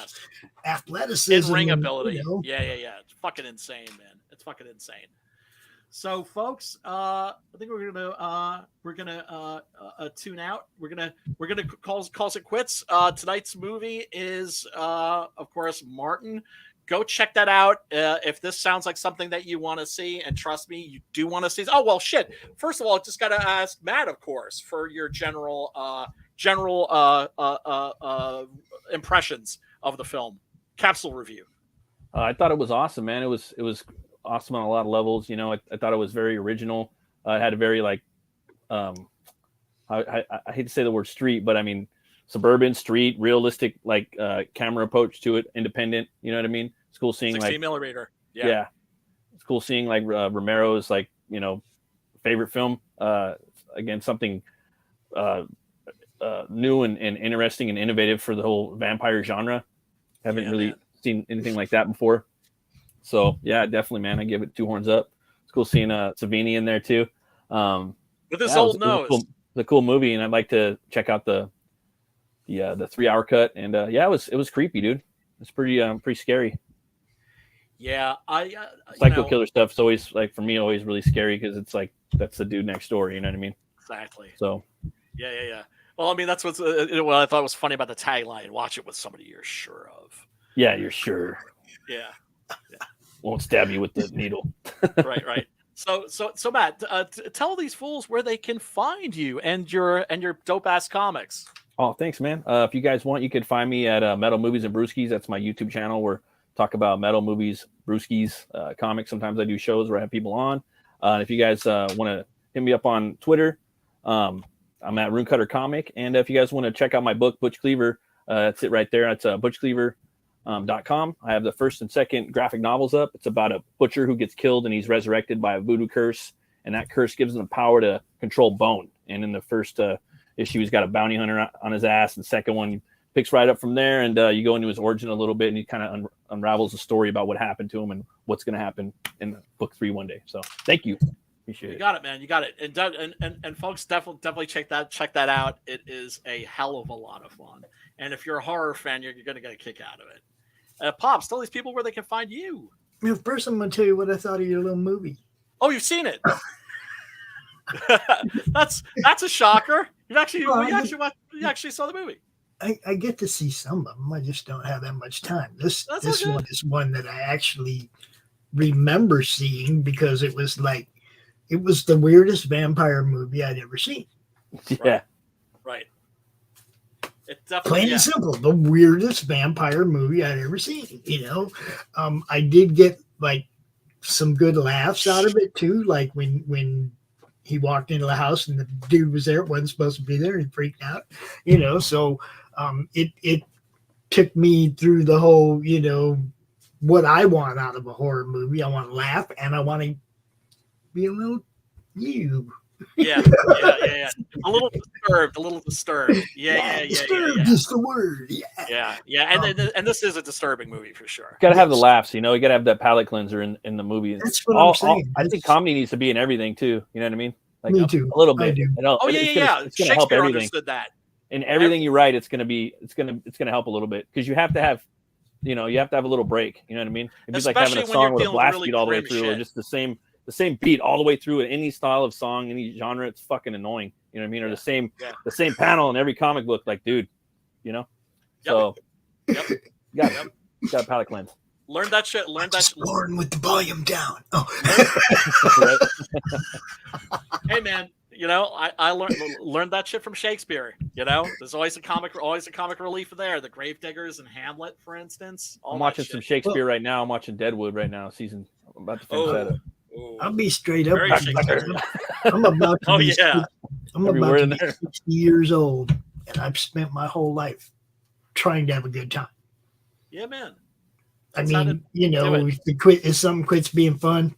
athleticism, and ring ability. Yeah. It's fucking insane, man. It's fucking insane. So, folks, I think we're gonna tune out. We're gonna calls it quits. Tonight's movie is, of course, Martin. Go check that out if this sounds like something that you want to see, and trust me, you do want to see. Oh well, shit. First of all, just got to ask Matt, of course, for your general impressions of the film. Capsule review. I thought it was awesome, man. It was awesome on a lot of levels. You know, I thought it was very original. It had a very I hate to say the word street, but I mean suburban, street, realistic, camera approach to it, independent. You know what I mean? It's cool seeing 16 millimeter. Yeah. It's cool seeing Romero's favorite film. Again, something new and interesting and innovative for the whole vampire genre. Haven't really seen anything like that before. So yeah, definitely, man. I give it 2 horns up. It's cool seeing Savini in there too. With his old nose. It's a cool movie, and I'd like to check out the 3-hour cut. And it was creepy, dude. It's pretty scary. Yeah, psycho killer stuff is always for me always really scary because it's that's the dude next door. You know what I mean? Exactly. So. Yeah. Well, I mean, that's what I thought was funny about the tagline. Watch it with somebody you're sure of. Yeah, you're sure. Yeah. Won't stab you with the needle. Right. So Matt, tell these fools where they can find you and your dope ass comics. Oh, thanks, man. If you guys want, you can find me at Metal Movies and Brewskis. That's my YouTube channel where I talk about metal movies, brewskis, comics. Sometimes I do shows where I have people on. If you guys want to hit me up on Twitter, I'm at Runecutter Comic. And if you guys want to check out my book, Butch Cleaver, that's it right there. That's butchcleaver.com. I have the first and second graphic novels up. It's about a butcher who gets killed and he's resurrected by a voodoo curse. And that curse gives him the power to control bone. And in the first issue, he's got a bounty hunter on his ass. And the second one picks right up from there. And you go into his origin a little bit and he kind of unravels the story about what happened to him and what's going to happen in book 3 one day. So thank you. Appreciate it. You got it, man. You got it. And folks, definitely check that out. It is a hell of a lot of fun. And if you're a horror fan, you're going to get a kick out of it. Pops, tell these people where they can find you. First, I'm going to tell you what I thought of your little movie. Oh, you've seen it. That's a shocker. You actually saw the movie. I get to see some of them. I just don't have that much time. This one is one that I actually remember seeing because it was the weirdest vampire movie I'd ever seen. Yeah. Right. It's definitely plain and simple, the weirdest vampire movie I'd ever seen. I did get some good laughs out of it too. Like when he walked into the house and the dude was there, wasn't supposed to be there, and he freaked out. So it took me through the whole, what I want out of a horror movie. I want to laugh and I want to be a little you. Yeah. A little disturbed. Yeah. Disturbed is the word. Yeah. And this is a disturbing movie for sure. Got to have the laughs, you got to have that palate cleanser in the movie. That's what I'm saying. I think comedy needs to be in everything too. You know what I mean? Me too. A little bit. I do. It's gonna help everything. Understood that. In everything you write, it's gonna help a little bit because you have to have, you have to have a little break. You know what I mean? If it's like having a song with a blast beat all the way through, or just the same beat all the way through in any style of song, any genre, it's fucking annoying. You know what I mean? Or the same panel in every comic book, dude, So Yep. You got a palate cleanse. Learn that shit. Born with the volume down. Oh. Hey man, I learned that shit from Shakespeare. There's always a comic relief there. The Gravediggers and Hamlet, for instance. I'm watching some Shakespeare right now. I'm watching Deadwood right now. I'm about to finish that up. I'll be straight up. I'm about to be 60 years old, and I've spent my whole life trying to have a good time. Yeah, man. I mean, you know, if something quits being fun,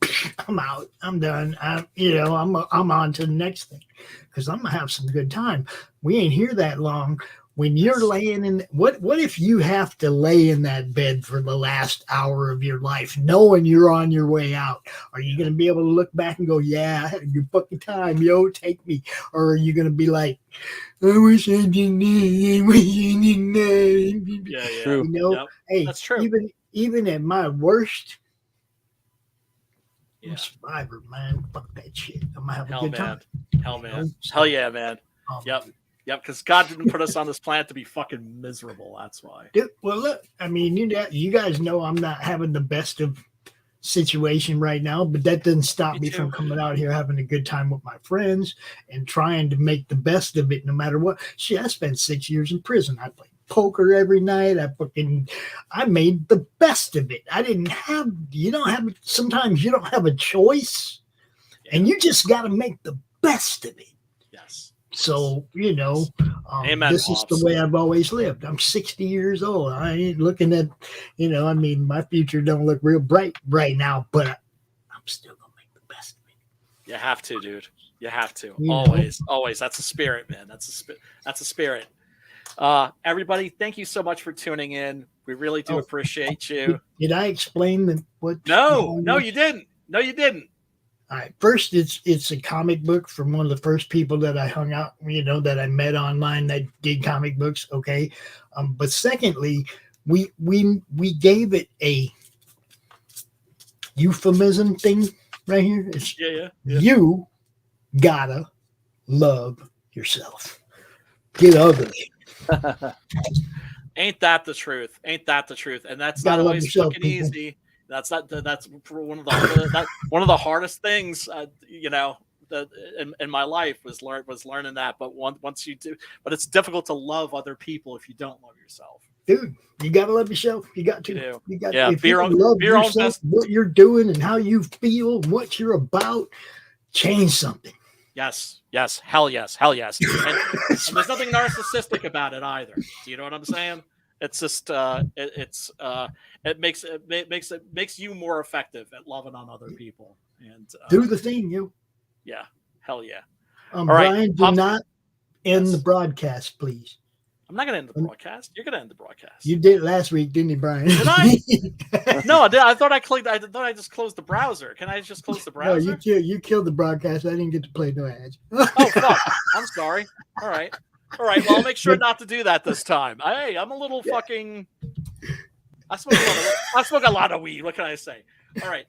I'm out. I'm done. I'm on to the next thing because I'm gonna have some good time. We ain't here that long. When you're laying in, what if you have to lay in that bed for the last hour of your life, knowing you're on your way out? Are you gonna be able to look back and go, "Yeah, I had a good fucking time, yo, take me," or are you gonna be like, "I wish I didn't. I wish I didn't." Yeah. You know, Yep. hey, That's true. Even at my worst, I'm a survivor, man. Fuck that shit. I'm gonna have a good time. Hell, man. Hell yeah, man. Yep. Because God didn't put us on this planet to be fucking miserable. That's why. Dude, well, look. I mean, you guys know I'm not having the best of situation right now, but that doesn't stop me from coming out here having a good time with my friends and trying to make the best of it, no matter what. Shit, I spent 6 years in prison. I played poker every night. I made the best of it. Sometimes you don't have a choice, and you just got to make the best of it. Yes. So, Amen, this is the way I've always lived. I'm 60 years old. I ain't looking at, my future don't look real bright right now, but I'm still going to make the best of it. You have to, dude. You have to. You Always. That's a spirit, man. That's a spirit. Everybody, thank you so much for tuning in. We really do appreciate you. Did I explain what? No, you didn't. No, you didn't. All right. First, it's a comic book from one of the first people that I hung out, that I met online that did comic books. Okay. But secondly, we gave it a euphemism thing right here. It's you gotta love yourself. Get ugly. Ain't that the truth? And that's not always fucking easy. That's one of the hardest things, in my life was learning that. But once you do, but it's difficult to love other people if you don't love yourself. Dude, you gotta love yourself. You got to. You got to. If be you your love own yourself, best. what you're doing and how you feel, and what you're about, change something. Yes, hell yes. And there's nothing narcissistic about it either. Do you know what I'm saying? It's just it makes you more effective at loving on other people and do the thing, you. Yeah, hell yeah. All right, Brian, do not end the broadcast, please. I'm not gonna end the broadcast. You're gonna end the broadcast. You did last week, didn't you, Brian? Did I? No, I did. I thought I just closed the browser. Can I just close the browser? No, you killed the broadcast. I didn't get to play no ads. Oh fuck! I'm sorry. All right. Well, I'll make sure not to do that this time. I'm a little fucking. I smoke a lot of weed. What can I say? All right,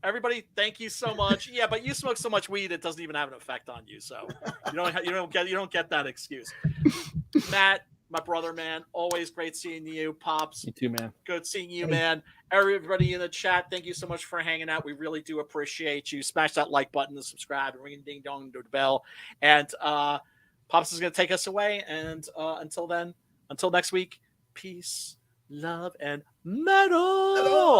everybody, thank you so much. Yeah, but you smoke so much weed, it doesn't even have an effect on you. So you don't get that excuse. Matt, my brother, man, always great seeing you. Pops, you too, man. Good seeing you, man. Everybody in the chat, thank you so much for hanging out. We really do appreciate you. Smash that like button to subscribe and ring a ding dong to the bell. And Pops is going to take us away. And until next week, peace, love, and metal.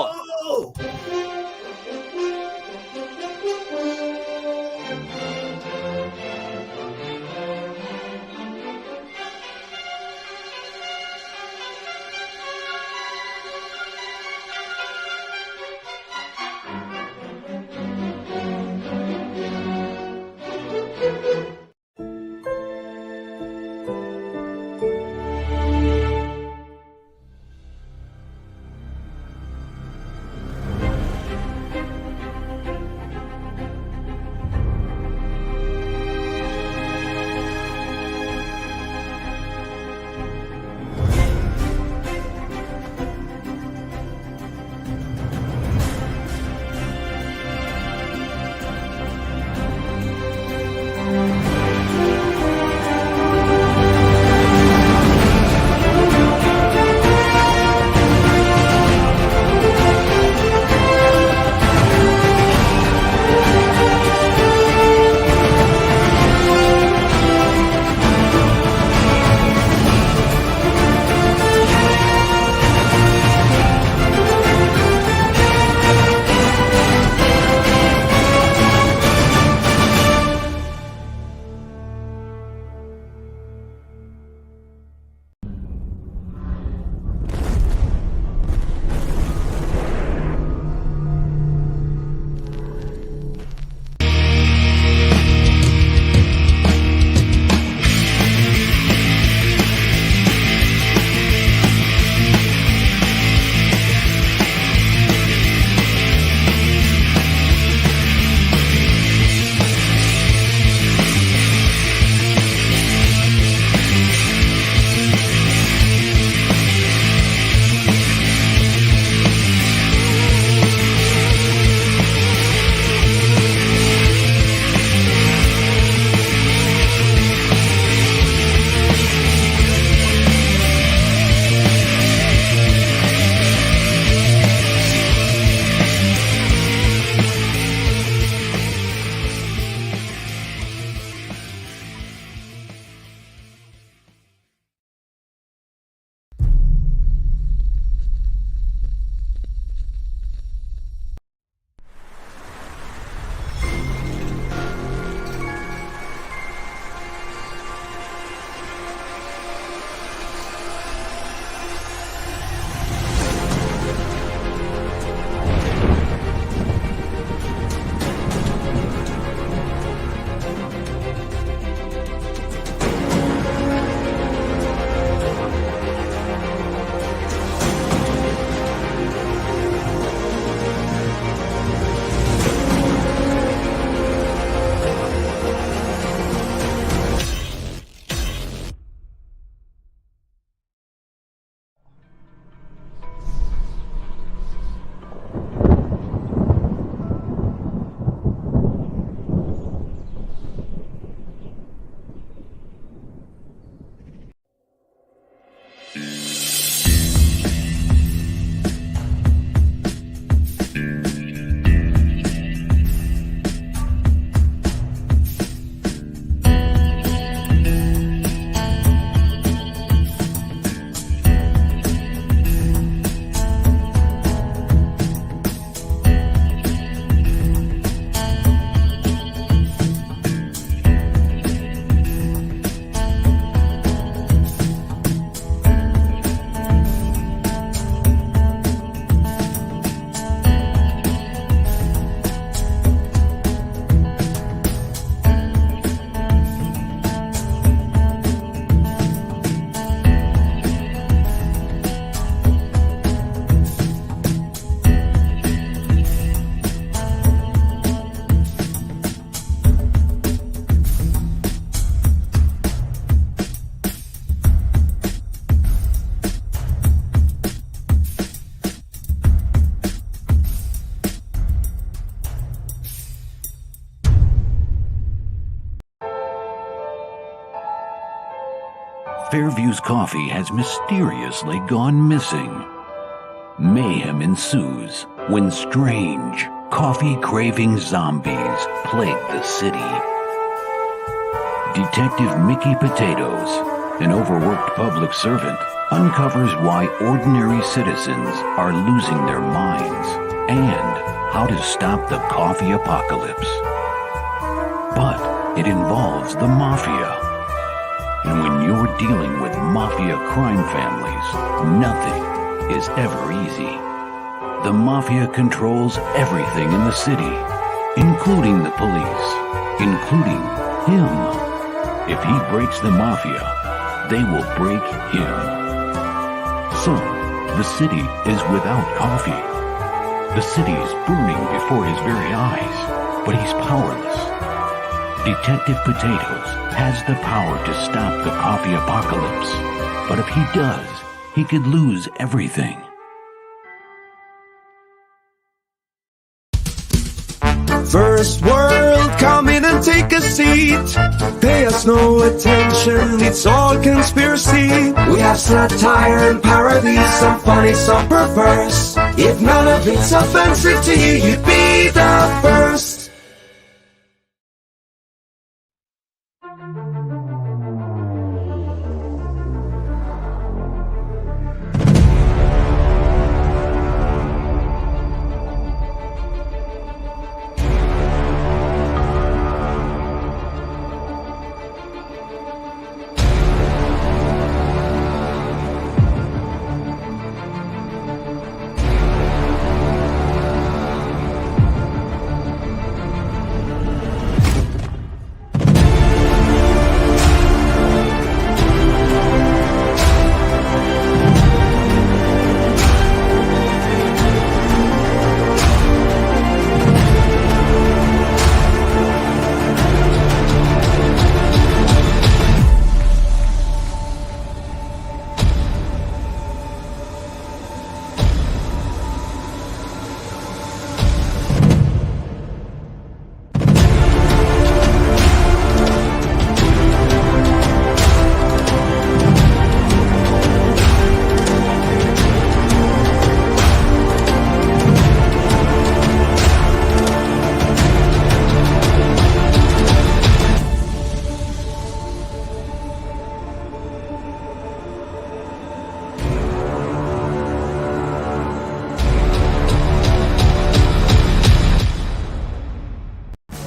Fairview's coffee has mysteriously gone missing. Mayhem ensues when strange, coffee-craving zombies plague the city. Detective Mickey Potatoes, an overworked public servant, uncovers why ordinary citizens are losing their minds and how to stop the coffee apocalypse. But it involves the mafia. And when you're dealing with mafia crime families, nothing is ever easy. The mafia controls everything in the city, including the police, including him. If he breaks the mafia, they will break him. So, the city is without coffee. The city is burning before his very eyes, but he's powerless. Detective Potatoes has the power to stop the coffee apocalypse, but if he does, he could lose everything. First world, come in and take a seat. Pay us no attention, it's all conspiracy. We have satire and parody, some funny, some perverse. If none of it's offensive to you, you'd be the first.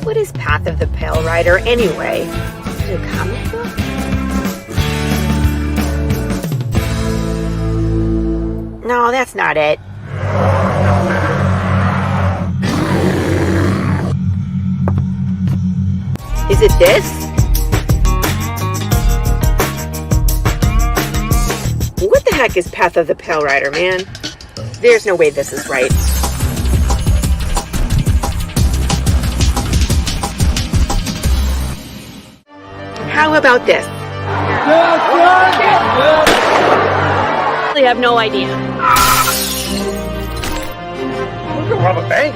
What is Path of the Pale Rider anyway? Is it a comic book? No, that's not it. Is it this? What the heck is Path of the Pale Rider, man? There's no way this is right. How about this? I have no idea. We can rob a bank.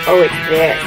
Oh, it's this.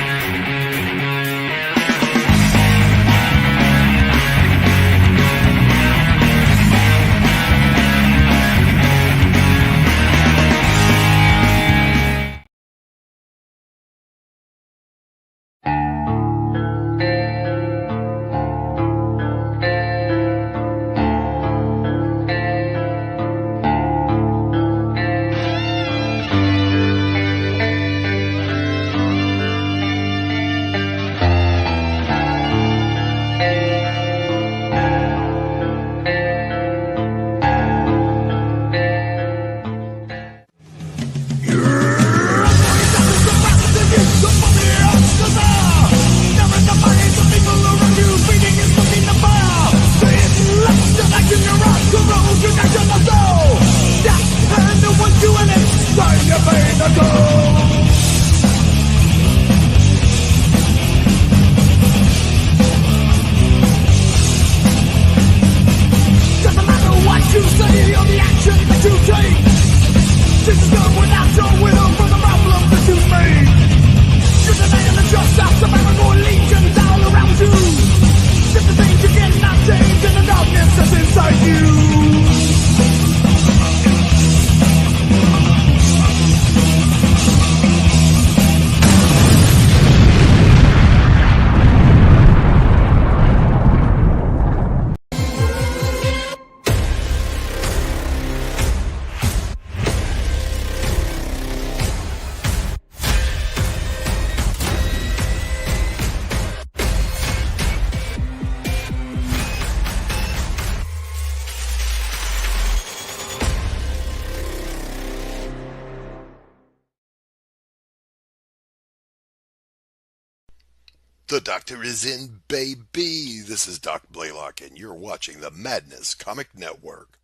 The doctor is in, baby. This is Doc Blalock, and you're watching the Madness Comic Network.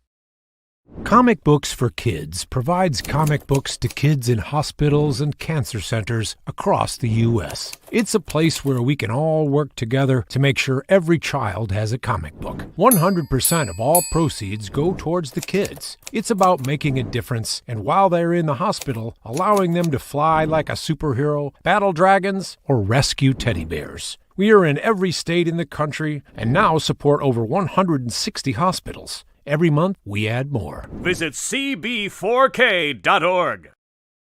Comic Books for Kids provides comic books to kids in hospitals and cancer centers across the U.S. It's a place where we can all work together to make sure every child has a comic book. 100% of all proceeds go towards the kids. It's about making a difference, and while they're in the hospital, allowing them to fly like a superhero, battle dragons, or rescue teddy bears. We are in every state in the country and now support over 160 hospitals. Every month, we add more. Visit cb4k.org.